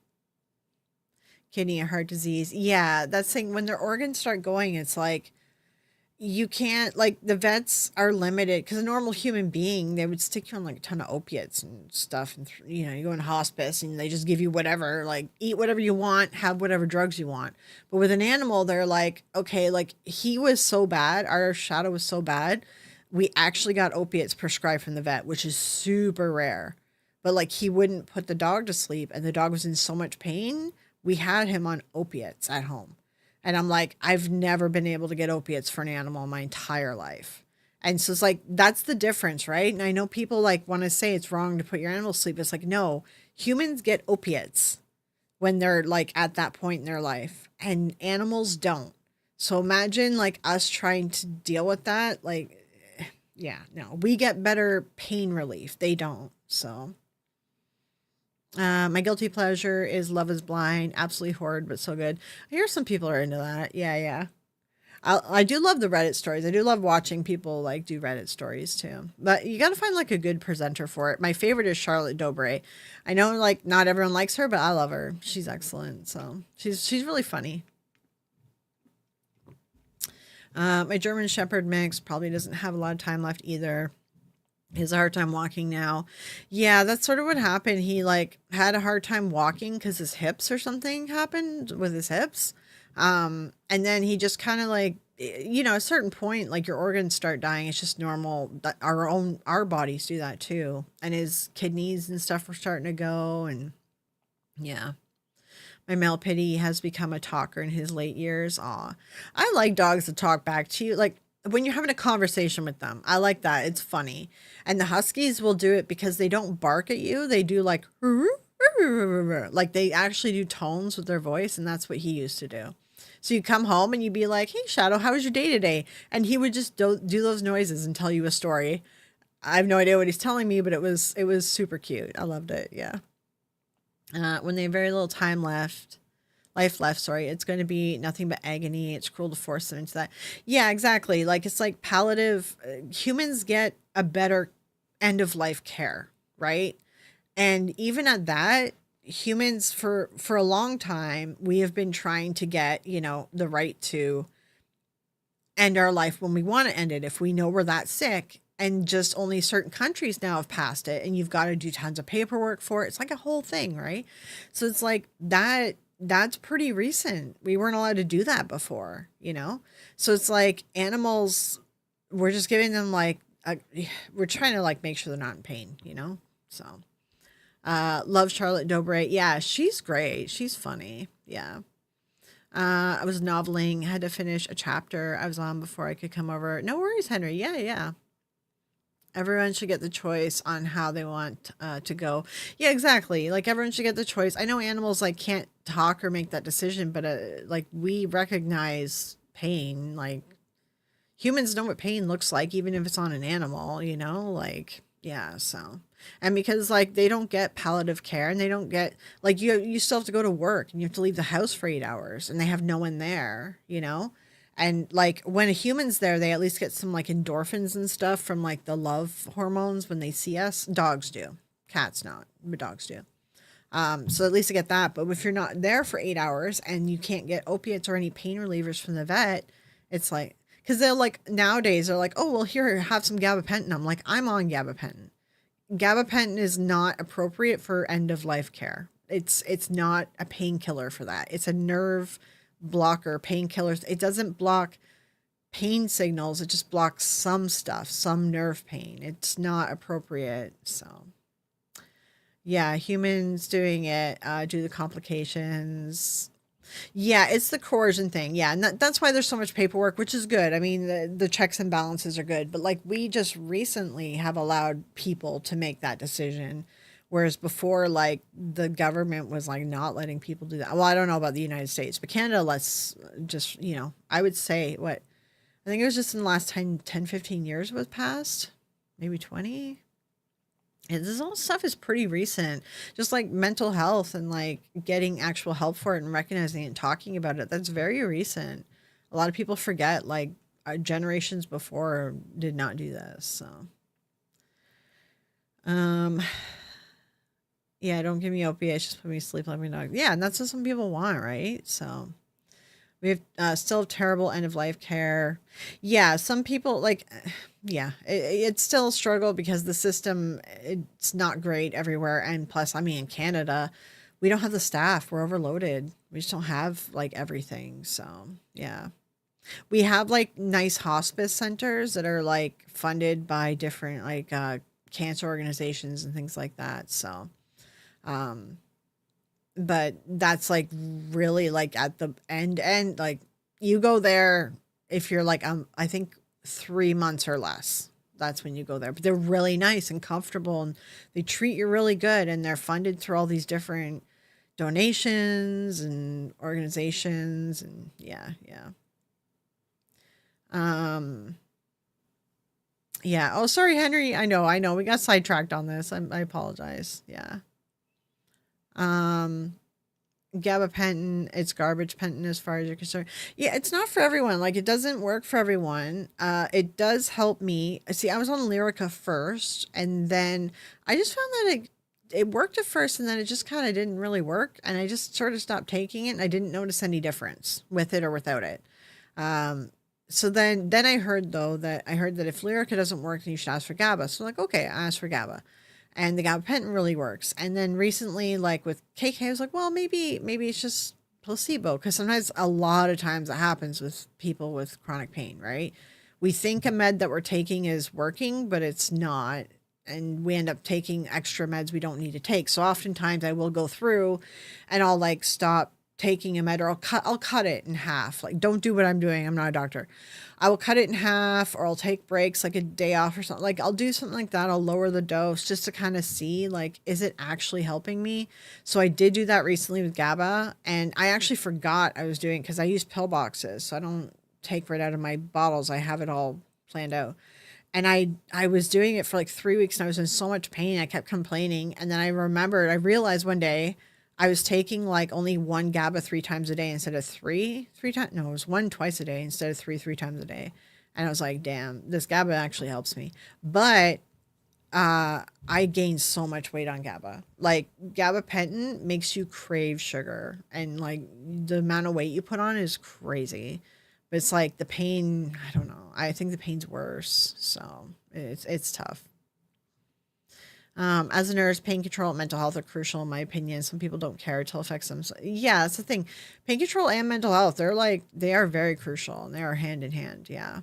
Kidney and heart disease. Yeah. That's thing when their organs start going, it's like you can't, like, the vets are limited because a normal human being, they would stick you on like a ton of opiates and stuff. And, you go in hospice and they just give you whatever, like eat whatever you want, have whatever drugs you want. But with an animal, they're like, okay, like he was so bad. Our shadow was so bad. We actually got opiates prescribed from the vet, which is super rare. But like he wouldn't put the dog to sleep and the dog was in so much pain. We had him on opiates at home. And I'm like, I've never been able to get opiates for an animal in my entire life. And so it's like, that's the difference, right? And I know people like want to say it's wrong to put your animal to sleep. It's like, no, humans get opiates when they're like at that point in their life, and animals don't. So imagine like us trying to deal with that. Like, yeah, no, we get better pain relief. They don't. So my guilty pleasure is Love is Blind. Absolutely horrid, but so good. I hear some people are into that. Yeah, yeah. I do love the Reddit stories. I do love watching people like do Reddit stories too. But you got to find like a good presenter for it. My favorite is Charlotte Dobre. I know like not everyone likes her, but I love her. She's excellent. So she's really funny. My German Shepherd mix probably doesn't have a lot of time left either. He has a hard time walking now. Yeah, that's sort of what happened. He like had a hard time walking because his hips or something happened with his hips. And then he just kind of like, a certain point, like your organs start dying. It's just normal that our bodies do that too. And his kidneys and stuff were starting to go. And yeah, my male pity has become a talker in his late years. Aw, I like dogs that talk back to you. Like when you're having a conversation with them, I like that. It's funny. And the Huskies will do it because they don't bark at you. They do like, like they actually do tones with their voice. And that's what he used to do. So you come home and you'd be like, hey, Shadow, how was your day today? And he would just do those noises and tell you a story. I have no idea what he's telling me, but it was super cute. I loved it. Yeah. When they have very little life left, sorry, it's going to be nothing but agony. It's cruel to force them into that. Yeah, exactly. Like it's like palliative. Humans get a better end of life care, right? And even at that, humans for a long time we have been trying to get the right to end our life when we want to end it if we know we're that sick, and just only certain countries now have passed it, and you've got to do tons of paperwork for it. It's like a whole thing, right? So it's like that's pretty recent. We weren't allowed to do that before. So it's like animals, we're just giving them like we're trying to like make sure they're not in pain. So love Charlotte Dobre. Yeah, she's great. She's funny. Yeah. I was noveling, had to finish a chapter I was on before I could come over. No worries, Henry. Yeah, yeah. Everyone should get the choice on how they want to go. Yeah, exactly. Like everyone should get the choice. I know animals like can't talk or make that decision, but like we recognize pain. Like humans know what pain looks like, even if it's on an animal. Like yeah. So and because like they don't get palliative care, and they don't get like you still have to go to work and you have to leave the house for 8 hours, and they have no one there. And like when a human's there, they at least get some like endorphins and stuff from like the love hormones when they see us. Dogs do, cats not, but dogs do. So at least they get that. But if you're not there for 8 hours and you can't get opiates or any pain relievers from the vet, it's like, because they're like nowadays they're like, oh well, here, have some gabapentin. I'm like, I'm on gabapentin. Gabapentin is not appropriate for end of life care. It's not a painkiller for that. It's a nerve blocker, painkillers. It doesn't block pain signals. It just blocks some stuff, some nerve pain. It's not appropriate. So yeah, humans doing it due to the complications. Yeah, it's the coercion thing. Yeah, and that's why there's so much paperwork, which is good. I mean, the checks and balances are good, but like we just recently have allowed people to make that decision, whereas before, like the government was like not letting people do that. Well, I don't know about the United States, but Canada lets just I would say what I think it was just in the last 10, 15 years was passed, maybe 20. This all stuff is pretty recent. Just like mental health and like getting actual help for it and recognizing it and talking about it. That's very recent. A lot of people forget like generations before did not do this. So, um, yeah, don't give me opiates, just put me to sleep, let me know. Yeah, and that's what some people want, right? So we have still terrible end of life care. Yeah, some people like, yeah, it's still a struggle because the system it's not great everywhere, and plus, I mean, in Canada, we don't have the staff. We're overloaded. We just don't have like everything. So yeah, we have like nice hospice centers that are like funded by different like cancer organizations and things like that. So, um, but that's like really like at the end like you go there if you're like I think 3 months or less. That's when you go there, but they're really nice and comfortable and they treat you really good and they're funded through all these different donations and organizations and yeah. um yeah, oh sorry Henry, I know we got sidetracked on this. I apologize. Yeah. um Gabapentin, it's garbage penton as far as you're concerned. Yeah, it's not for everyone. Like it doesn't work for everyone. It does help me. See, I was on Lyrica first, and then I just found that it worked at first, and then it just kind of didn't really work, and I just sort of stopped taking it, and I didn't notice any difference with it or without it. Um, so then I heard that if Lyrica doesn't work, then you should ask for GABA. So I'm like, okay, I asked for GABA and the gabapentin really works. And then recently, like with KK, I was like, well, maybe it's just placebo because sometimes a lot of times it happens with people with chronic pain, right? We think a med that we're taking is working, but it's not. And we end up taking extra meds we don't need to take. So oftentimes I will go through and I'll like stop taking a med or I'll cut it in half. Like don't do what I'm doing. I'm not a doctor. I will cut it in half or I'll take breaks like a day off or something. Like I'll do something like that. I'll lower the dose just to kind of see like is it actually helping me? So I did do that recently with GABA and I actually forgot I was doing because I use pill boxes. So I don't take right out of my bottles. I have it all planned out. And I was doing it for like 3 weeks and I was in so much pain. I kept complaining. And then I realized one day I was taking like only one GABA 3 times a day instead of three times. No, it was one twice a day instead of three times a day. And I was like, damn, this GABA actually helps me. But I gained so much weight on GABA. Like gabapentin makes you crave sugar, and like the amount of weight you put on is crazy. But it's like the pain. I don't know. I think the pain's worse, so it's tough. As a nurse, pain control and mental health are crucial in my opinion. Some people don't care until it affects them. So, yeah, that's the thing. Pain control and mental health, they are very crucial and they are hand in hand. Yeah.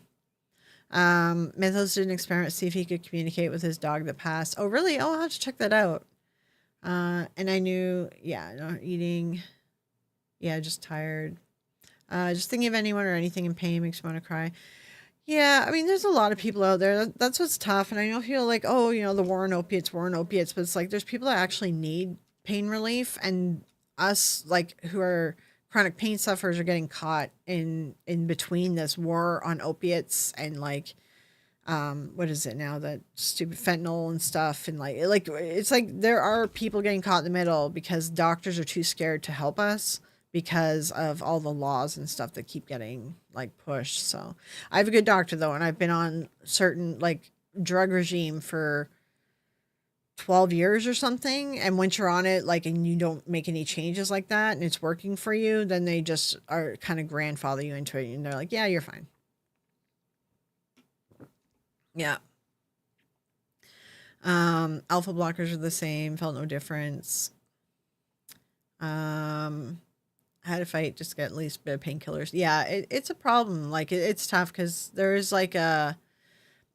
Mythos did an experiment to see if he could communicate with his dog that passed. Oh, really? Oh, I'll have to check that out. And I knew, yeah, not eating. Yeah, just tired. Just thinking of anyone or anything in pain makes me want to cry. Yeah, I mean, there's a lot of people out there. That's what's tough. And I know people are like, oh, the war on opiates. But it's like there's people that actually need pain relief, and us like who are chronic pain sufferers are getting caught in between this war on opiates and like what is it now, that stupid fentanyl and stuff, and like it's like there are people getting caught in the middle because doctors are too scared to help us because of all the laws and stuff that keep getting like pushed. So I have a good doctor though, and I've been on certain like drug regime for 12 years or something, and once you're on it like and you don't make any changes like that and it's working for you, then they just are kind of grandfather you into it and they're like, yeah, you're fine. Yeah. Alpha blockers are the same, felt no difference. um I had to fight just to get at least a bit of painkillers. Yeah, it's a problem. Like it's tough because there's a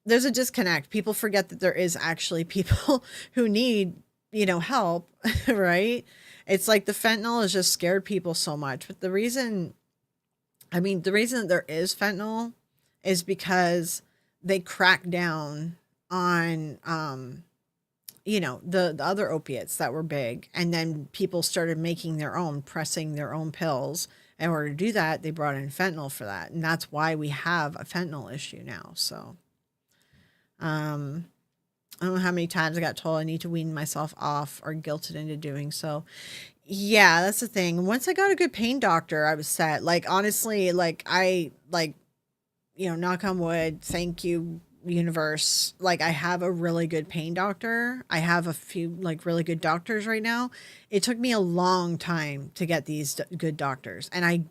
disconnect. People forget that there is actually people who need, help, right? It's like the fentanyl has just scared people so much. But the reason that there is fentanyl is because they crack down on the other opiates that were big, and then people started making their own, pressing their own pills. In order to do that, they brought in fentanyl for that, and that's why we have a fentanyl issue now. So I don't know how many times I got told I need to wean myself off or guilted into doing so. Yeah, that's the thing. Once I got a good pain doctor, I was set. Like honestly, like I like, knock on wood, thank you universe. Like I have a really good pain doctor. I have a few like really good doctors right now. It took me a long time to get these good doctors. And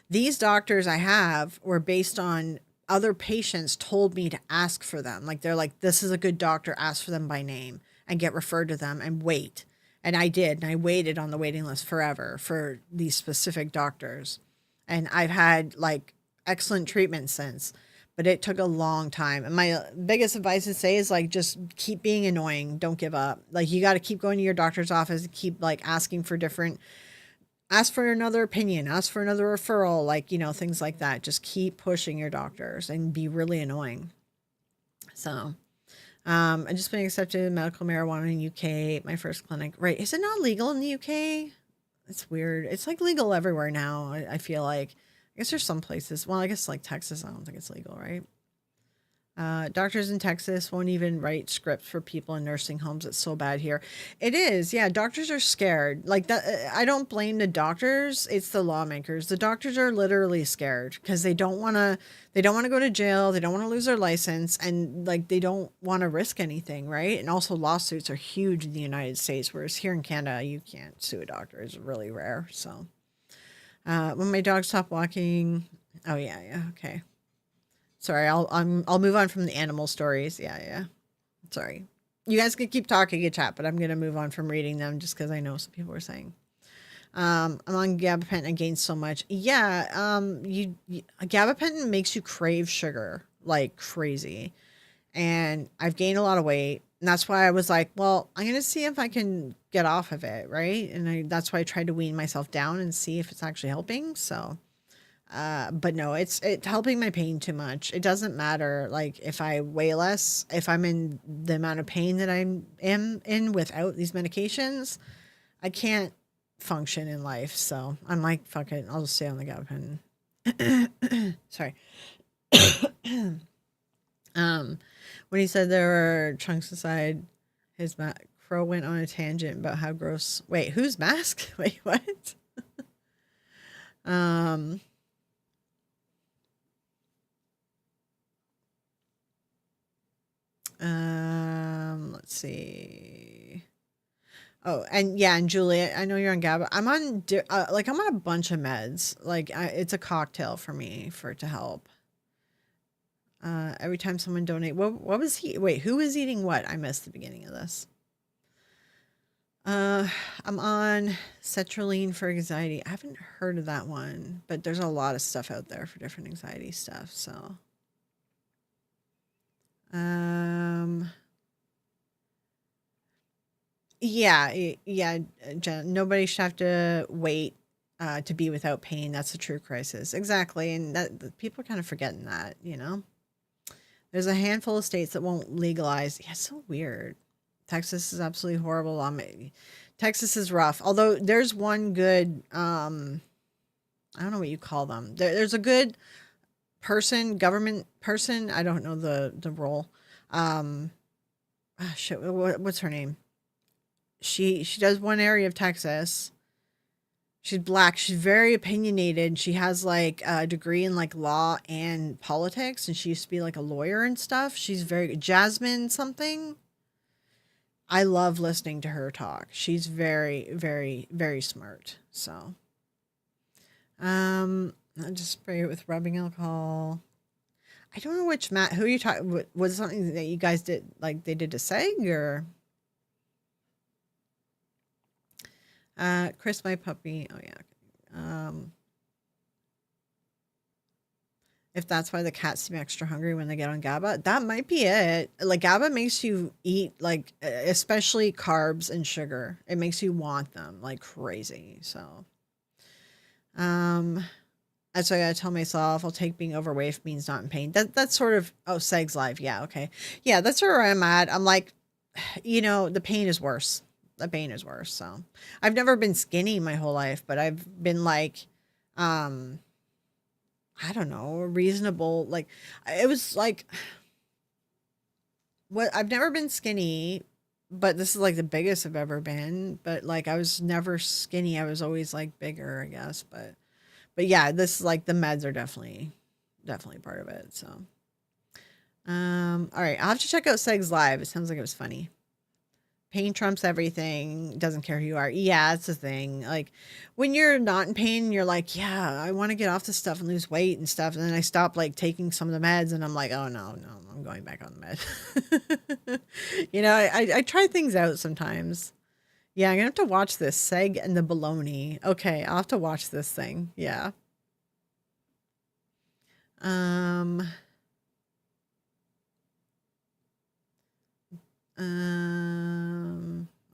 these doctors I have were based on other patients told me to ask for them. Like they're like, this is a good doctor, ask for them by name and get referred to them and wait. And I did. And I waited on the waiting list forever for these specific doctors. And I've had like excellent treatment since, but it took a long time. And my biggest advice to say is like, just keep being annoying. Don't give up. Like you got to keep going to your doctor's office, keep like asking for different, ask for another opinion, ask for another referral, like, things like that. Just keep pushing your doctors and be really annoying. So, I just been accepted in medical marijuana in UK, my first clinic. Right. Is it not legal in the UK? It's weird. It's like legal everywhere now. I feel like, I guess there's some places. Well, I guess like Texas, I don't think it's legal, right? Doctors in Texas won't even write scripts for people in nursing homes. It's so bad here. It is. Yeah. Doctors are scared. Like that. I don't blame the doctors. It's the lawmakers. The doctors are literally scared because they don't want to go to jail. They don't want to lose their license. And like, they don't want to risk anything. Right. And also lawsuits are huge in the United States, whereas here in Canada, you can't sue a doctor. It's really rare. So, when my dog stopped walking, oh yeah. Yeah. Okay. Sorry, I'll move on from the animal stories. Yeah. Sorry. You guys can keep talking in chat, but I'm gonna move on from reading them just because I know some people are saying. I'm on gabapentin. I gained so much. Yeah. Gabapentin makes you crave sugar like crazy, and I've gained a lot of weight, and that's why I was like, well, I'm gonna see if I can get off of it, right? And that's why I tried to wean myself down and see if it's actually helping. So. But no, it's helping my pain too much. It doesn't matter like if I weigh less, if I'm in the amount of pain that I'm in without these medications, I can't function in life. So I'm like, fuck it, I'll just stay on the gabapentin. Sorry. When he said there were chunks inside his Crow went on a tangent about how gross. Wait, whose mask? Wait, what? um. Let's see. Oh, and yeah, and Julia, I know you're on GABA. I'm on I'm on a bunch of meds. Like it's a cocktail for me for it to help. Every time someone donate, what was he? Wait, who was eating what? I missed the beginning of this. I'm on sertraline for anxiety. I haven't heard of that one, but there's a lot of stuff out there for different anxiety stuff. So, yeah, Jen, nobody should have to wait to be without pain. That's a true crisis. Exactly. And people are kind of forgetting that. There's a handful of states that won't legalize. Yeah, it's so weird. Texas is absolutely horrible. Texas is rough. Although there's one good, I don't know what you call them. There's a good government person. I don't know the role. Shit, what's her name? She does one area of Texas. She's black. She's very opinionated. She has like a degree in like law and politics, and she used to be like a lawyer and stuff. She's very Jasmine something. I love listening to her talk. She's very, very, very smart. So, I just spray it with rubbing alcohol. I don't know which who are you talking? Was it something that you guys did, like they did to Seg or? Chris, my puppy. Oh yeah. If that's why the cats seem extra hungry when they get on GABA, that might be it. Like GABA makes you eat like, especially carbs and sugar. It makes you want them like crazy. So, that's why I gotta tell myself I'll take being overweight if it means not in pain. That's sort of, oh, Seg's live. Yeah. Okay. Yeah. That's where I'm at. I'm like, the pain is worse. The pain is worse. So I've never been skinny my whole life, but I've been like, I don't know, reasonable. Like it was like, what I've never been skinny, but this is like the biggest I've ever been. But like I was never skinny. I was always like bigger, I guess. But yeah, this is like the meds are definitely part of it. So all right, I'll have to check out Seg's live. It sounds like it was funny. Pain trumps everything. Doesn't care who you are. Yeah, that's the thing. Like when you're not in pain, you're like, yeah, I want to get off this stuff and lose weight and stuff. And then I stop like taking some of the meds, and I'm like, oh no, I'm going back on the med. I try things out sometimes. Yeah, I'm gonna have to watch this Seg and the baloney. Okay, I'll have to watch this thing. Yeah. Um.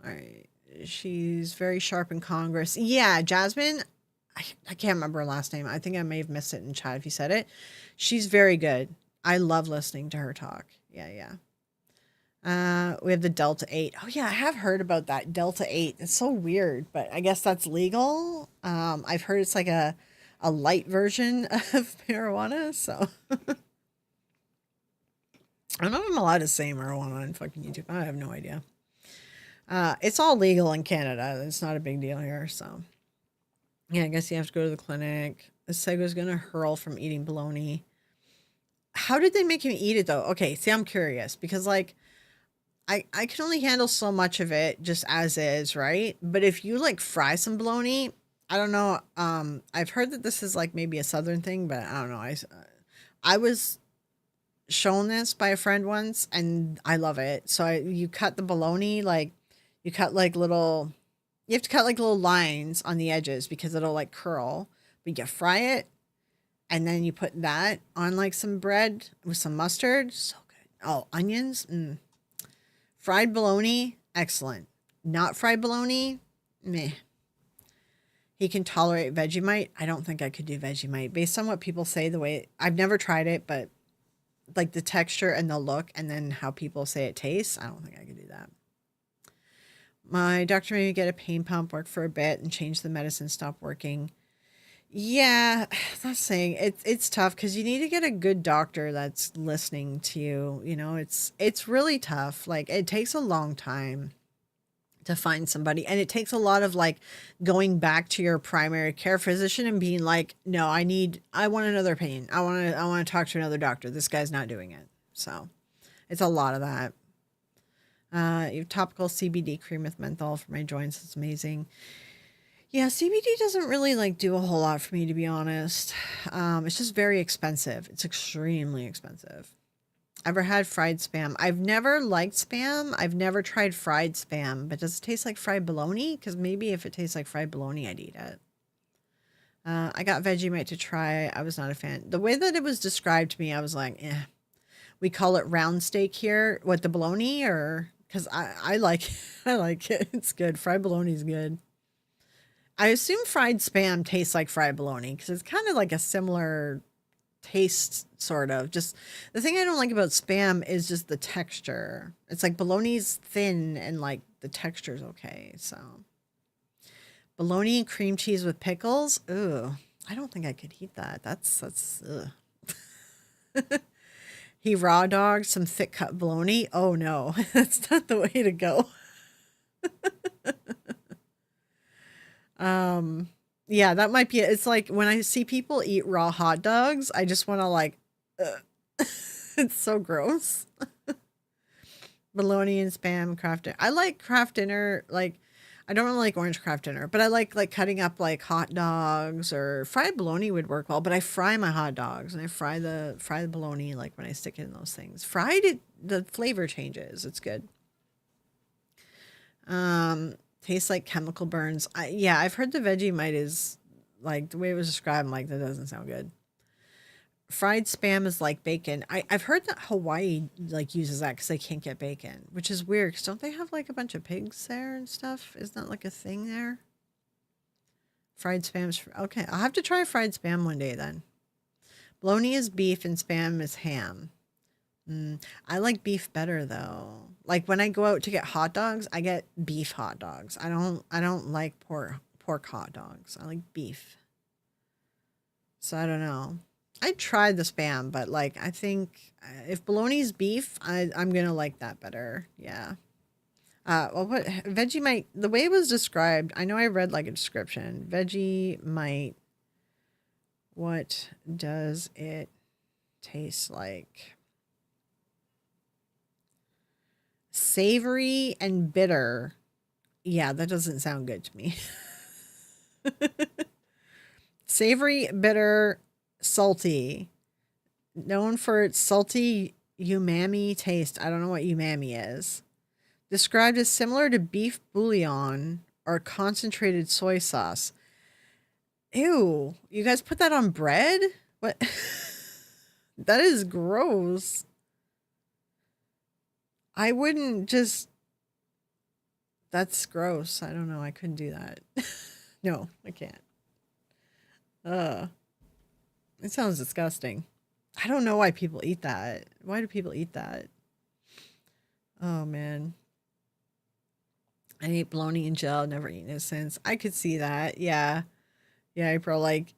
All right. She's very sharp in Congress. Yeah, Jasmine. I can't remember her last name. I think I may have missed it in chat if you said it. She's very good. I love listening to her talk. Yeah, yeah. We have the Delta 8. Oh yeah, I have heard about that Delta 8. It's so weird, but I guess that's legal. I've heard it's like a light version of marijuana, so I don't know if I'm allowed to say marijuana on fucking YouTube. I have no idea. It's all legal in Canada. It's not a big deal here, so yeah, I guess you have to go to the clinic. The Sego's gonna hurl from eating bologna. How did they make him eat it though? Okay, see, I'm curious because like I can only handle so much of it just as is, right? But if you like fry some bologna, I don't know. I've heard that this is like maybe a southern thing, but I don't know. I was shown this by a friend once, and I love it. So you cut the bologna like you cut like little. You have to cut like little lines on the edges because it'll like curl. But you fry it, and then you put that on like some bread with some mustard. So good. Oh, onions. Fried bologna, excellent. Not fried bologna, meh. He can tolerate Vegemite. I don't think I could do Vegemite based on what people say. The way I've never tried it, but like the texture and the look, and then how people say it tastes, I don't think I could do that. My doctor made me get a pain pump, work for a bit, and change the medicine, stop working. Yeah, that's saying it's tough because you need to get a good doctor that's listening to you. It's really tough. Like it takes a long time to find somebody, and it takes a lot of like going back to your primary care physician and being like, no, I want another opinion. I want to talk to another doctor. This guy's not doing it. So it's a lot of that. You have topical CBD cream with menthol for my joints. It's amazing. Yeah, CBD doesn't really like do a whole lot for me, to be honest. It's just very expensive. It's extremely expensive. Ever had fried spam? I've never liked spam. I've never tried fried spam, but does it taste like fried bologna? Because maybe if it tastes like fried bologna, I'd eat it. I got Vegemite to try. I was not a fan. The way that it was described to me, I was like, eh. We call it round steak here. What, the bologna? Or because I like I like it. It's good. Fried bologna is good. I assume fried spam tastes like fried bologna because it's kind of like a similar taste, sort of. Just the thing I don't like about spam is just the texture. It's like bologna's thin and like the texture's okay. So bologna and cream cheese with pickles. Ooh, I don't think I could eat that. That's ugh. He raw dogged some thick cut bologna. Oh no, that's not the way to go. Um, yeah, that might be it. It's like when I see people eat raw hot dogs, I just want to like, it's so gross. Bologna and spam craft dinner. I like craft dinner. Like, I don't really like orange craft dinner, but I like cutting up like hot dogs or fried bologna would work well. But I fry my hot dogs and I fry the bologna like when I stick it in those things. Fried it, the flavor changes. It's good. Tastes like chemical burns. Yeah, I've heard the Vegemite is like the way it was described. I'm like, that doesn't sound good. Fried spam is like bacon. I've heard that Hawaii like uses that because they can't get bacon, which is weird. Because don't they have like a bunch of pigs there and stuff? Isn't that like a thing there? Fried spam's okay. I'll have to try fried spam one day then. Bologna is beef and spam is ham. I like beef better though. Like when I go out to get hot dogs, I get beef hot dogs. I don't like pork hot dogs. I like beef. So I don't know. I tried the Spam, but like I think if bologna's beef, I'm gonna like that better. Yeah. Well, what Vegemite? The way it was described, I know I read like a description. Vegemite. What does it taste like? Savory and bitter. Yeah, that doesn't sound good to me. Savory, bitter, salty. Known for its salty umami taste. I don't know what umami is. Described as similar to beef bouillon or concentrated soy sauce. Ew, you guys put that on bread? What? That is gross. I wouldn't just. That's gross. I don't know. I couldn't do that. No, I can't. Ugh. It sounds disgusting. I don't know why people eat that. Why do people eat that? Oh man. I ate bologna and gel, never eaten it since. I could see that. Yeah. Yeah, April, like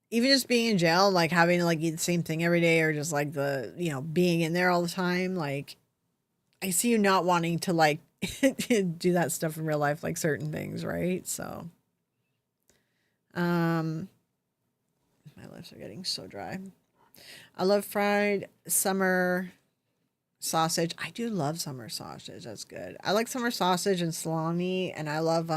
even just being in jail, like having to like eat the same thing every day or just like the, being in there all the time, like I see you not wanting to like do that stuff in real life, like certain things, right? So um my lips are getting so dry. I love fried summer sausage. I do love summer sausage. That's good. I like summer sausage and salami, and I love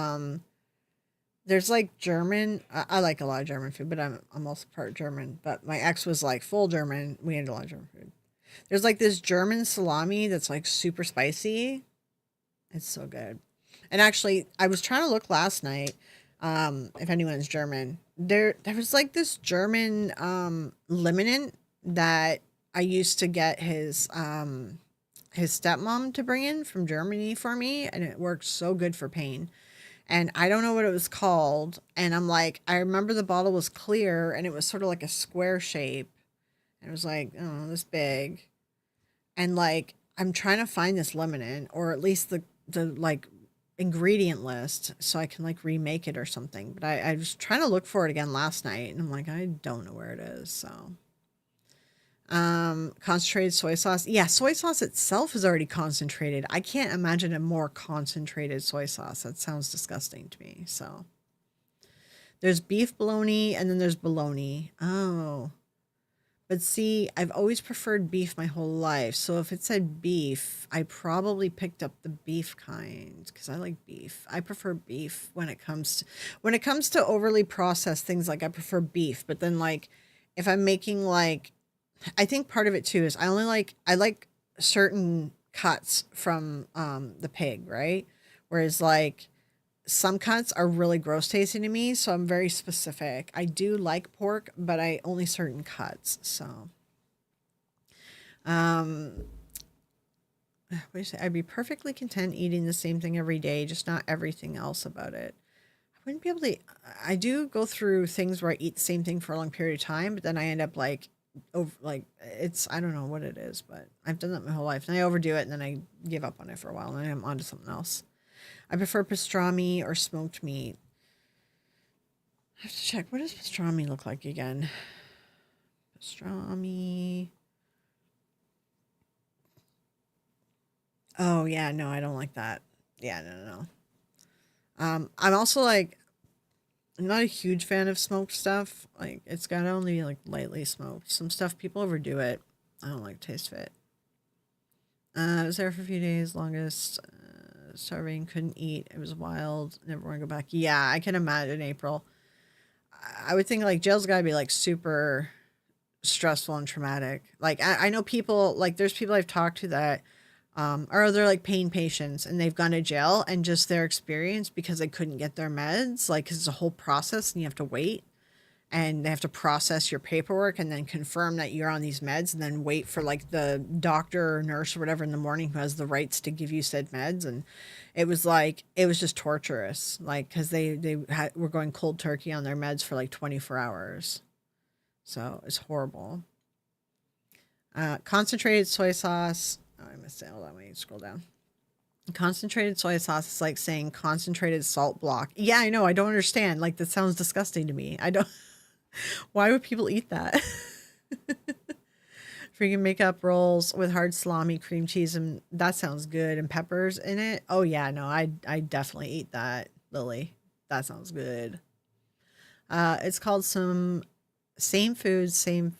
there's like German. I like a lot of German food, but I'm also part German. But my ex was like full German. We ate a lot of German food. There's like this German salami that's like super spicy. It's so good. And actually, I was trying to look last night. If anyone's German, there was like this German liniment that I used to get his stepmom to bring in from Germany for me, and it worked so good for pain. And I don't know what it was called. And I'm like, I remember the bottle was clear and it was sort of like a square shape. And it was like, oh, this big. And like, I'm trying to find this lemon or at least the like ingredient list so I can like remake it or something. But I was trying to look for it again last night and I'm like, I don't know where it is. So concentrated soy sauce. Yeah, soy sauce itself is already concentrated. I can't imagine a more concentrated soy sauce. That sounds disgusting to me. So there's beef bologna and then there's bologna. Oh. But see, I've always preferred beef my whole life. So if it said beef, I probably picked up the beef kind because I like beef. I prefer beef when it comes to overly processed things, like I prefer beef. But then like if I'm making like I think part of it too is I like certain cuts from the pig, right? Whereas like some cuts are really gross tasting to me, so I'm very specific. I do like pork, but I only certain cuts. So um what do you say? I'd be perfectly content eating the same thing every day, just not everything else about it. I wouldn't be able to. I do go through things where I eat the same thing for a long period of time, but then I end up like over like it's I don't know what it is, but I've done that my whole life and I overdo it and then I give up on it for a while and then I'm on to something else. I prefer pastrami or smoked meat. I have to check. What does pastrami look like again? Pastrami. Oh yeah, no, I don't like that. Yeah, no, no, no. I'm also like I'm not a huge fan of smoked stuff. Like it's gotta only be like lightly smoked. Some stuff people overdo it. I don't like taste fit. I was there for a few days, longest starving, couldn't eat. It was wild. Never want to go back. Yeah, I can imagine April. I would think like jail's gotta be like super stressful and traumatic. Like I know people like there's people I've talked to that or they're like pain patients and they've gone to jail and just their experience because they couldn't get their meds, like 'cause it's a whole process and you have to wait and they have to process your paperwork and then confirm that you're on these meds and then wait for like the doctor or nurse or whatever in the morning who has the rights to give you said meds. And it was just torturous, like because were going cold turkey on their meds for like 24 hours. So it's horrible. Concentrated soy sauce. Oh, I missed it. Hold on, wait, scroll down. Concentrated soy sauce is like saying concentrated salt block. Yeah, I know. I don't understand. Like that sounds disgusting to me. I don't. Why would people eat that? Freaking make up rolls with hard salami, cream cheese, and that sounds good. And peppers in it. Oh yeah, no, I definitely eat that, Lily. That sounds good. It's called some same foods, same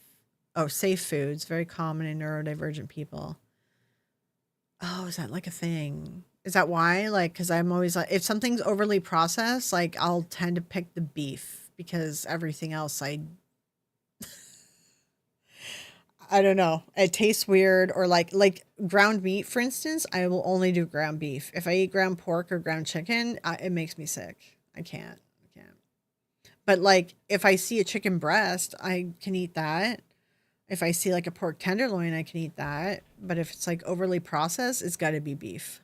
safe foods, very common in neurodivergent people. Oh, is that like a thing? Is that why? Like, because I'm always like, if something's overly processed, like I'll tend to pick the beef because everything else I don't know. It tastes weird or like ground meat, for instance, I will only do ground beef. If I eat ground pork or ground chicken, it makes me sick. I can't. I can't. But like if I see a chicken breast, I can eat that. If I see like a pork tenderloin, I can eat that. But if it's like overly processed, it's got to be beef.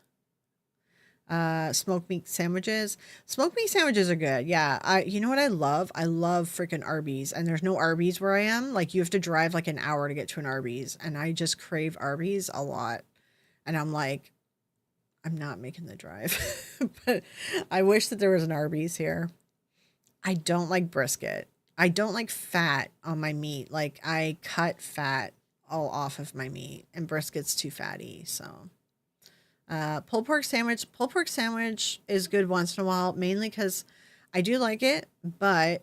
Smoked meat sandwiches. Smoked meat sandwiches are good. Yeah. You know what I love? I love freaking Arby's, and there's no Arby's where I am. Like you have to drive like an hour to get to an Arby's, and I just crave Arby's a lot. And I'm like, I'm not making the drive, but I wish that there was an Arby's here. I don't like brisket. I don't like fat on my meat. Like I cut fat all off of my meat, and brisket's too fatty. So pulled pork sandwich. Pulled pork sandwich is good once in a while, mainly because I do like it. But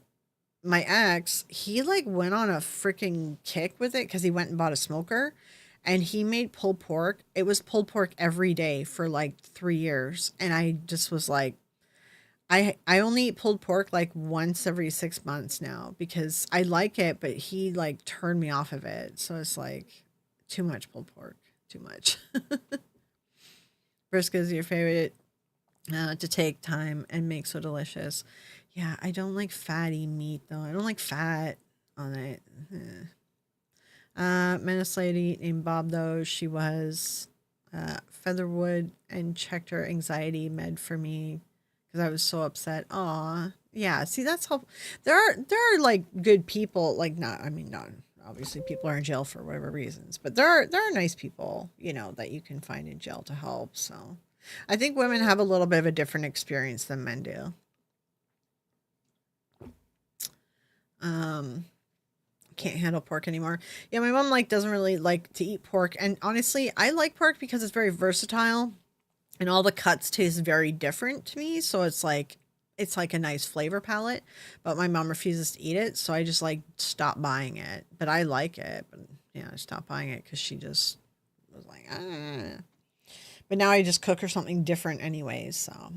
my ex, he like went on a freaking kick with it because he went and bought a smoker, and he made pulled pork. It was pulled pork every day for like 3 years, and I just was like, I only eat pulled pork like once every 6 months now because I like it, but he like turned me off of it. So it's like too much pulled pork, too much. Brisket is your favorite to take time and make so delicious. Yeah, I don't like fatty meat though. I don't like fat on it. Menace lady named Bob though. She was Featherwood and checked her anxiety med for me because I was so upset. Aw, yeah. See, that's how there are like good people. Like not, I mean, not obviously people are in jail for whatever reasons, but there are nice people, that you can find in jail to help. So, I think women have a little bit of a different experience than men do. Um, can't handle pork anymore. Yeah, my mom like doesn't really like to eat pork, and honestly, I like pork because it's very versatile and all the cuts taste very different to me, so it's like a nice flavor palette, but my mom refuses to eat it, so I just like stopped buying it. But I like it, but yeah, I stopped buying it cuz she just was like, ah. But now I just cook her something different anyways, so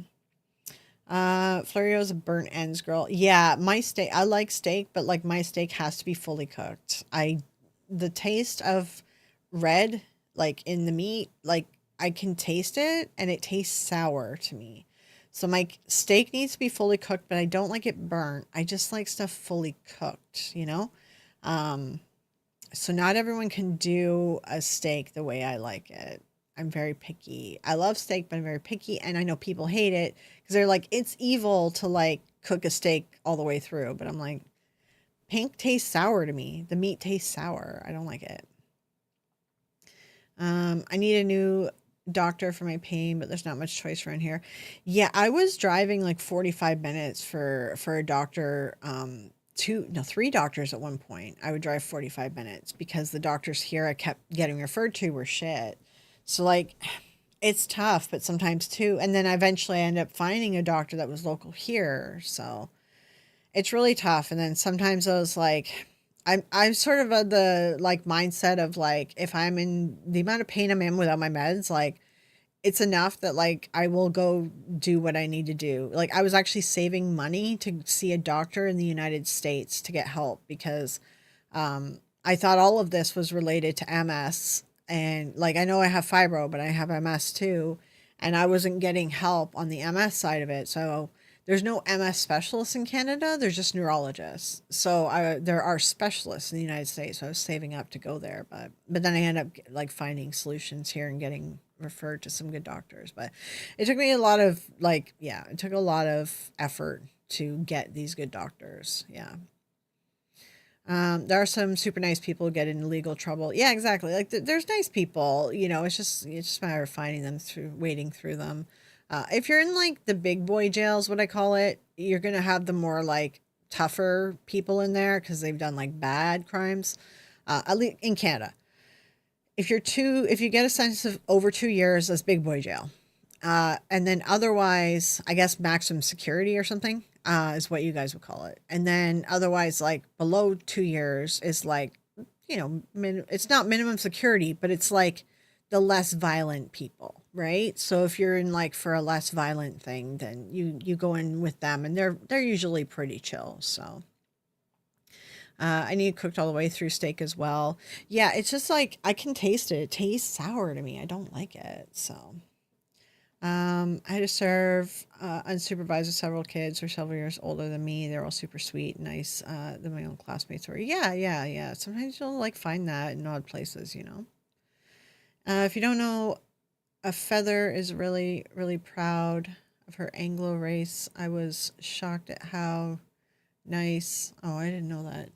Florio's a burnt ends girl. Yeah, my steak, I like steak, but like my steak has to be fully cooked. The taste of red, like in the meat, like I can taste it and it tastes sour to me. So my steak needs to be fully cooked, but I don't like it burnt. I just like stuff fully cooked. Um, so not everyone can do a steak the way I like it. I'm very picky. I love steak, but I'm very picky, and I know people hate it because they're like, it's evil to like cook a steak all the way through. But I'm like, pink tastes sour to me. The meat tastes sour. I don't like it. I need a new doctor for my pain, but there's not much choice around here. Yeah, I was driving like 45 minutes for a doctor. Two, no, three doctors at one point. I would drive 45 minutes because the doctors here I kept getting referred to were shit. So like it's tough, but sometimes too. And then eventually I end up finding a doctor that was local here. So it's really tough. And then sometimes I was like, I'm sort of the like mindset of like if I'm in the amount of pain I'm in without my meds, like it's enough that like I will go do what I need to do. Like I was actually saving money to see a doctor in the United States to get help because I thought all of this was related to MS. And like I know I have fibro, but I have MS too. And I wasn't getting help on the MS side of it. So there's no MS specialists in Canada. There's just neurologists. So there are specialists in the United States. So I was saving up to go there, but then I ended up like finding solutions here and getting referred to some good doctors. But it took me a lot of like, yeah, it took a lot of effort to get these good doctors. Yeah. There are some super nice people who get in legal trouble. Yeah, exactly. Like there's nice people, it's just a matter of finding them through wading through them. If you're in like the big boy jails, what I call it, you're gonna have the more like tougher people in there because they've done like bad crimes. at least in Canada. If you get a sentence of over 2 years, that's big boy jail. And then otherwise, I guess maximum security or something is what you guys would call it. And then otherwise, like below 2 years is like, it's not minimum security, but it's like the less violent people, right? So if you're in like for a less violent thing, then you go in with them, and they're usually pretty chill. So I need cooked all the way through steak as well. Yeah, it's just like I can taste it. It tastes sour to me. I don't like it. So I had to serve unsupervised with several kids who are several years older than me. They're all super sweet, nice. Than my own classmates were. Yeah, yeah, yeah. Sometimes you'll like find that in odd places, you know. If you don't know, a feather is really, really proud of her Anglo race. I was shocked at how nice. Oh, I didn't know that.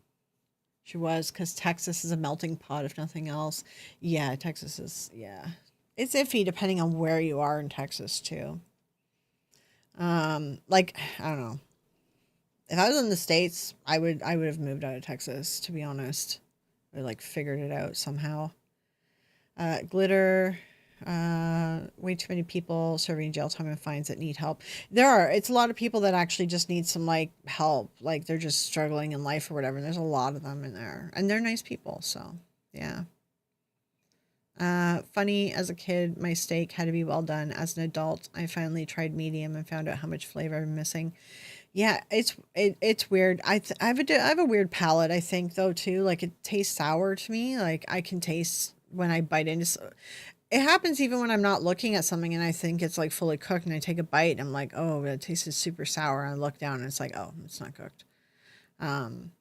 She was, because Texas is a melting pot, if nothing else. Yeah, Texas is, yeah. It's iffy depending on where you are in Texas, too. Like, I don't know. If I was in the States, I would have moved out of Texas, to be honest. I like figured it out somehow. Glitter, way too many people serving jail time and fines that need help. It's a lot of people that actually just need some like help, like they're just struggling in life or whatever. And there's a lot of them in there, and they're nice people. So yeah. Funny, as a kid, my steak had to be well done. As an adult, I finally tried medium and found out how much flavor I'm missing. Yeah, it's weird. I have a weird palate, I think, though, too. Like it tastes sour to me. Like I can taste when I bite into it. Happens even when I'm not looking at something and I think it's like fully cooked, and I take a bite and I'm like, oh, it tastes super sour. And I look down and it's like, oh, it's not cooked. Um,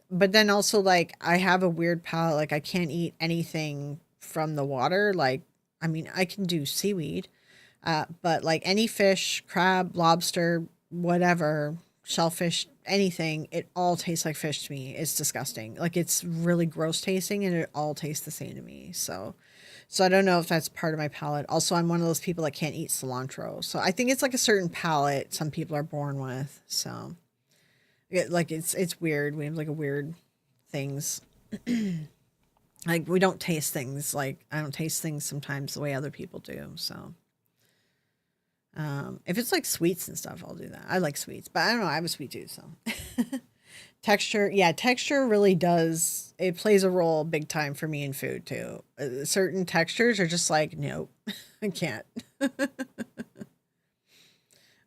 but then also like I have a weird palate. Like I can't eat anything from the water. Like, I mean, I can do seaweed, but like any fish, crab, lobster, whatever, shellfish, anything, it all tastes like fish to me. It's disgusting. Like it's really gross tasting, and it all tastes the same to me. So I don't know if that's part of my palate. Also, I'm one of those people that can't eat cilantro. So I think it's like a certain palate some people are born with. So it's weird. We have like a weird things. Like we don't taste things, like I don't taste things sometimes the way other people do. So if it's like sweets and stuff, I'll do that. I like sweets, but I don't know. I have a sweet tooth, so texture. Yeah, texture really does. It plays a role big time for me in food too. Certain textures are just like nope, I can't.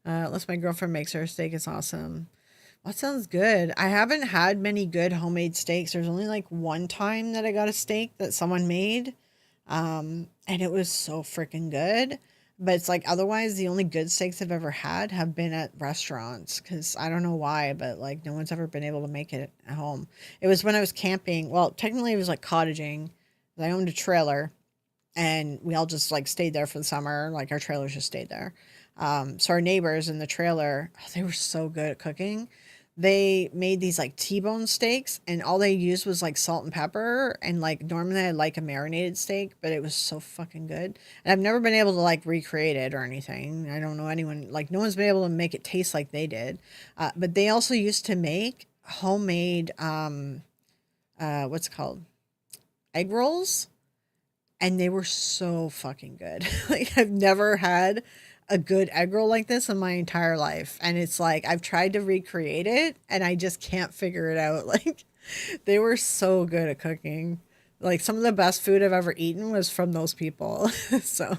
Unless my girlfriend makes her steak, is awesome. That sounds good. I haven't had many good homemade steaks. There's only like one time that I got a steak that someone made, and it was so freaking good. But it's like otherwise, the only good steaks I've ever had have been at restaurants, because I don't know why, but like no one's ever been able to make it at home. It was when I was camping. Well, technically, it was like cottaging. I owned a trailer, and we all just like stayed there for the summer. Like our trailers just stayed there. So our neighbors in the trailer, oh, they were so good at cooking. They made these like T-bone steaks, and all they used was like salt and pepper. And like normally I like a marinated steak, but it was so fucking good. And I've never been able to like recreate it or anything. I don't know anyone, like no one's been able to make it taste like they did. But they also used to make homemade, what's it called? Egg rolls. And they were so fucking good. Like I've never had a good egg roll like this in my entire life. And it's like I've tried to recreate it and I just can't figure it out. Like they were so good at cooking. Like some of the best food I've ever eaten was from those people. So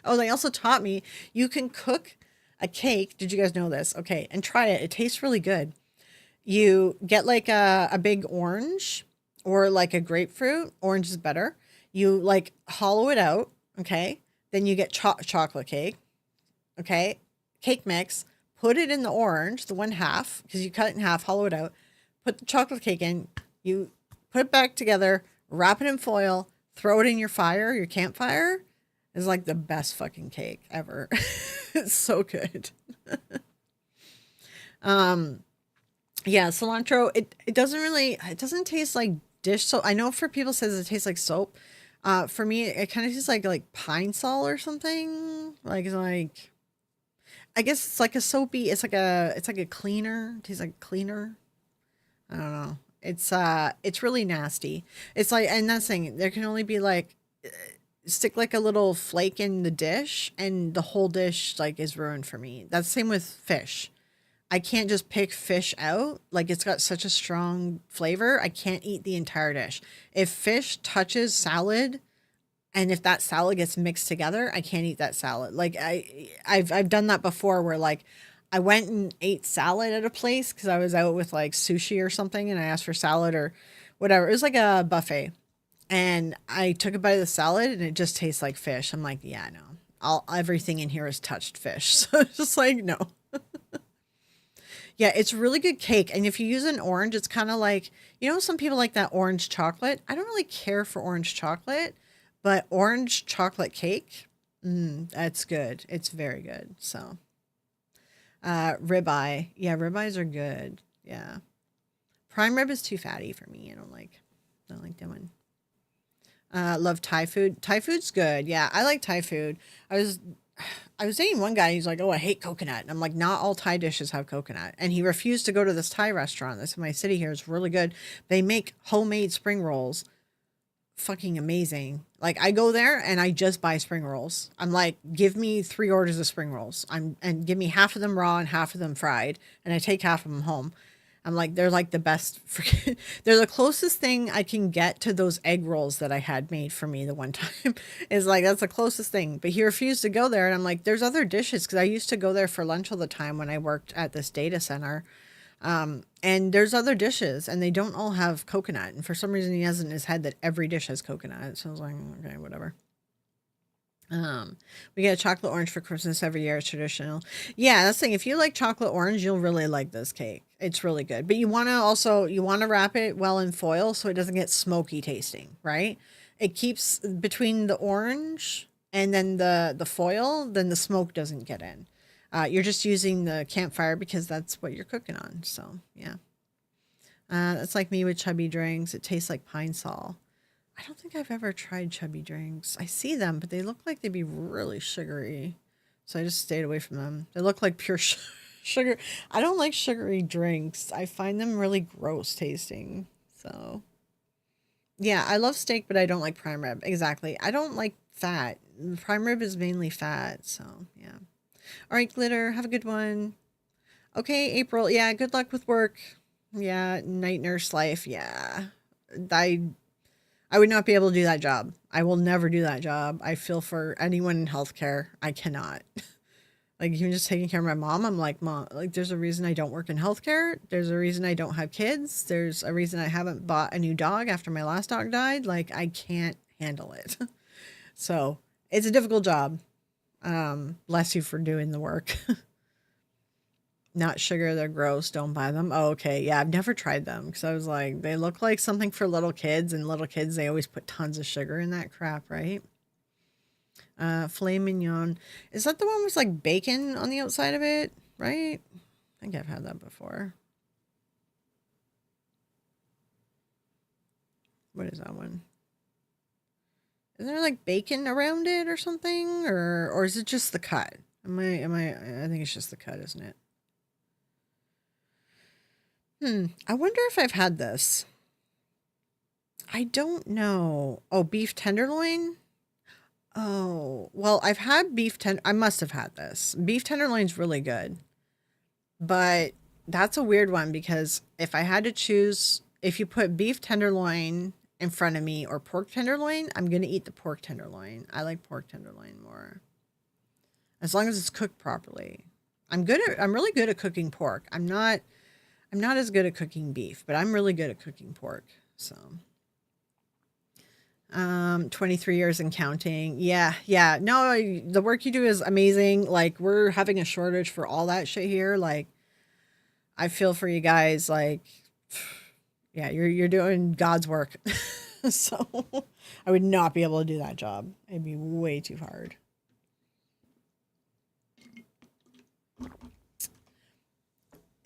oh, they also taught me you can cook a cake. Did you guys know this? Okay, and try it. It tastes really good. You get like a big orange or like a grapefruit. Orange is better. You like hollow it out. Okay. Then you get chocolate cake. Okay. Cake mix. Put it in the orange, the one half, because you cut it in half, hollow it out. Put the chocolate cake in. You put it back together, wrap it in foil, throw it in your fire, your campfire. It's like the best fucking cake ever. It's so good. Yeah, cilantro, it doesn't really, it doesn't taste like dish soap. I know for people says it tastes like soap. For me, it kind of tastes like pine sol or something. Like I guess it's like a soapy. It's like a cleaner. It tastes like a cleaner. I don't know. It's really nasty. It's like, and that's the thing, there can only be like, stick like a little flake in the dish and the whole dish like is ruined for me. That's the same with fish. I can't just pick fish out. Like it's got such a strong flavor. I can't eat the entire dish. If fish touches salad and if that salad gets mixed together, I can't eat that salad. Like I've done that before where like I went and ate salad at a place because I was out with like sushi or something and I asked for salad or whatever. It was like a buffet. And I took a bite of the salad and it just tastes like fish. I'm like, yeah, no. Everything in here is touched fish. So it's just like, no. Yeah, it's really good cake. And if you use an orange, it's kind of like, some people like that orange chocolate. I don't really care for orange chocolate, but orange chocolate cake, that's good. It's very good. So, ribeye. Yeah, ribeyes are good. Yeah. Prime rib is too fatty for me. I don't like that one. Love Thai food. Thai food's good. Yeah, I like Thai food. I was dating one guy. He's like, "Oh, I hate coconut." And I'm like, "Not all Thai dishes have coconut." And he refused to go to this Thai restaurant that's in my city here. It's really good. They make homemade spring rolls, fucking amazing. Like I go there and I just buy spring rolls. I'm like, give me 3 orders of spring rolls. And give me half of them raw and half of them fried, and I take half of them home. I'm like, they're like the best. Freaking, they're the closest thing I can get to those egg rolls that I had made for me the one time. Is like, that's the closest thing. But he refused to go there. And I'm like, there's other dishes. Because I used to go there for lunch all the time when I worked at this data center. And there's other dishes and they don't all have coconut. And for some reason, he has in his head that every dish has coconut. So I was like, okay, whatever. We get a chocolate orange for Christmas every year. It's traditional. Yeah, that's the thing. If you like chocolate orange, you'll really like this cake. It's really good. But you want to wrap it well in foil so it doesn't get smoky tasting, right? It keeps between the orange and then the foil, then the smoke doesn't get in. You're just using the campfire because that's what you're cooking on. So yeah, that's like me with chubby drinks. It tastes like pine sol. I don't think I've ever tried chubby drinks. I see them, but they look like they'd be really sugary. So I just stayed away from them. They look like pure sugar. I don't like sugary drinks. I find them really gross tasting. So, yeah, I love steak, but I don't like prime rib. Exactly. I don't like fat. Prime rib is mainly fat. So, yeah. All right, Glitter, have a good one. Okay, April. Yeah, good luck with work. Yeah, night nurse life. Yeah. I I would not be able to do that job. I will never do that job. I feel for anyone in healthcare. I cannot. Like even just taking care of my mom, I'm like, Mom, like there's a reason I don't work in healthcare. There's a reason I don't have kids. There's a reason I haven't bought a new dog after my last dog died. Like I can't handle it. So it's a difficult job. Bless you for doing the work. Not sugar, they're gross. Don't buy them. Oh, okay. Yeah, I've never tried them because I was like, they look like something for little kids, and little kids, they always put tons of sugar in that crap, right? Filet mignon. Is that the one with like bacon on the outside of it? Right? I think I've had that before. What is that one? Is there like bacon around it or something? Or is it just the cut? I think it's just the cut, isn't it? I wonder if I've had this. I don't know. Oh, beef tenderloin? Oh, well, I've had I must have had this. Beef tenderloin's really good. But that's a weird one because if I had to choose, if you put beef tenderloin in front of me or pork tenderloin, I'm going to eat the pork tenderloin. I like pork tenderloin more. As long as it's cooked properly. I'm really good at cooking pork. I'm not as good at cooking beef, but I'm really good at cooking pork. So 23 years and counting. Yeah, yeah. No, the work you do is amazing. Like we're having a shortage for all that shit here. Like I feel for you guys. Like yeah, you're doing God's work. So I would not be able to do that job. It'd be way too hard.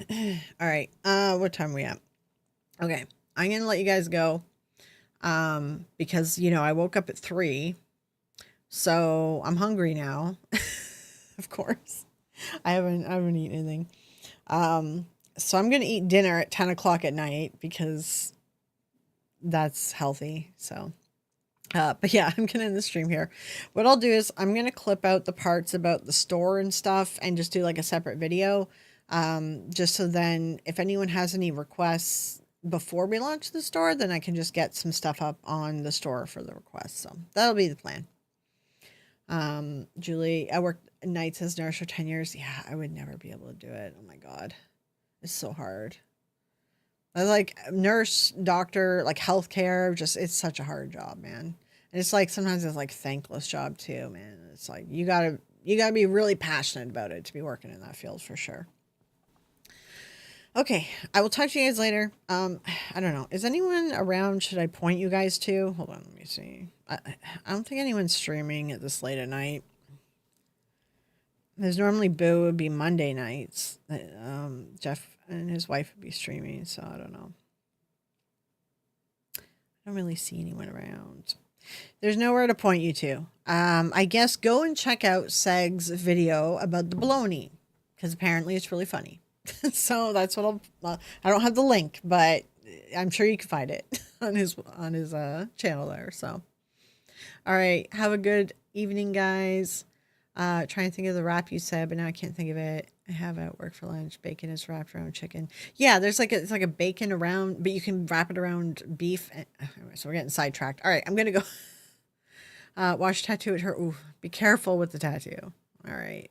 All right. What time are we at? Okay. I'm gonna let you guys go. Because I woke up at 3, so I'm hungry now. Of course. I haven't eaten anything. So I'm going to eat dinner at 10 o'clock at night because that's healthy. So, but yeah, I'm going to end the stream here. What I'll do is I'm going to clip out the parts about the store and stuff and just do like a separate video. Just so then if anyone has any requests before we launch the store, then I can just get some stuff up on the store for the requests. So that'll be the plan. Julie, I worked nights as nurse for 10 years. Yeah, I would never be able to do it. Oh my God. It's so hard. I like nurse, doctor, like healthcare, just it's such a hard job, man. And it's like sometimes it's like thankless job too, man. It's like you gotta be really passionate about it to be working in that field for sure. Okay, I will talk to you guys later. I don't know. Is anyone around? Should I point you guys to? Hold on, let me see. I don't think anyone's streaming at this late at night. There's normally Boo would be Monday nights. Jeff and his wife would be streaming, so I don't know. I don't really see anyone around. There's nowhere to point you to. I guess go and check out Seg's video about the bologna because apparently it's really funny. So that's what I don't have the link, but I'm sure you can find it on his channel there. So, all right, have a good evening, guys. Trying to think of the wrap you said, but now I can't think of it. I have at work for lunch. Bacon is wrapped around chicken. Yeah, there's it's like a bacon around, but you can wrap it around beef. So we're getting sidetracked. All right, I'm gonna go watch tattoo at her. Ooh, be careful with the tattoo. All right.